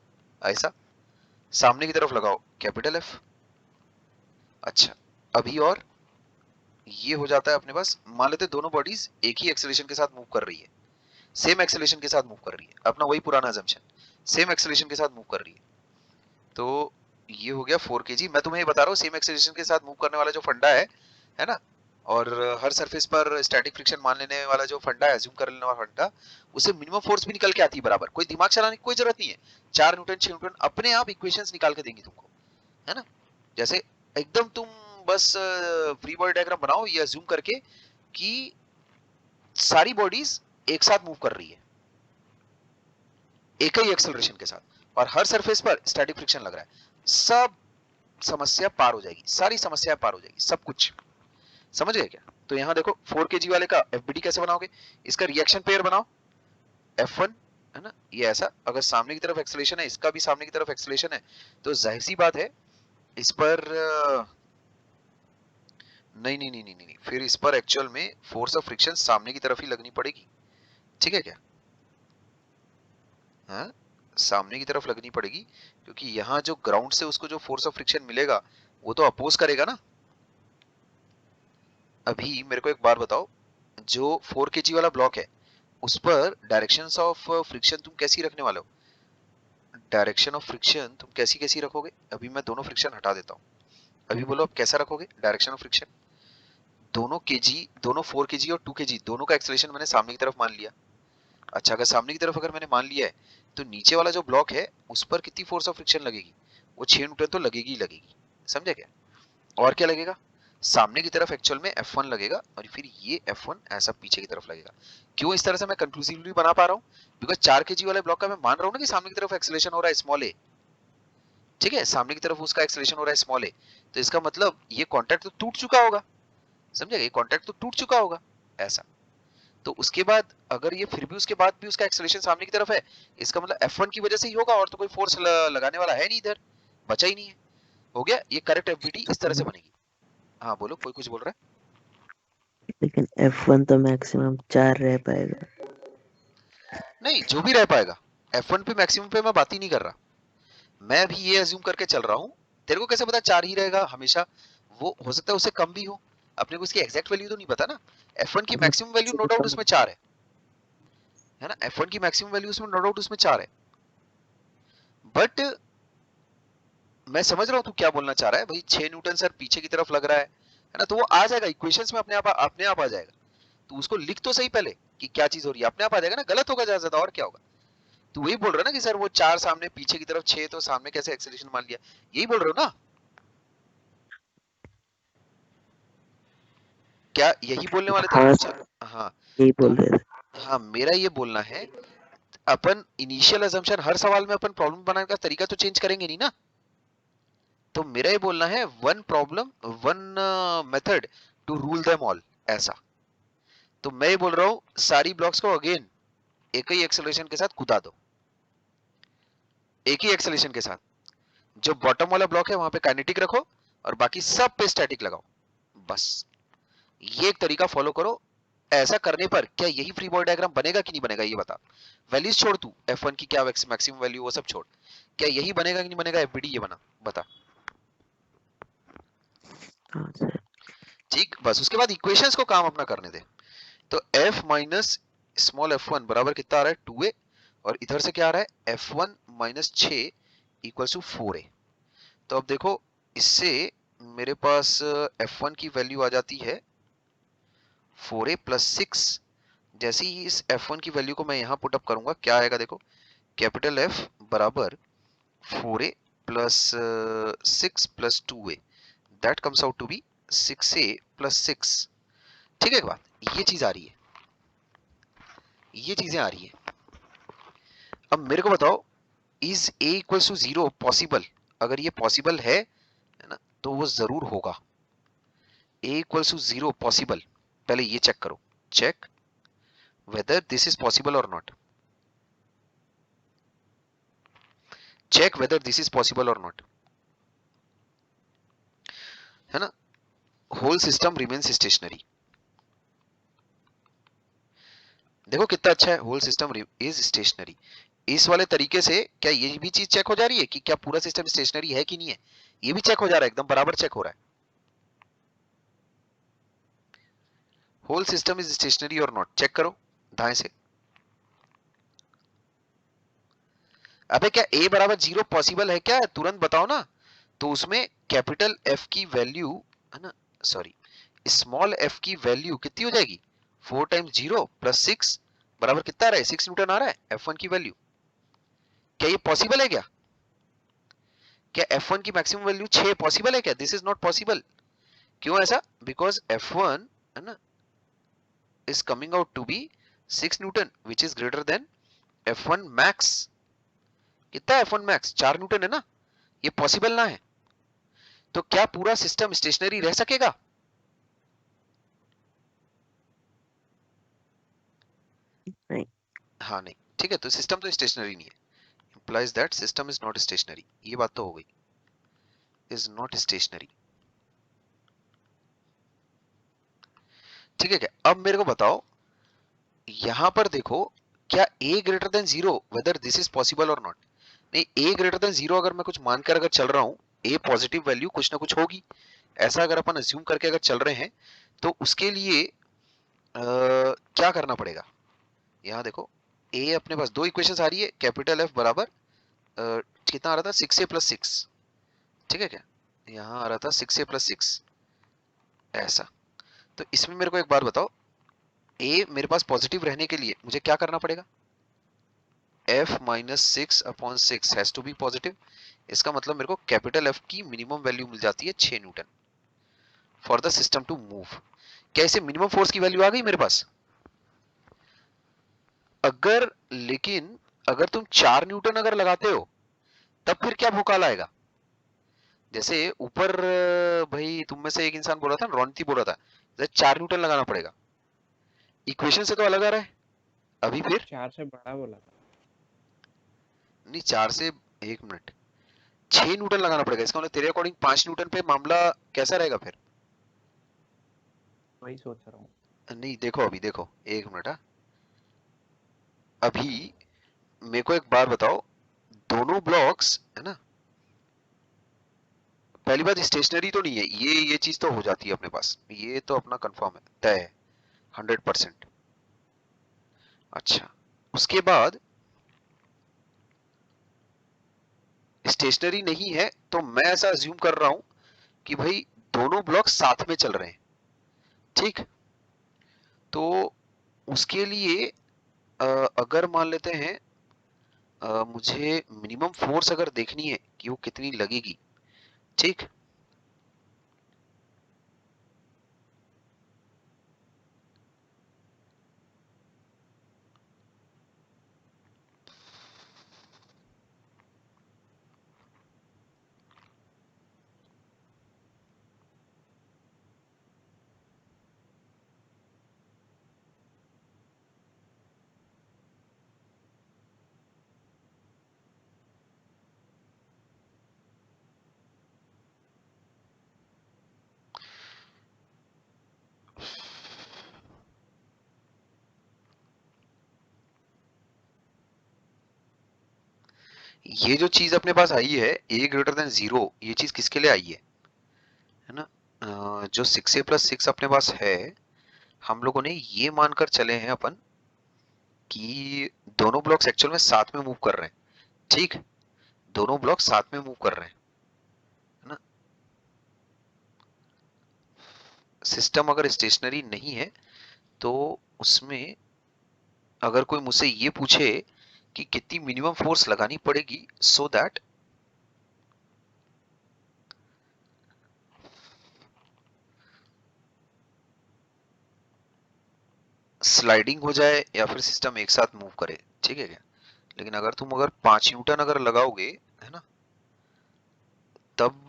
ऐसा, सामने की तरफ लगाओ कैपिटल एफ। अच्छा, अभी और ये हो जाता है अपने पास, मान लेते दोनों बॉडीज एक ही एक्सेलरेशन के साथ मूव कर रही है, सेम एक्सेलरेशन के साथ मूव कर रही है, अपना वही पुराना अजम्पशन, सेम एक्सेलरेशन के साथ मूव कर रही है, तो ये हो गया 4 kg। मैं तुम्हें ये बता रहा हूँ सेम एक्सेलरेशन के साथ मूव करने वाला जो फंडा है ना, और हर सरफेस पर स्टैटिक फ्रिक्शन मान लेने वाला जो फंडा है, अज्यूम कर लेने वाला फंडा, उसे मिनिमम फोर्स भी निकल के आती है बराबर, कोई दिमाग चलाने की कोई जरूरत नहीं है। 4 न्यूटन 6 न्यूटन अपने आप इक्वेशंस निकाल के देंगी तुमको, है ना। जैसे एकदम तुम बस फ्री बॉडी डायग्राम बनाओ ये अज्यूम करके कि सारी बॉडीज एक साथ मूव कर रही है एक ही एक्सेलरेशन के साथ, और हर सरफेस पर स्टैटिक फ्रिक्शन लग रहा है, सब समस्या पार हो जाएगी, सारी समस्या पार हो जाएगी, सब कुछ। समझ गए क्या? तो यहाँ देखो 4 kg वाले का एफबीडी कैसे बनाओगे, इसका रिएक्शन पेयर बनाओ F1, है ना, ये ऐसा, अगर सामने की तरफ एक्सेलरेशन है, इसका भी सामने की तरफ एक्सेलरेशन है, तो जाहिर सी बात है इस पर नहीं नहीं नहीं नहीं नहीं, फिर इस पर एक्चुअल में फोर्स ऑफ फ्रिक्शन सामने की तरफ ही लगनी पड़ेगी, ठीक है क्या? हाँ, सामने की तरफ लगनी पड़ेगी, क्योंकि यहाँ जो ग्राउंड से उसको जो फोर्स ऑफ फ्रिक्शन मिलेगा वो तो अपोज करेगा ना। अभी मेरे को एक बात बताओ, जो 4 kg वाला ब्लॉक है उस पर डायरेक्शंस ऑफ फ्रिक्शन तुम कैसी रखने वाले हो? डायरेक्शन ऑफ फ्रिक्शन तुम कैसी कैसी रखोगे? अभी मैं दोनों फ्रिक्शन हटा देता हूँ, अभी बोलो अब कैसा रखोगे डायरेक्शन ऑफ फ्रिक्शन? दोनों केजी, दोनों 4 kg और 2 kg दोनों का एक्सेलरेशन मैंने सामने की तरफ मान लिया। अच्छा, अगर सामने की तरफ अगर मैंने मान लिया है तो नीचे वाला जो ब्लॉक है उस पर कितनी फोर्स ऑफ फ्रिक्शन लगेगी? वो 6 न्यूटन तो लगेगी ही लगेगी, समझे क्या? और क्या लगेगा? सामने की तरफ एक्चुअल में F1 लगेगा और फिर ये F1 ऐसा पीछे की तरफ लगेगा। क्यों इस तरह से मैं कंक्लूसिवली बना पा रहा हूँ? बिकॉज 4 kg वाले ब्लॉक का मैं मान रहा हूँ ना कि सामने की तरफ एक्सेलरेशन हो रहा है स्मॉल ए, ठीक है, सामने की तरफ उसका एक्सेलरेशन हो रहा है स्मॉल ए, तो इसका मतलब ये कॉन्टैक्ट तो टूट चुका होगा, समझे? ये कॉन्टैक्ट तो टूट चुका होगा ऐसा। तो उसके बाद अगर ये फिर भी उसके बाद भी उसका एक्सेलरेशन सामने की तरफ है, इसका मतलब F1 की वजह से ही होगा, और तो कोई फोर्स लगाने वाला है नहीं, इधर बचा ही नहीं है। हो गया, ये करेक्ट एफबीटी इस तरह से बनेगी। हाँ बोलो, कोई कुछ बोल रहा लेकिन F1 तो मैक्सिमम 4 रह पाएगा। है? नहीं, जो भी रह पाएगा, F1 पे मैक्सिमम पे मैं बात ही नहीं कर रहा। मैं भी ये अज्यूम करके चल रहा हूँ, तेरे को कैसे पता 4 ही रहेगा हमेशा? वो हो सकता है उससे कम भी हो, अपने को इसकी एग्जैक्ट वैल्यू तो नहीं पता ना। F1 की मैक्सिमम वैल्यू नो डाउट उसमें 4 है ना? F1 की मैक्सिमम वैल्यू उसमें नो डाउट उसमें 4 है, बट मैं समझ रहा हूँ तू क्या बोलना चाह रहा है भाई। 6 न्यूटन सर पीछे की तरफ लग रहा है ना, तो वो आ जाएगा इक्वेशंस में, अपने आप आ जाएगा। तू उसको लिख तो सही पहले कि क्या चीज हो रही है, अपने आप आ जाएगा ना। गलत होगा ज्यादा ज्यादा, और क्या होगा? तू वही बोल रहा है ना कि सर वो 4 सामने पीछे की तरफ 6, तो सामने कैसे एक्सेलरेशन मान लिया, यही बोल रहे हो ना? क्या यही बोलने वाले थे हाँ कुछ? हाँ, यही तो बोल रहे थे। हाँ, मेरा ये बोलना है, अपन इनिशियल अजम्पशन हर सवाल में अपन प्रॉब्लम बनाने का तरीका तो चेंज करेंगे नहीं ना। तो मेरा ये बोलना है one problem one method to rule them all, ऐसा। तो मैं ये बोल रहा हूँ सारी ब्लॉक्स को अगेन एक ही एक्सेलरेशन के साथ कूदा दो, एक ही एक्सेलरेशन के साथ। जो बॉटम वाला ब्लॉक है वहां पे काइनेटिक रखो और बाकी सब पे स्टैटिक लगाओ, बस। ये एक तरीका फॉलो करो। ऐसा करने पर क्या यही फ्री बॉडी डायग्राम बनेगा कि नहीं बनेगा, ये बता। वैल्यूज छोड़, तू F1 की क्या मैक्सिमम वैल्यू वो सब छोड़, क्या यही बनेगा कि नहीं बनेगा एफबीडी, ये बना बता। हाँ सर। ठीक, बस उसके बाद इक्वेशंस को काम अपना करने दे। तो f माइनस स्मॉल f1 बराबर कितना आ रहा है 2a, और इधर से क्या आ रहा है f1 minus 6 equals to 4a। तो अब देखो, इससे मेरे पास f1 की वैल्यू आ जाती है 4a प्लस 6। जैसे ही इस f1 की वैल्यू को मैं यहाँ पुट अप करूंगा, क्या आएगा देखो, कैपिटल F बराबर 4a plus 6 plus 2a, that comes out to be 6a plus 6। ठीक है, एक बात ये चीज आ रही है, ये चीजें आ रही है। अब मेरे को बताओ, is a equals to 0 possible? अगर ये पॉसिबल है ना, तो वो जरूर होगा। a इक्वल्स टू 0 पॉसिबल, पहले ये चेक करो, check whether this is possible or not, check whether this is possible or not, है ना? whole system remains stationary। देखो कितना अच्छा है, होल सिस्टम इज स्टेशनरी। इस वाले तरीके से क्या ये भी चीज चेक हो जा रही है कि क्या पूरा सिस्टम स्टेशनरी है कि नहीं है? ये भी चेक हो जा रहा है, एकदम बराबर चेक हो रहा है। होल सिस्टम इज स्टेशनरी और नॉट, चेक करो दाएं से। अबे क्या a बराबर 0 पॉसिबल है क्या? तुरंत बताओ ना। तो उसमें कैपिटल F की वैल्यू, है ना, सॉरी, स्मॉल f की वैल्यू कितनी हो जाएगी? 4 टाइम्स 0 प्लस 6 बराबर कितना आ रहा है? 6 न्यूटन आ रहा है F1 की वैल्यू। क्या ये पॉसिबल है क्या? क्या F1 की मैक्सिमम वैल्यू 6 पॉसिबल है क्या? This is not possible. क्यों ऐसा? बिकॉज F1, है ना, is coming out to be 6 Newton which is greater than F1 max। कितना है F1 max? 4 न्यूटन है ना, ये पॉसिबल ना है। तो क्या पूरा सिस्टम स्टेशनरी रह सकेगा? नहीं। हाँ नहीं, ठीक है, तो सिस्टम तो स्टेशनरी नहीं है, implies that system is not stationary, ये बात तो हो गई। Is not stationary. ठीक है क्या? अब मेरे को बताओ, यहां पर देखो, क्या a greater than zero, whether this is possible और नॉट। नहीं, a ग्रेटर देन जीरो अगर मैं कुछ मानकर अगर चल रहा हूं, a पॉजिटिव वैल्यू कुछ ना कुछ होगी, ऐसा अगर अपन अज्यूम करके अगर चल रहे हैं, तो उसके लिए क्या करना पड़ेगा? यहाँ देखो, a अपने पास दो इक्वेशंस आ रही है, कैपिटल F बराबर कितना आ रहा था, 6a+6। ठीक है क्या? यहाँ आ रहा था 6a+6 ऐसा। तो इसमें मेरे को एक बात बताओ, a मेरे पास पॉजिटिव रहने के लिए मुझे क्या करना पड़ेगा? f minus 6/6 has to be positive. इसका मतलब मेरे को कैपिटल F की मिनिमम वैल्यू मिल जाती है 6 newton for the system to move. क्या इसे मिनिमम फोर्स की वैल्यू आ गई मेरे पास? अगर लेकिन अगर तुम 4 न्यूटन अगर लगाते हो, तब फिर क्या भूकाल आएगा? जैसे ऊपर भाई तुम में से एक इंसान बोल रहा था, रोनिती बोल रहा था, जैसे 4 न्यूटन लगाना पड़ेगा। इक्वेशन से तो अलग आ रहा है अभी फिर। 4 से बड़ा बोला था। नहीं, 4 से, एक मिनट, 6 न्यूटन लगाना पड़ेगा। इसका मतलब तेरे अकॉर्डिंग 5 न्यूटन पे मामला कैसा रहेगा फिर? वही सोच रहा हूँ। नहीं देखो, अभी देखो, एक मिनट। अभी मेरे को एक बात बताओ, दोनों ब्लॉक्स है ना, पहली बात स्टेशनरी तो नहीं है, ये चीज तो हो जाती है अपने पास, ये तो अपना कंफर्म है, तय है 100%। अच्छा, उसके बाद स्टेशनरी नहीं है, तो मैं ऐसा अज्यूम कर रहा हूं कि भाई दोनों ब्लॉक साथ में चल रहे हैं। ठीक, तो उसके लिए अगर मान लेते हैं मुझे मिनिमम फोर्स अगर देखनी है कि वो कितनी लगेगी। ठीक, ये जो चीज अपने पास आई है a ग्रेटर देन जीरो, ये चीज किसके लिए आई है ना? जो 6a+6 अपने पास है, हम लोगों ने ये मानकर चले हैं अपन कि दोनों ब्लॉक्स एक्चुअल में साथ में मूव कर रहे हैं। ठीक, दोनों ब्लॉक साथ में मूव कर रहे हैं, है ना? सिस्टम अगर स्टेशनरी नहीं है, तो उसमें अगर कोई मुझसे ये पूछे कि कितनी मिनिमम फोर्स लगानी पड़ेगी सो दैट स्लाइडिंग हो जाए या फिर सिस्टम एक साथ मूव करे, ठीक है क्या? लेकिन अगर तुम अगर 5 न्यूटन अगर लगाओगे, है ना, तब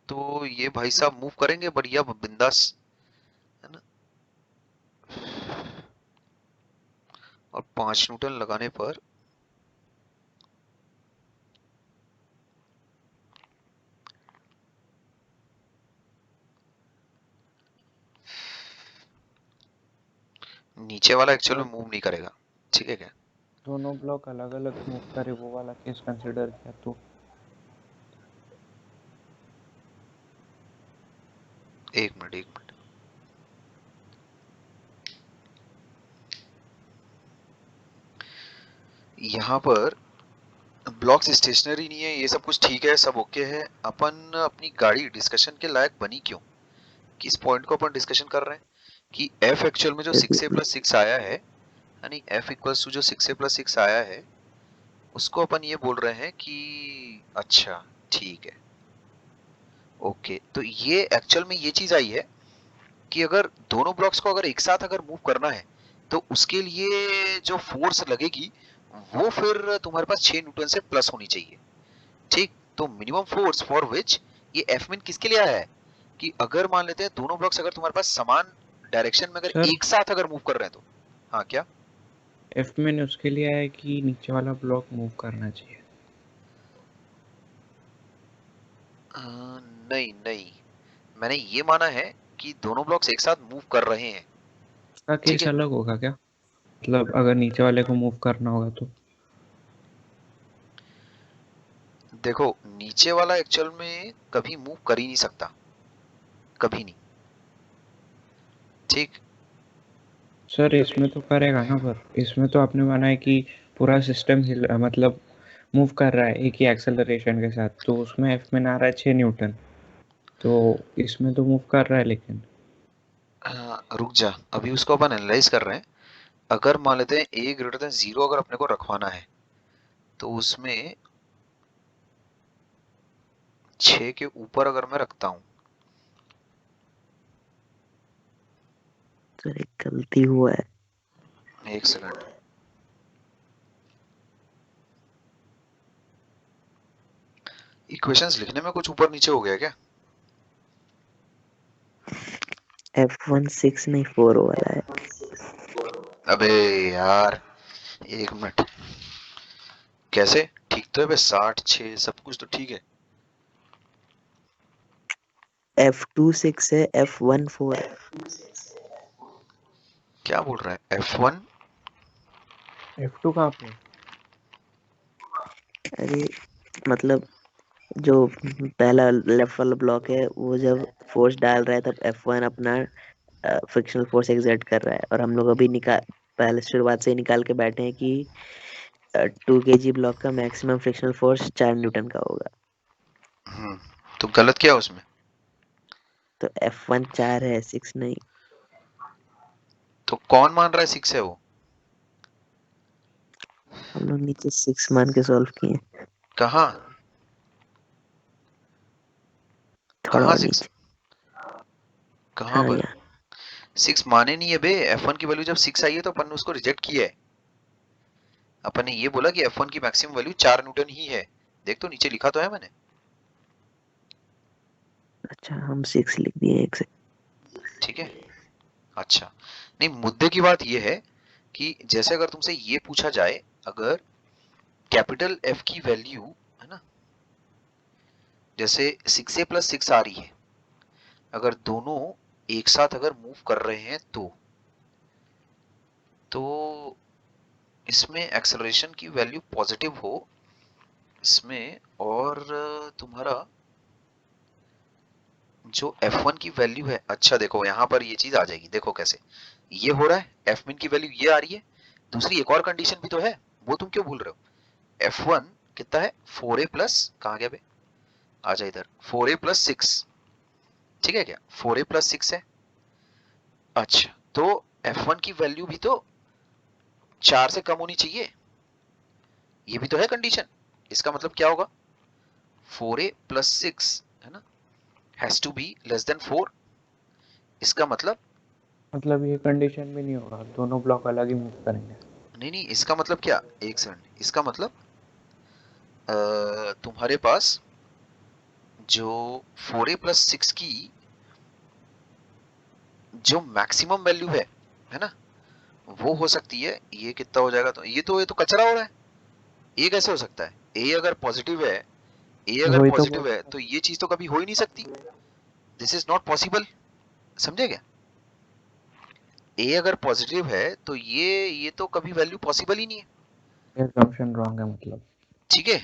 तो ये भाई साहब मूव करेंगे बढ़िया बिंदास, है ना? और 5 न्यूटन लगाने पर नीचे वाला एक्चुअल तो में मूव नहीं करेगा। ठीक है क्या? दोनों ब्लॉक अलग अलग मूव करे, वो वाला केस कंसिडर किया तो। एक मिनट, एक मिनट। यहाँ पर ब्लॉक्स स्टेशनरी नहीं है, ये सब कुछ ठीक है, सब ओके है। अपन अपनी गाड़ी डिस्कशन के लायक बनी क्यों? किस पॉइंट को अपन डिस्कशन कर रहे हैं कि f एक्चुअल में जो 6a+6 आया है, यानी f इक्वल्स टू जो 6a+6 आया है, उसको अपन ये बोल रहे हैं कि अच्छा ठीक है, ओके। तो ये एक्चुअल में ये चीज आई है कि अगर दोनों ब्लॉक्स को अगर एक साथ अगर मूव करना है, तो उसके लिए जो फोर्स लगेगी वो फिर तुम्हारे पास 6 न्यूटन से प्लस होनी चाहिए। ठीक, तो मिनिमम फोर्स फॉर विच ये एफ मीन किसके लिए आया है कि अगर मान लेते हैं दोनों ब्लॉक्स अगर तुम्हारे पास समान डायरेक्शन में अगर सर एक साथ अगर मूव कर रहे हैं तो। हाँ क्या? एफ मैंने उसके लिए आया कि नीचे वाला ब्लॉक मूव करना चाहिए। नहीं नहीं, मैंने ये माना है कि दोनों ब्लॉक्स एक साथ मूव कर रहे हैं। इसका ठीक केस है, अलग होगा क्या? मतलब अगर नीचे वाले को मूव करना होगा तो? देखो नीचे वाला एक्चुअल में कभी मूव कर ही नहीं सकता, कभी नहीं। ठीक। सर इसमें तो करेगा ना, पर इसमें तो आपने माना है कि पूरा सिस्टम हिल मतलब मूव कर रहा है एक ही एक्सेलरेशन के साथ, तो उसमें एफ में आ रहा है 6 न्यूटन, तो इसमें तो मूव कर रहा है लेकिन। रुक जा, अभी उसको अपन एनालाइज कर रहे हैं। अगर मान लेते हैं ए ग्रेटर देन 0 अगर अपने को रखवाना है, तो उसमें 6 के ऊपर अगर मैं रखता हूं। सर एक गलती हुआ है। एक सेकंड, इक्वेशंस लिखने में कुछ ऊपर नीचे हो गया क्या? F1 6 नहीं 4 वाला है। अबे यार, एक मिनट, कैसे? ठीक तो है बे, 60 6 सब कुछ तो ठीक है। F2 6 है, F1 4 है। क्या बोल रहा है? F1 F2 कहाँ पे? अरे मतलब जो पहला लेफ्ट वाला ब्लॉक है वो जब फोर्स डाल रहा है तब F1 अपना फ्रिक्शनल फोर्स एक्सर्ट कर रहा है, और हम लोग अभी निकाल पहले शुरुआत से ही निकाल के बैठे हैं कि 2 kg ब्लॉक का मैक्सिमम फ्रिक्शनल फोर्स 4 न्यूटन का होगा। तो गलत क्या है उसमें? तो F1 4 है, 6 नहीं। तो कौन मान रहा है 6 है वो? हम लोग नीचे 6 मान के सॉल्व किए, कहाँ? थोड़ा कहाँ और 6? नीचे। कहाँ हाँ पर? यहाँ। 6 माने नहीं है बे। F1 की वैल्यू जब 6 आई है तो अपन ने उसको रिजेक्ट किया है। अपन ने ये बोला कि F1 की मैक्सिमम वैल्यू 4 न्यूटन ही है। देख तो नीचे लिखा तो है मैंने। अच्छा हम 6 लिख दिए एक से। ठीक है। अच्छा, नहीं मुद्दे की बात ये है कि जैसे अगर तुमसे ये पूछा जाए, अगर कैपिटल F की वैल्यू है ना, जैसे 6a प्लस 6 आ रही है, अगर दोनों एक साथ अगर मूव कर रहे हैं तो इसमें एक्सेलरेशन की वैल्यू पॉजिटिव हो इसमें, और तुम्हारा जो F1 की वैल्यू है, अच्छा देखो यहाँ पर ये चीज आ जाएगी, देखो कैसे ये हो रहा है। Fmin की वैल्यू ये आ रही है। दूसरी एक और कंडीशन भी तो है, वो तुम क्यों भूल रहे हो? F1 कितना है? 4a प्लस, कहाँ गया बे, आ जा इधर, 4a प्लस 6। ठीक है क्या? 4a प्लस 6 है। अच्छा, तो F1 की वैल्यू भी तो 4 से कम होनी चाहिए, ये भी तो है कंडीशन। इसका मतलब क्या होगा? 4a प्लस 6 है ना, has to be less than 4। इसका मतलब ये कंडीशन भी नहीं होगा, दोनों ब्लॉक अलग ही मूव करेंगे। नहीं नहीं, इसका मतलब क्या, एक सेकंड, इसका मतलब तुम्हारे पास जो 4a प्लस 6 की जो मैक्सिमम वैल्यू है ना, वो हो सकती है, ये कितना हो जाएगा, तो ये तो कचरा हो रहा है। ये कैसे हो सकता है? ए अगर पॉजिटिव है, ए अगर वही तो बोल पॉजिटिव है रहा तो ये चीज तो कभी हो ही नहीं सकती। दिस इज नॉट पॉसिबल, समझे क्या? ए अगर पॉजिटिव है तो ये तो कभी वैल्यू पॉसिबल ही नहीं है। था, assumption wrong है मतलब। ठीक है,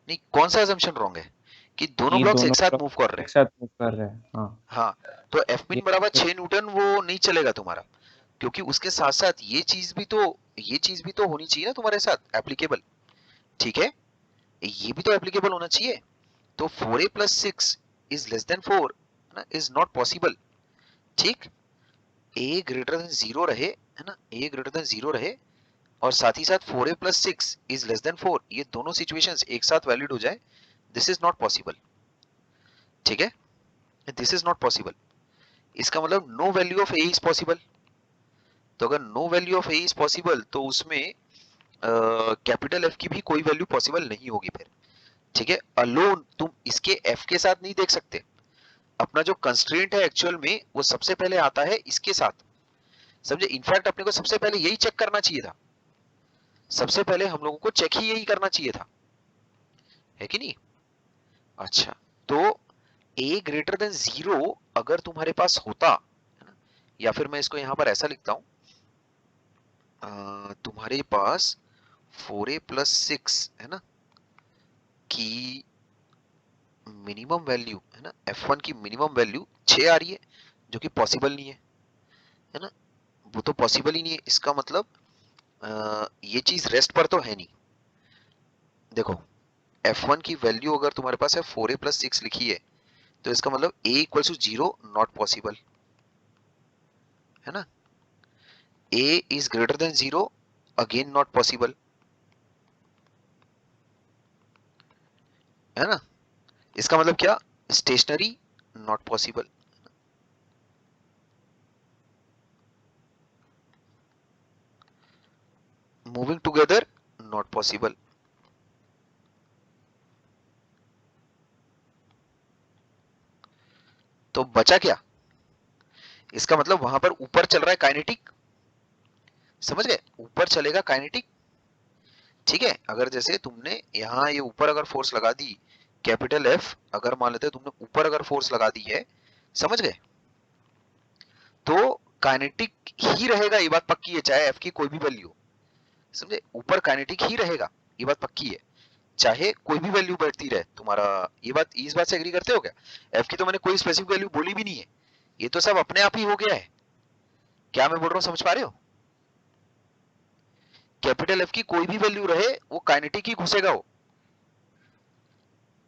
नहीं कौन सा assumption रॉन्ग है? कि दोनों कि ब्लॉक्स दोनों एक साथ ब्लॉक मूव कर रहे एक हैं। साथ मूव कर रहे हैं, हाँ। हाँ, तो एफ ये मिन बराबर तो 6 न्यूटन वो नहीं चलेगा तुम्हारा, क्योंकि उसके साथ साथ ये चीज भी तो होनी चाहिए ना तुम्हारे साथ एप्लीकेबल। ठीक है, ये भी तो एप्लीकेबल होना चाहिए। तो 4a plus 6 is less than 4 ना, इज नॉट पॉसिबल। ठीक, a ग्रेटर देन 0 रहे, है ना, a ग्रेटर देन 0 रहे, और साथ ही साथ 4a plus 6 is less than 4, ये दोनों सिचुएशंस एक साथ वैलिड हो जाए, दिस इज नॉट पॉसिबल। ठीक है, दिस इज नॉट पॉसिबल। इसका मतलब no value of a is possible. तो अगर no value of a is possible तो उसमें कैपिटल F की भी कोई वैल्यू पॉसिबल नहीं होगी फिर। ठीक है, अलोन तुम इसके F के साथ नहीं देख सकते। अपना जो कंस्ट्रेंट है एक्चुअल में वो सबसे पहले आता है इसके साथ, समझे? इनफैक्ट अपने को सबसे पहले यही चेक करना चाहिए था, सबसे पहले हम लोगों को चेक ही यही करना चाहिए था, है कि नहीं? अच्छा, तो a ग्रेटर देन 0 अगर तुम्हारे पास होता, है ना, या फिर मैं इसको यहां पर ऐसा लिखता हूं, तुम्हारे पास 4a + 6 है ना की मिनिमम वैल्यू, है ना, f1 की मिनिमम वैल्यू 6 आ रही है, जो कि पॉसिबल नहीं है ना, वो तो पॉसिबल ही नहीं है। इसका मतलब ये चीज रेस्ट पर तो है नहीं। देखो f1 की वैल्यू अगर तुम्हारे पास है 4a + 6 लिखी है, तो इसका मतलब a = 0 नॉट पॉसिबल, है ना। a is greater than 0 again not possible, है ना। इसका मतलब क्या, stationary not possible. Moving together not possible. तो बचा क्या, इसका मतलब वहां पर ऊपर चल रहा है काइनेटिक, समझ गए, ऊपर चलेगा काइनेटिक। ठीक है, अगर जैसे तुमने यहाँ ये ऊपर अगर फोर्स लगा दी, कैपिटल एफ, अगर मान लेते तुमने ऊपर अगर फोर्स लगा दी है, समझ गए, तो काइनेटिक ही रहेगा, ये बात पक्की है, चाहे एफ की कोई भी वैल्यू, समझे, ऊपर काइनेटिक ही रहेगा, ये बात पक्की है, चाहे कोई भी वैल्यू बैठती रहे तुम्हारा। ये बात, इस बात से एग्री करते हो क्या? एफ की तो मैंने कोई स्पेसिफिक वैल्यू बोली भी नहीं है, ये तो सब अपने आप ही हो गया है। क्या मैं बोल रहा हूँ समझ पा रहे हो? कैपिटल एफ की कोई भी वैल्यू रहे, वो काइनेटिक ही घुसेगा वो।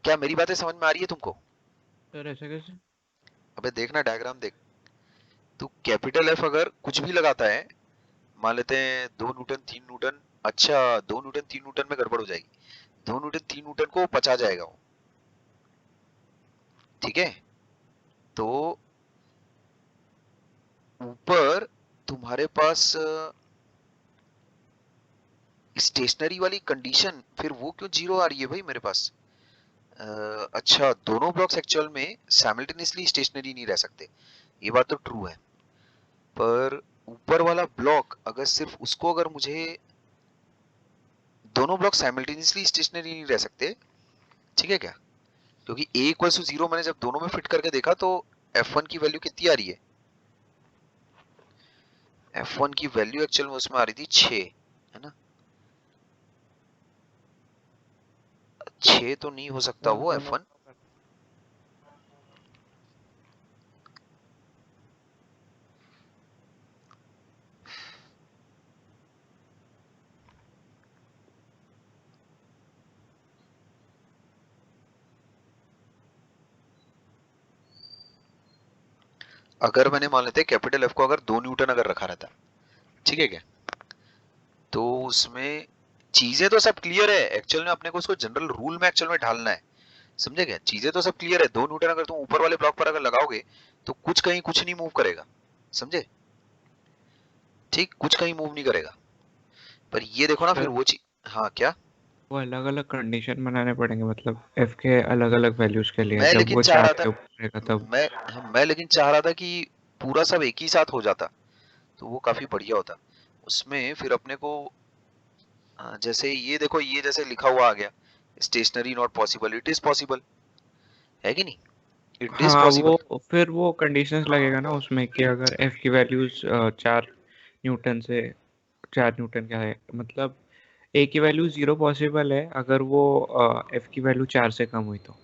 क्या मेरी बातें समझ में आ रही है तुमको? सर ऐसा कैसे? अबे देखना डायग्राम देख, तू कैपिटल एफ अगर कुछ भी लगाता है, मान लेते हैं 2 न्यूटन 3 न्यूटन, अच्छा 2 न्यूटन 3 न्यूटन में गड़बड़ हो जाएगी, 2 न्यूटन 3 न्यूटन को पचा जाएगा वो, ठीक है। तो ऊपर तुम्हारे पास स्टेशनरी वाली कंडीशन, फिर वो क्यों 0 आ रही है भाई मेरे पास? अच्छा, दोनों ब्लॉक्स एक्चुअल में साइमल्टेनियसली स्टेशनरी नहीं रह सकते, ये बात तो ट्रू है, पर ऊपर वाला ब्लॉक अगर सिर्फ उसको, अगर मुझे, दोनों ब्लॉक साइमल्टेनियसली स्टेशनरी नहीं रह सकते, ठीक है क्या, क्योंकि a = 0 मैंने जब दोनों में फिट करके देखा तो f1 की वैल्यू कितनी आ रही है, f1 की वैल्यू एक्चुअल में उसमें आ रही थी 6, है ना, 6 तो नहीं हो सकता सर वो दोनों f1। अगर मैंने मान लेते कैपिटल एफ को अगर 2 न्यूटन अगर रखा रहता, ठीक है क्या, तो उसमें चीजें तो सब क्लियर है, एक्चुअल में अपने को उसको जनरल रूल में एक्चुअल में ढालना है, समझे क्या, चीजें तो सब क्लियर है, 2 न्यूटन अगर तुम ऊपर वाले ब्लॉक पर अगर लगाओगे तो कुछ कहीं कुछ नहीं मूव करेगा, समझे, ठीक, कुछ कहीं मूव नहीं करेगा, पर ये देखो ना फिर सर वो चीज। हाँ क्या? वो अलग अलग कंडीशन बनाने पड़ेंगे, मतलब एफ के अलग अलग वैल्यूज के लिए, मैं जब लेकिन वो चाह 4 रहा था, से ऊपर रहेगा तब। मैं लेकिन चाह रहा था कि पूरा सब एक ही साथ हो जाता, तो वो काफी बढ़िया होता। उसमें फिर अपने को जैसे ये देखो, ये जैसे लिखा हुआ आ गया, stationary not possible, it is possible, है कि नहीं, इट इज हाँ पॉसिबल। वो फिर वो कंडीशंस लगेगा ना उसमें कि अगर एफ की वैल्यूज 4 न्यूटन से 4 न्यूटन क्या है, मतलब ए की वैल्यू 0 पॉसिबल है अगर वो एफ की वैल्यू 4 से कम हुई तो।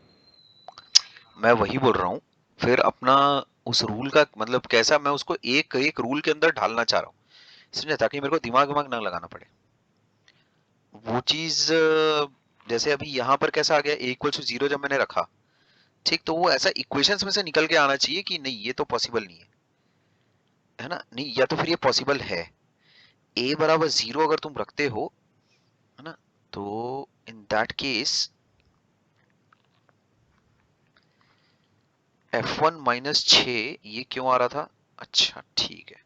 मैं वही बोल रहा हूँ, फिर अपना उस रूल का मतलब कैसा, मैं उसको एक एक रूल के अंदर ढालना चाह रहा हूँ, समझे, ताकि मेरे को दिमाग दिमाग ना लगाना पड़े वो चीज। जैसे अभी यहाँ पर कैसा आ गया, a = 0 जब मैंने रखा, ठीक, तो वो ऐसा इक्वेशंस में से निकल के आना चाहिए कि नहीं ये तो पॉसिबल नहीं है ना, नहीं, या तो फिर ये पॉसिबल है, a = 0 अगर तुम रखते हो, है ना, तो इन दैट केस f1 - 6 ये क्यों आ रहा था, अच्छा ठीक है,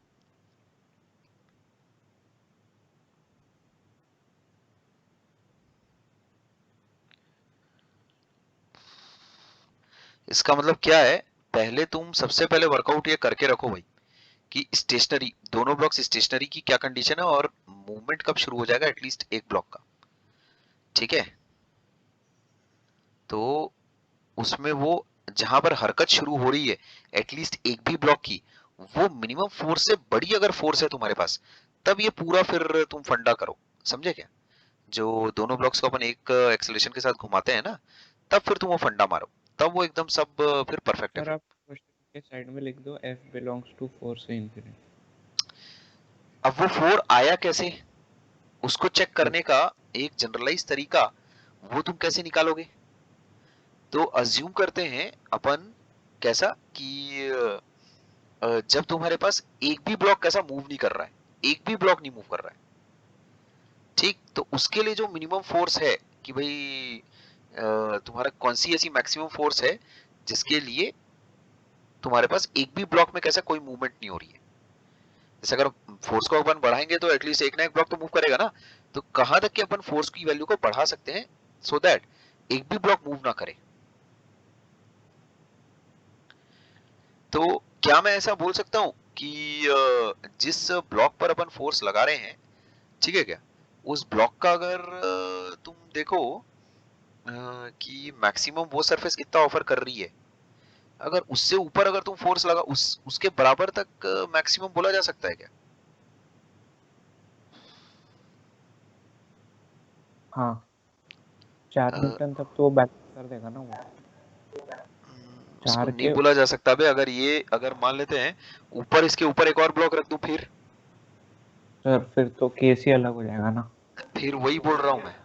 इसका मतलब क्या है, पहले तुम सबसे पहले वर्कआउट ये करके रखो भाई कि स्टेशनरी, दोनों ब्लॉक्स स्टेशनरी की क्या कंडीशन है और मूवमेंट कब शुरू हो जाएगा एटलीस्ट एक ब्लॉक का, ठीक है। तो उसमें वो जहां पर हरकत शुरू हो रही है एटलीस्ट एक भी ब्लॉक की, वो मिनिमम फोर्स से बड़ी अगर फोर्स है तुम्हारे पास, तब ये पूरा फिर तुम फंडा करो। समझे क्या? जो दोनों ब्लॉक्स को अपन एक एक्सेलरेशन के साथ घुमाते हैं ना, तब फिर तुम वो फंडा मारो, तब वो एकदम सब फिर परफेक्ट है सर फिर। आप क्वेश्चन के साइड में लिख दो f बिलोंग्स टू 4 से इंफिनिटी। अब वो 4 आया कैसे, उसको चेक करने का एक जनरलाइज तरीका, वो तुम कैसे निकालोगे? तो अज्यूम करते हैं अपन कैसा कि जब तुम्हारे पास एक भी ब्लॉक कैसा मूव नहीं कर रहा है, एक भी ब्लॉक नहीं मूव कर रहा है, ठीक, तो उसके लिए जो मिनिमम फोर्स है कि भाई तुम्हारा कौन सी ऐसी मैक्सिमम फोर्स है जिसके लिए तुम्हारे पास एक भी ब्लॉक में कैसा कोई मूवमेंट नहीं हो रही है। जैसे अगर फोर्स को अपन बढ़ाएंगे तो एटलीस्ट एक ना एक ब्लॉक तो मूव करेगा ना, तो कहां तक कि अपन फोर्स की वैल्यू को बढ़ा सकते हैं सो दैट एक भी ब्लॉक मूव ना करे। तो क्या मैं ऐसा बोल सकता हूं कि जिस ब्लॉक पर अपन फोर्स लगा रहे हैं, ठीक है क्या, उस ब्लॉक का अगर तुम देखो कि मैक्सिमम वो सरफेस कितना ऑफर कर रही है, अगर उससे ऊपर अगर तुम फोर्स लगा उसके बराबर तक मैक्सिमम बोला जा सकता है क्या? हाँ 4 अ, न्यूटन तक तो वो बैलेंस कर देगा ना वो। उसको 4 नहीं के बोला जा सकता बे, अगर ये अगर मान लेते हैं ऊपर इसके ऊपर एक और ब्लॉक रख दूं, सर फिर तो केस ही अलग हो जाएगा ना। फिर वही बोल रहा हूं मैं,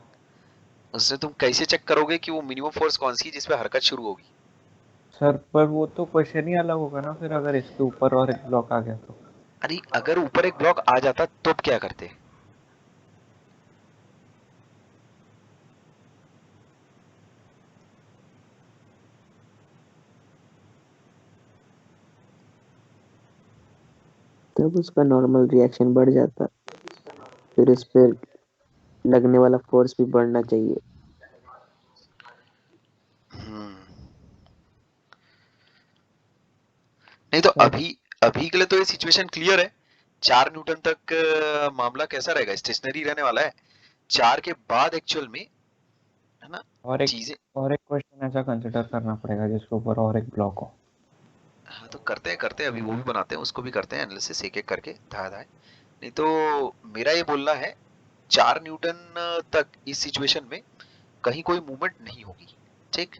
उससे तुम कैसे चेक करोगे कि वो मिनिमम फोर्स कौन सी है जिसपे हरकत शुरू होगी? सर पर वो तो क्वेश्चन ही अलग होगा ना फिर, अगर इसके ऊपर और एक ब्लॉक आ गया तो। अरे अगर ऊपर एक ब्लॉक आ जाता तो क्या करते? तब उसका नॉर्मल रिएक्शन बढ़ जाता, फिर इस पे लगने वाला फोर्स भी बढ़ना चाहिए। हम्म, नहीं तो सर अभी अभी के लिए तो ये सिचुएशन क्लियर है। 4 न्यूटन तक मामला कैसा रहेगा, स्टेशनरी रहने वाला है। 4 के बाद एक्चुअल में, है ना, और एक चीजें। और एक क्वेश्चन ऐसा कंसिडर करना पड़ेगा जिसके ऊपर और एक ब्लॉक हो। हाँ तो करते हैं अभी वो भी बनाते हैं, उसको भी करते हैं एनालिसिस एक एक करके धाए धाए। नहीं तो मेरा ये बोलना है 4 न्यूटन तक इस सिचुएशन में कहीं कोई मूवमेंट नहीं होगी, ठीक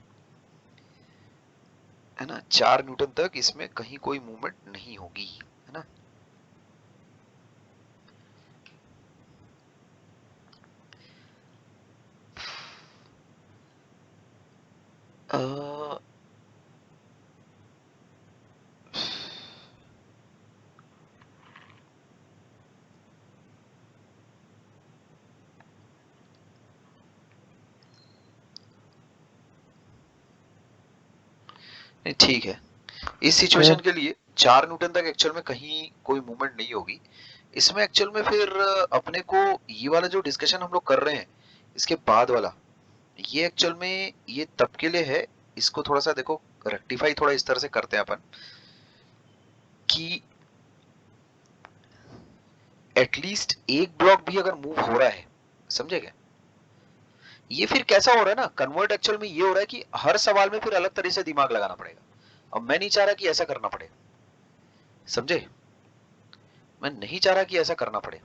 है ना। 4 न्यूटन तक इसमें कहीं कोई मूवमेंट नहीं होगी, है ना। अ, नहीं ठीक है, इस सिचुएशन सर के लिए 4 न्यूटन तक एक्चुअल में कहीं कोई मूवमेंट नहीं होगी। इसमें एक्चुअल में फिर अपने को ये वाला जो डिस्कशन हम लोग कर रहे हैं इसके बाद वाला, ये एक्चुअल में ये तब के लिए है। इसको थोड़ा सा देखो रेक्टिफाई थोड़ा इस तरह से करते हैं अपन कि एटलीस्ट एक ब्लॉक भी अगर मूव हो रहा है, समझे क्या, ये फिर कैसा हो रहा है ना कन्वर्ट, एक्चुअल में ये हो रहा है कि हर सवाल में फिर अलग तरह से दिमाग लगाना पड़ेगा। अब मैं नहीं चाह रहा कि ऐसा करना पड़े, समझे, मैं नहीं चाह रहा कि ऐसा करना पड़े।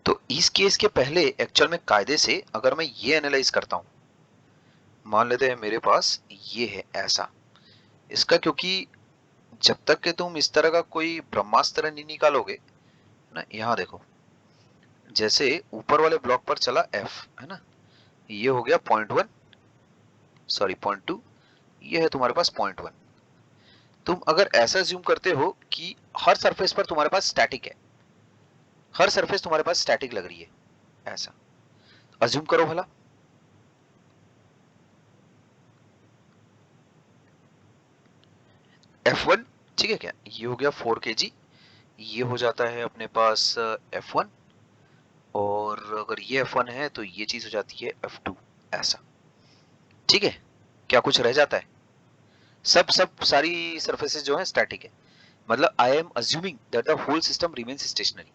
तो इस केस के पहले एक्चुअल में कायदे से अगर मैं ये एनालाइज करता हूं, मान लेते हैं मेरे पास ये है ऐसा, इसका क्योंकि जब तक कि तुम इस तरह का कोई ब्रह्मास्त्र नहीं निकालोगे ना, यहां देखो जैसे ऊपर वाले ब्लॉक पर चला एफ, है ना, ये हो गया .1, सॉरी .2, ये है तुम्हारे पास .1। तुम अगर ऐसा ज्यूम करते हो कि हर सरफेस पर तुम्हारे पास स्टैटिक है, हर सरफेस तुम्हारे पास स्टैटिक लग रही है, ऐसा अज्यूम करो भला। F1, ठीक है क्या, ये हो गया 4 kg, ये हो जाता है अपने पास F1, और अगर ये F1 है तो ये चीज हो जाती है F2, ऐसा, ठीक है। क्या कुछ रह जाता है? सब सारी सरफेसेस जो है स्टैटिक है, मतलब I am assuming that the whole system remains stationary,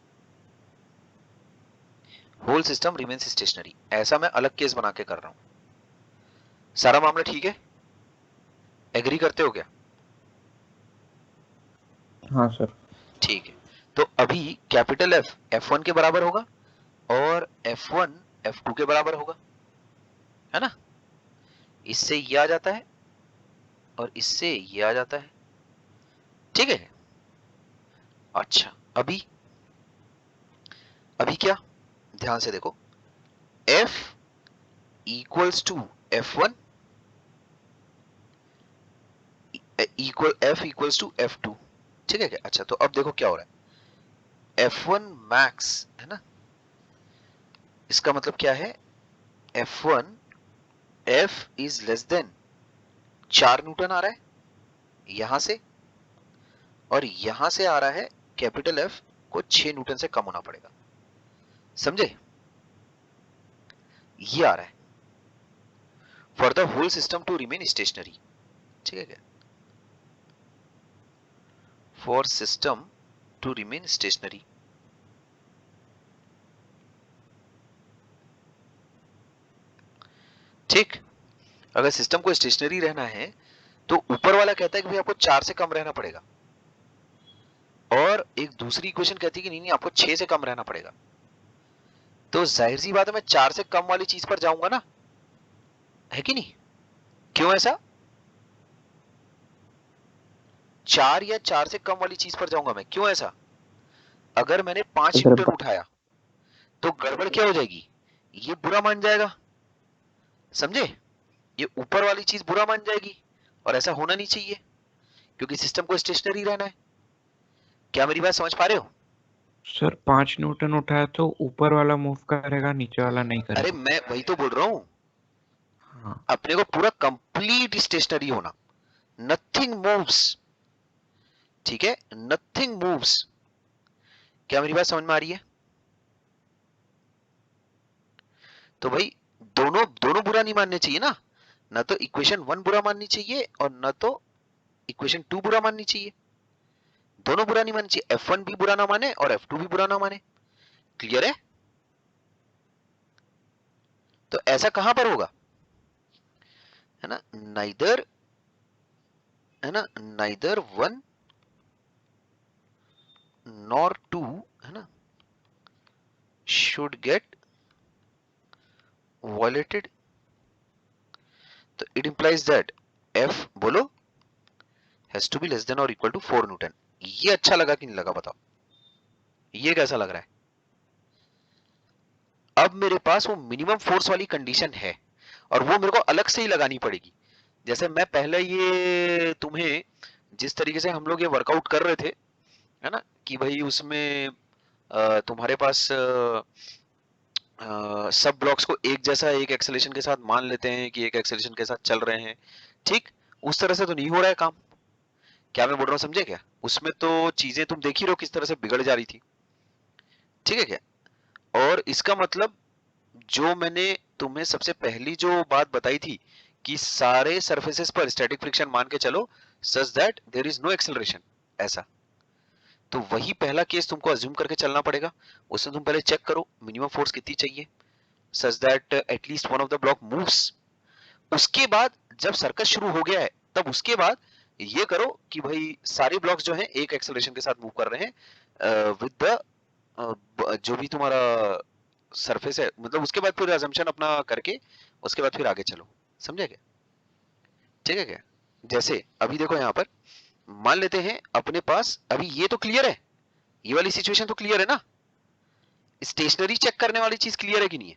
whole system remains stationary, ऐसा मैं अलग केस बना के कर रहा हूं। सारा मामला ठीक है, एग्री करते हो क्या? हाँ सर। ठीक है, तो अभी कैपिटल एफ F1 के बराबर होगा और F1 F2 के बराबर होगा, है ना। इससे ये आ जाता है और इससे ये आ जाता है, ठीक है। अच्छा, अभी क्या, ध्यान से देखो, F equals to F1 equal F equals to F2, ठीक है क्या? अच्छा, तो अब देखो क्या हो रहा है, F1 मैक्स है ना, इसका मतलब क्या है, F1 F is less than 4 newton आ रहा है यहां से, और यहां से आ रहा है कैपिटल F को 6 न्यूटन से कम होना पड़ेगा, समझे? ये आ रहा है for the whole system to remain stationary, ठीक है क्या, for system to remain stationary. ठीक, अगर सिस्टम को स्टेशनरी रहना है तो ऊपर वाला कहता है कि भाई आपको 4 से कम रहना पड़ेगा, और एक दूसरी इक्वेशन कहती है कि नहीं नहीं आपको 6 से कम रहना पड़ेगा। तो जाहिर सी बात है मैं 4 से कम वाली चीज पर जाऊंगा ना, है कि नहीं? क्यों ऐसा? 4 या 4 से कम वाली चीज पर जाऊंगा मैं, क्यों ऐसा? अगर मैंने 5 अगर न्यूटन उठाया तो गड़बड़ क्या हो जाएगी, ये बुरा मान जाएगा, समझे? ये ऊपर वाली चीज बुरा मान जाएगी, और ऐसा होना नहीं चाहिए क्योंकि सिस्टम को स्टेशनरी रहना है। क्या मेरी बात समझ पा रहे हो? सर 5 न्यूटन उठाया तो ऊपर वाला मूव करेगा, नीचे वाला नहीं अरे करेगा। मैं वही तो बोल रहा हूं, हाँ अपने को पूरा कंप्लीट स्टेशनरी होना, नथिंग मूव्स, ठीक है, नथिंग मूव्स। क्या मेरी बात समझ में आ रही है? तो भाई दोनों दोनों बुरा नहीं मानने चाहिए ना, ना तो इक्वेशन 1 बुरा माननी चाहिए और ना तो इक्वेशन 2 बुरा माननी चाहिए, दोनों बुरा नहीं माननी चाहिए, F1 भी बुरा ना माने और F2 भी बुरा ना माने। क्लियर है? तो ऐसा कहां पर होगा, है ना, नाइदर, है ना, नाइदर 1 नॉर 2, है ना, शुड गेट वायलेटेड। तो इट इंप्लाइज दैट F बोलो has to be less than और इक्वल टू 4 न्यूटन। ये अच्छा लगा कि नहीं लगा बताओ, ये कैसा लग रहा है? अब मेरे पास वो मिनिमम फोर्स वाली कंडीशन है और वो मेरे को अलग से ही लगानी पड़ेगी। जैसे मैं पहले ये तुम्हें जिस तरीके से हम लोग ये वर्कआउट कर रहे थे, है ना, कि भाई उसमें तुम्हारे पास सब ब्लॉक्स को एक जैसा एक एक्सेलरेशन के साथ मान लेते हैं कि एक एक्सेलरेशन के साथ चल रहे हैं, ठीक, उस तरह से तो नहीं हो रहा है काम। क्या मैं बोल रहा हूँ समझे क्या? उसमें तो चीजें तुम देख ही रहो किस तरह से बिगड़ जा रही थी, ठीक है क्या? और इसका मतलब जो मैंने तुम्हें सबसे पहली जो बात बताई थी कि सारे सरफेसेस पर स्टैटिक फ्रिक्शन मान के चलो such that there is no acceleration, ऐसा, तो वही पहला केस तुमको अज्यूम करके चलना पड़ेगा। उसमें तुम पहले चेक करो मिनिमम फोर्स कितनी चाहिए such that at least one of the block moves. उसके बाद जब सर्कस शुरू हो गया है तब उसके बाद ये करो कि भाई सारे ब्लॉक्स जो हैं एक एक्सेलरेशन के साथ मूव कर रहे हैं विद द जो भी तुम्हारा सरफेस है, मतलब उसके बाद फिर अजम्पशन अपना करके उसके बाद फिर आगे चलो, समझे क्या? ठीक है क्या? जैसे अभी देखो यहाँ पर मान लेते हैं अपने पास, अभी ये तो क्लियर है, ये वाली सिचुएशन तो क्लियर है ना, स्टेशनरी चेक करने वाली चीज क्लियर है कि नहीं है?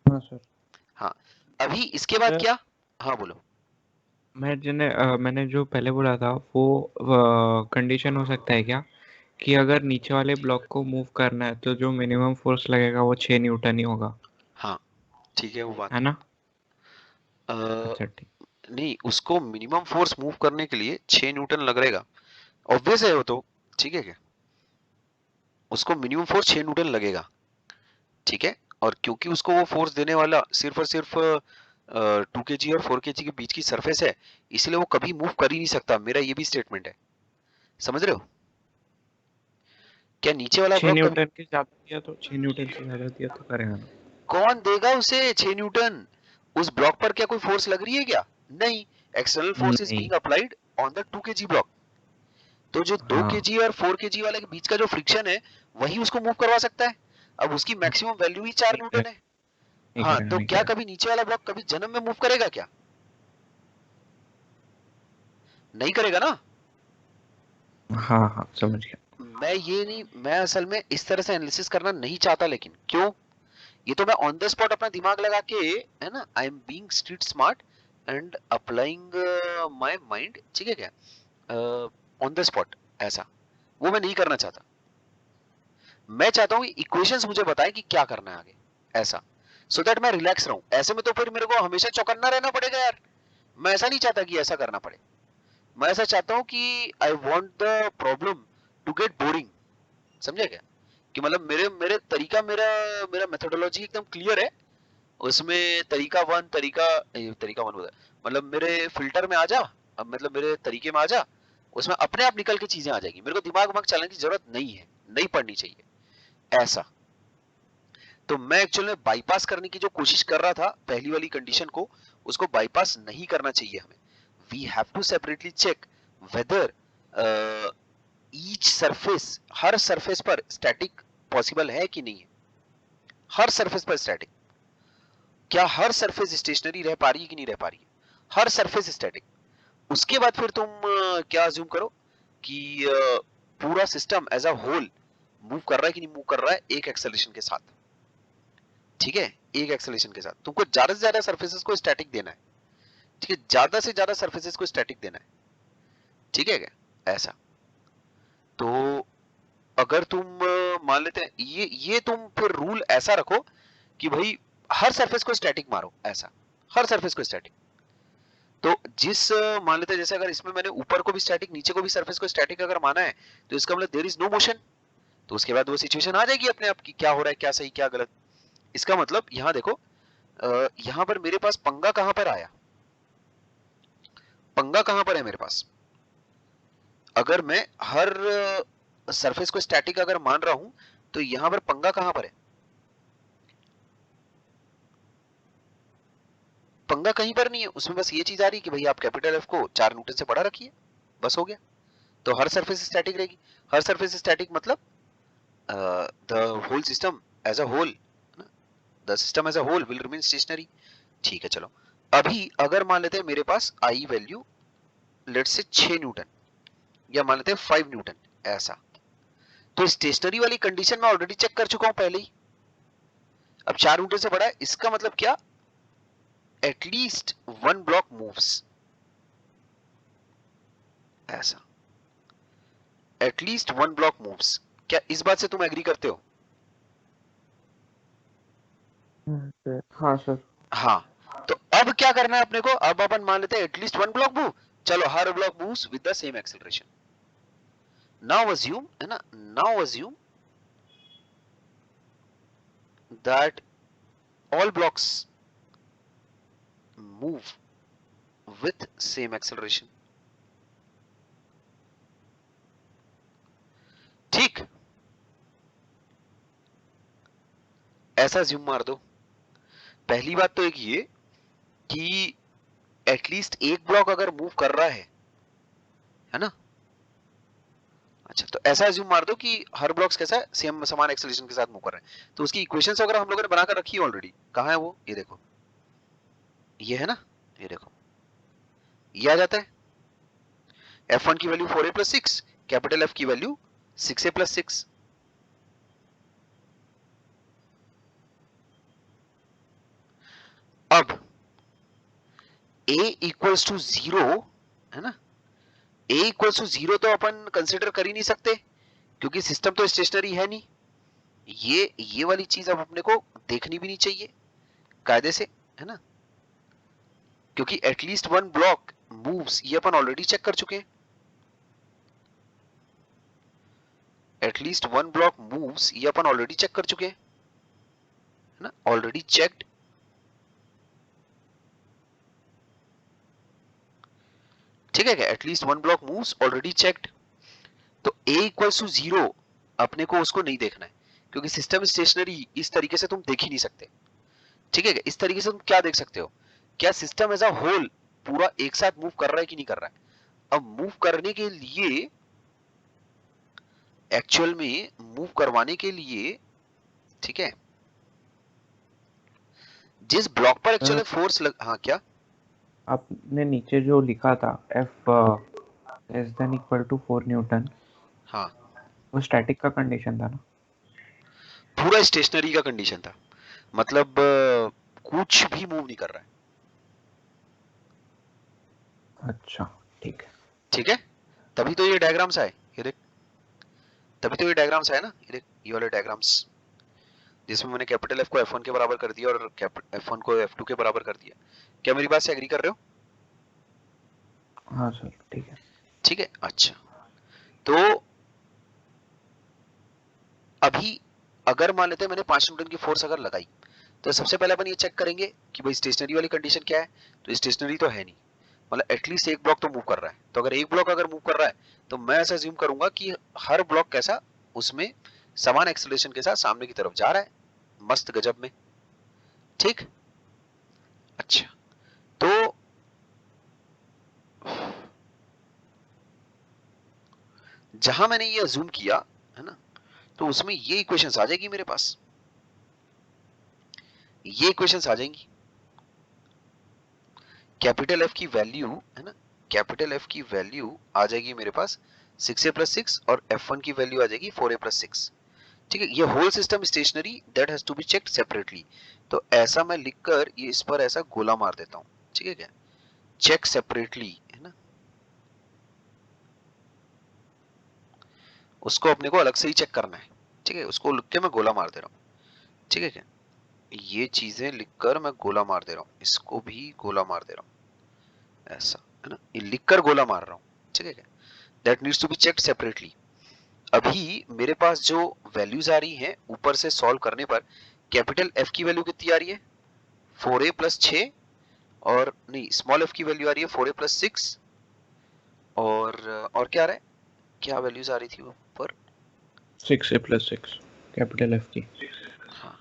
हाँ सर। हाँ, अभी इसके बाद सर क्या, हाँ बोलो। मैंने जो पहले बोला था वो कंडीशन हो सकता है क्या कि अगर नीचे वाले ब्लॉक को मूव करना है तो जो मिनिमम फोर्स लगेगा वो 6 न्यूटन ही होगा, हाँ ठीक है वो बात, है ना? आ, अच्छा ठीक। नहीं उसको मिनिमम फोर्स मूव करने के लिए 6 न्यूटन लगेगा, ऑब्वियस है वो तो, ठीक है क्या, उसको मिनिमम फोर्स 6 न्यूटन लगेगा, ठीक है। और क्योंकि उसको वो फोर्स देने वाला सिर्फ और सिर्फ 2 kg और 4 kg के बीच की सरफेस है, इसलिए वो कभी मूव कर ही नहीं सकता। मेरा ये भी स्टेटमेंट है, समझ रहे हो? क्या नीचे वाला 6 ब्लॉक न्यूटन के ज्यादा दिया तो 6 न्यूटन से ज्यादा दिया तो करेगा ना। कौन देगा उसे 6 न्यूटन? उस ब्लॉक पर क्या कोई फोर्स लग रही है क्या? नहीं। एक्सटर्नल फोर्स इज नहीं। Being applied on the 2 kg block. तो जो 2 हाँ kg और 4 kg वाले के बीच का जो फ्रिक्शन है वही उसको मूव करवा सकता है। अब उसकी मैक्सिमम वैल्यू ही 4 नहीं न्यूटन करेगा, है। नहीं हाँ, करेगा, तो नहीं क्या करेगा। कभी नीचे वाला ब्लॉक कभी जन्म में मूव करेगा क्या? नहीं करेगा ना। हाँ हाँ समझ गया। मैं असल में इस तरह से एनालिसिस करना नहीं चाहता, लेकिन क्यों? ये तो मैं ऑन द स्पॉट अपना दिमाग लगा के, है ना, I am being street smart and applying my mind, ठीक है क्या, ऑन द स्पॉट, ऐसा वो मैं नहीं करना चाहता। मैं चाहता हूँ इक्वेशंस मुझे बताएं कि क्या करना है आगे, ऐसा, सो दैट मैं रिलैक्स रहूं। ऐसे में तो फिर मेरे को हमेशा चौकन्ना रहना पड़ेगा यार। मैं ऐसा नहीं चाहता कि ऐसा करना पड़े। मैं ऐसा चाहता हूँ कि I want the problem to get boring, समझे क्या? कि मतलब मेरे मेरे तरीका मेरा मेरा मेथोडोलॉजी एकदम क्लियर है। उसमें तरीका वन होता है, मतलब मेरे फिल्टर में आ जा, अब मतलब मेरे तरीके में आ जा, उसमें अपने आप निकल के चीजें आ जाएगी। मेरे को दिमाग वमाग चलाने की जरूरत नहीं है, नहीं पड़नी चाहिए, ऐसा। तो मैं एक्चुअल में बाईपास करने की जो कोशिश कर रहा था पहली वाली कंडीशन को, उसको बाईपास नहीं करना चाहिए हमें। We have to separately check whether each surface, हर सरफेस पर स्टैटिक पॉसिबल है कि नहीं है। हर सरफेस पर स्टैटिक, क्या हर सरफेस स्टेशनरी रह पा रही है कि नहीं रह पा रही है, हर सरफेस स्टैटिक। उसके बाद फिर तुम क्या अज्यूम करो कि पूरा system as a whole move कर रहा है कि नहीं मूव कर रहा है एक एक्सेलरेशन के साथ, ठीक है, एक एक्सेलरेशन के साथ। तुमको ज्यादा से ज्यादा सरफेसेस को स्टैटिक देना है, ठीक है, ज्यादा से ज्यादा सरफेसेस को स्टैटिक देना है, ठीक है क्या, ऐसा। तो अगर तुम मान लेते हैं ये तुम फिर रूल ऐसा रखो कि भाई हर सरफेस को स्टैटिक मारो, ऐसा, हर सरफेस को स्टैटिक। तो जिस मान लेते हैं जैसे अगर इसमें मैंने ऊपर को भी स्टैटिक नीचे को भी सरफेस को स्टैटिक अगर माना है, तो इसका मतलब देयर इज नो मोशन। तो उसके बाद वो सिचुएशन आ जाएगी अपने आप की, क्या हो रहा है, क्या सही क्या गलत। इसका मतलब यहाँ देखो, यहाँ पर मेरे पास पंगा कहां पर आया, पंगा कहां पर है मेरे पास। अगर मैं हर सरफेस को स्टैटिक अगर मान रहा हूं, तो यहां पर पंगा कहां पर है, पंगा कहीं पर नहीं है। उसमें बस ये चीज आ रही है कि भाई आप कैपिटल एफ को 4 न्यूटन से बड़ा रखिए, बस हो गया। तो हर सरफेस स्टैटिक रहेगी। हर सरफेस स्टैटिक मतलब the whole system as a whole, the system as a whole will remain stationary. ठीक है, चलो। अभी अगर मान लेते हैं मेरे पास I value let's say 6 Newton, या मान लेते हैं 5 न्यूटन, ऐसा। तो स्टेशनरी वाली कंडीशन मैं ऑलरेडी चेक कर चुका हूं पहले ही। अब 4 न्यूटन से बड़ा है, इसका मतलब क्या, एटलीस्ट वन ब्लॉक मूव्स, ऐसा, एटलीस्ट वन ब्लॉक मूव्स। क्या इस बात से तुम एग्री करते हो? हाँ सर। हाँ सर। हाँ। तो अब क्या करना है अपने को, अब अपन मान लेते हैं एटलीस्ट वन ब्लॉक मूव। चलो, हर block moves with the same acceleration. Now assume, है ना, now assume that all blocks move with same acceleration, ठीक, ऐसा ज्यूम मार दो। पहली बात तो एक ये कि एटलीस्ट एक ब्लॉक अगर मूव कर रहा है ना। अच्छा, तो ऐसा ज्यूम मार दो कि हर ब्लॉक्स कैसा है, सेम समान एक्सेलरेशन के साथ मूव कर रहे हैं। तो उसकी इक्वेशंस वगैरह हम लोगों ने बनाकर रखी है ऑलरेडी। कहाँ है वो, ये देखो, ये है ना, ये देखो, ये आ जाता है। F1 की value 4a plus 6, capital F की वैल्यू 6a प्लस 6। अब a इक्वल्स टू 0, है ना, a इक्वल्स टू 0 तो अपन कंसिडर कर ही नहीं सकते, क्योंकि सिस्टम तो स्टेशनरी है नहीं। ये वाली चीज अब अपने को देखनी भी नहीं चाहिए कायदे से, है ना, क्योंकि एटलीस्ट वन ब्लॉक मूव्स ये अपन ऑलरेडी चेक कर चुके हैं। एटलीस्ट वन ब्लॉक मूव्स ये अपन ऑलरेडी चेक कर चुके हैं, है ना, ऑलरेडी चेक्ड, ठीक है क्या, at least one block moves already checked. तो a इक्वल्स टू 0 अपने को उसको नहीं देखना है, क्योंकि सिस्टम स्टेशनरी इस तरीके से तुम देख ही नहीं सकते, ठीक है क्या। इस तरीके से तुम क्या देख सकते हो, क्या सिस्टम एज अ होल पूरा एक साथ मूव कर रहा है कि नहीं कर रहा है। अब मूव करने के लिए, एक्चुअल में मूव करवाने के लिए, ठीक है, जिस ब्लॉक पर एक्चुअली फोर्स हाँ क्या, आपने नीचे जो लिखा था F less than equal to 4 newton, हाँ वो स्टैटिक का कंडीशन था ना। पूरा स्टेशनरी का कंडीशन था, मतलब कुछ भी मूव नहीं कर रहा है, अच्छा ठीक है। ठीक है। तभी तो ये डायग्राम्स आए, ये देख, तभी तो ये डायग्राम्स आए ना, ये देख, ये वाले डायग्राम्स जिसमें मैंने कैपिटल F को F1 के बराबर कर दिया और F1 को F2 के बराबर कर दिया। क्या मेरी बात से एग्री कर रहे हो? हाँ सर ठीक है। ठीक है, अच्छा। तो अभी अगर मान लेते हैं मैंने 5 न्यूटन की फोर्स अगर लगाई, तो सबसे पहले अपन ये चेक करेंगे कि भाई स्टेशनरी वाली कंडीशन क्या है। तो स्टेशनरी तो है नहीं, मतलब एटलीस्ट एक ब्लॉक तो मूव कर रहा है। तो अगर एक ब्लॉक अगर मूव कर रहा है, तो मैं ऐसा अज्यूम करूंगा कि हर ब्लॉक कैसा, उसमें समान एक्सेलरेशन के साथ सामने की तरफ जा रहा है, मस्त गजब में, ठीक। अच्छा, तो जहां मैंने ये अज्यूम किया है ना, तो उसमें ये इक्वेशंस आ जाएगी मेरे पास, ये इक्वेशंस आ जाएंगी। कैपिटल F की वैल्यू है ना, कैपिटल F की वैल्यू आ जाएगी मेरे पास 6a + 6 और F1 की वैल्यू आ जाएगी 4a + 6, ठीक है। ये whole system stationary that has to be checked separately. तो ऐसा मैं लिखकर ये इस पर ऐसा गोला मार देता हूं, ठीक है क्या, चेक सेपरेटली, है ना, उसको अपने को अलग से ही चेक करना है, ठीक है। उसको लिख के मैं गोला मार दे रहा हूँ, ठीक है क्या, ये चीजें लिखकर मैं गोला मार दे रहा हूँ, इसको भी गोला मार दे रहा हूँ, ऐसा, है ना, ये लिखकर गोला मार रहा हूँ, ठीक है क्या, that needs to be checked separately. अभी मेरे पास जो वैल्यूज आ रही हैं ऊपर से सॉल्व करने पर, कैपिटल F की वैल्यू कितनी आ रही है 4a + 6, और नहीं, स्मॉल f की वैल्यू आ रही है 4a + 6, और क्या आ रहा है, क्या वैल्यूज आ रही थी ऊपर, 6a + 6 कैपिटल F की। हाँ,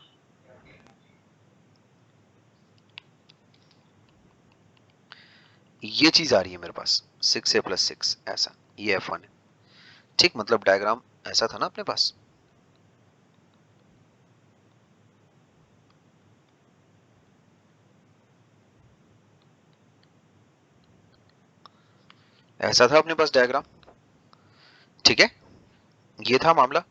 ये चीज आ रही है मेरे पास 6a + 6 ऐसा, ये F1 है, ठीक। मतलब डायग्राम ऐसा था ना अपने पास, ऐसा था अपने पास डायग्राम, ठीक है। ये था मामला।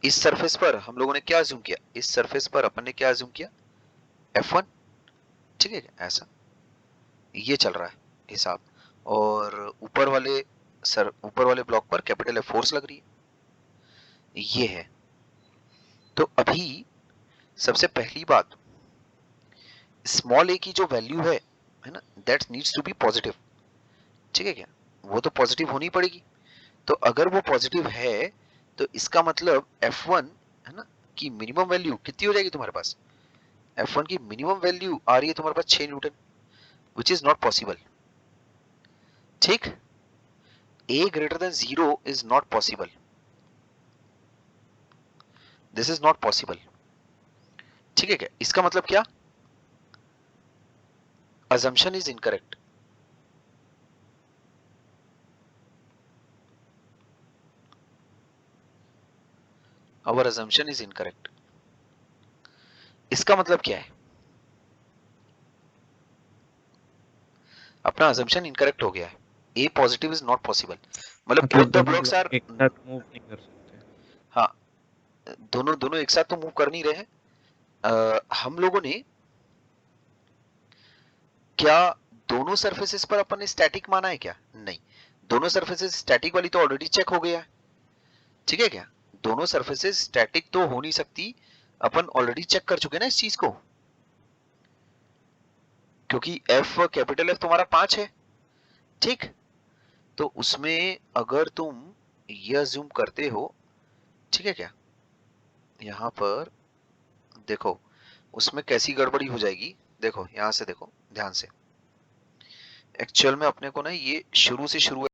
इस सरफेस पर हम लोगों ने क्या अज्यूम किया, इस सरफेस पर अपन ने क्या अज्यूम किया, F1, ठीक है, ऐसा ये चल रहा है हिसाब। और ऊपर वाले ब्लॉक पर कैपिटल F फोर्स लग रही है, ये है। तो अभी सबसे पहली बात, स्मॉल a की जो वैल्यू है ना, that needs to be positive, ठीक है क्या, वो तो पॉजिटिव होनी पड़ेगी। तो अगर वो पॉजिटिव है, तो इसका मतलब F1 है ना की मिनिमम वैल्यू कितनी हो जाएगी तुम्हारे पास, F1 की मिनिमम वैल्यू आ रही है तुम्हारे पास 6 Newton, which is not possible, ठीक। a greater than 0 is not possible, this is not possible, ठीक है क्या। इसका मतलब क्या, assumption is incorrect, our assumption is incorrect। इसका मतलब क्या है, अपना assumption incorrect हो गया है, a positive is not possible, मतलब मतलब both the दोनों blocks are, ब्लॉक एक साथ मूव नहीं कर सकते। हाँ, दोनों दोनों एक साथ तो मूव कर नहीं रहे हैं। हम लोगों ने क्या दोनों सरफेसेस पर अपन ने स्टैटिक माना है क्या, नहीं, दोनों सरफेसेस स्टैटिक वाली तो ऑलरेडी चेक हो गया है, ठीक है क्या, दोनों सरफेसेस स्टैटिक तो हो नहीं सकती, अपन ऑलरेडी चेक कर चुके ना इस चीज को, क्योंकि कैपिटल F तुम्हारा 5 है, ठीक। तो उसमें अगर तुम ये अज्यूम करते हो, ठीक है क्या, यहां पर देखो, उसमें कैसी गड़बड़ी हो जाएगी, देखो यहाँ से देखो ध्यान से। एक्चुअल में अपने को ना ये शुरू से शुरू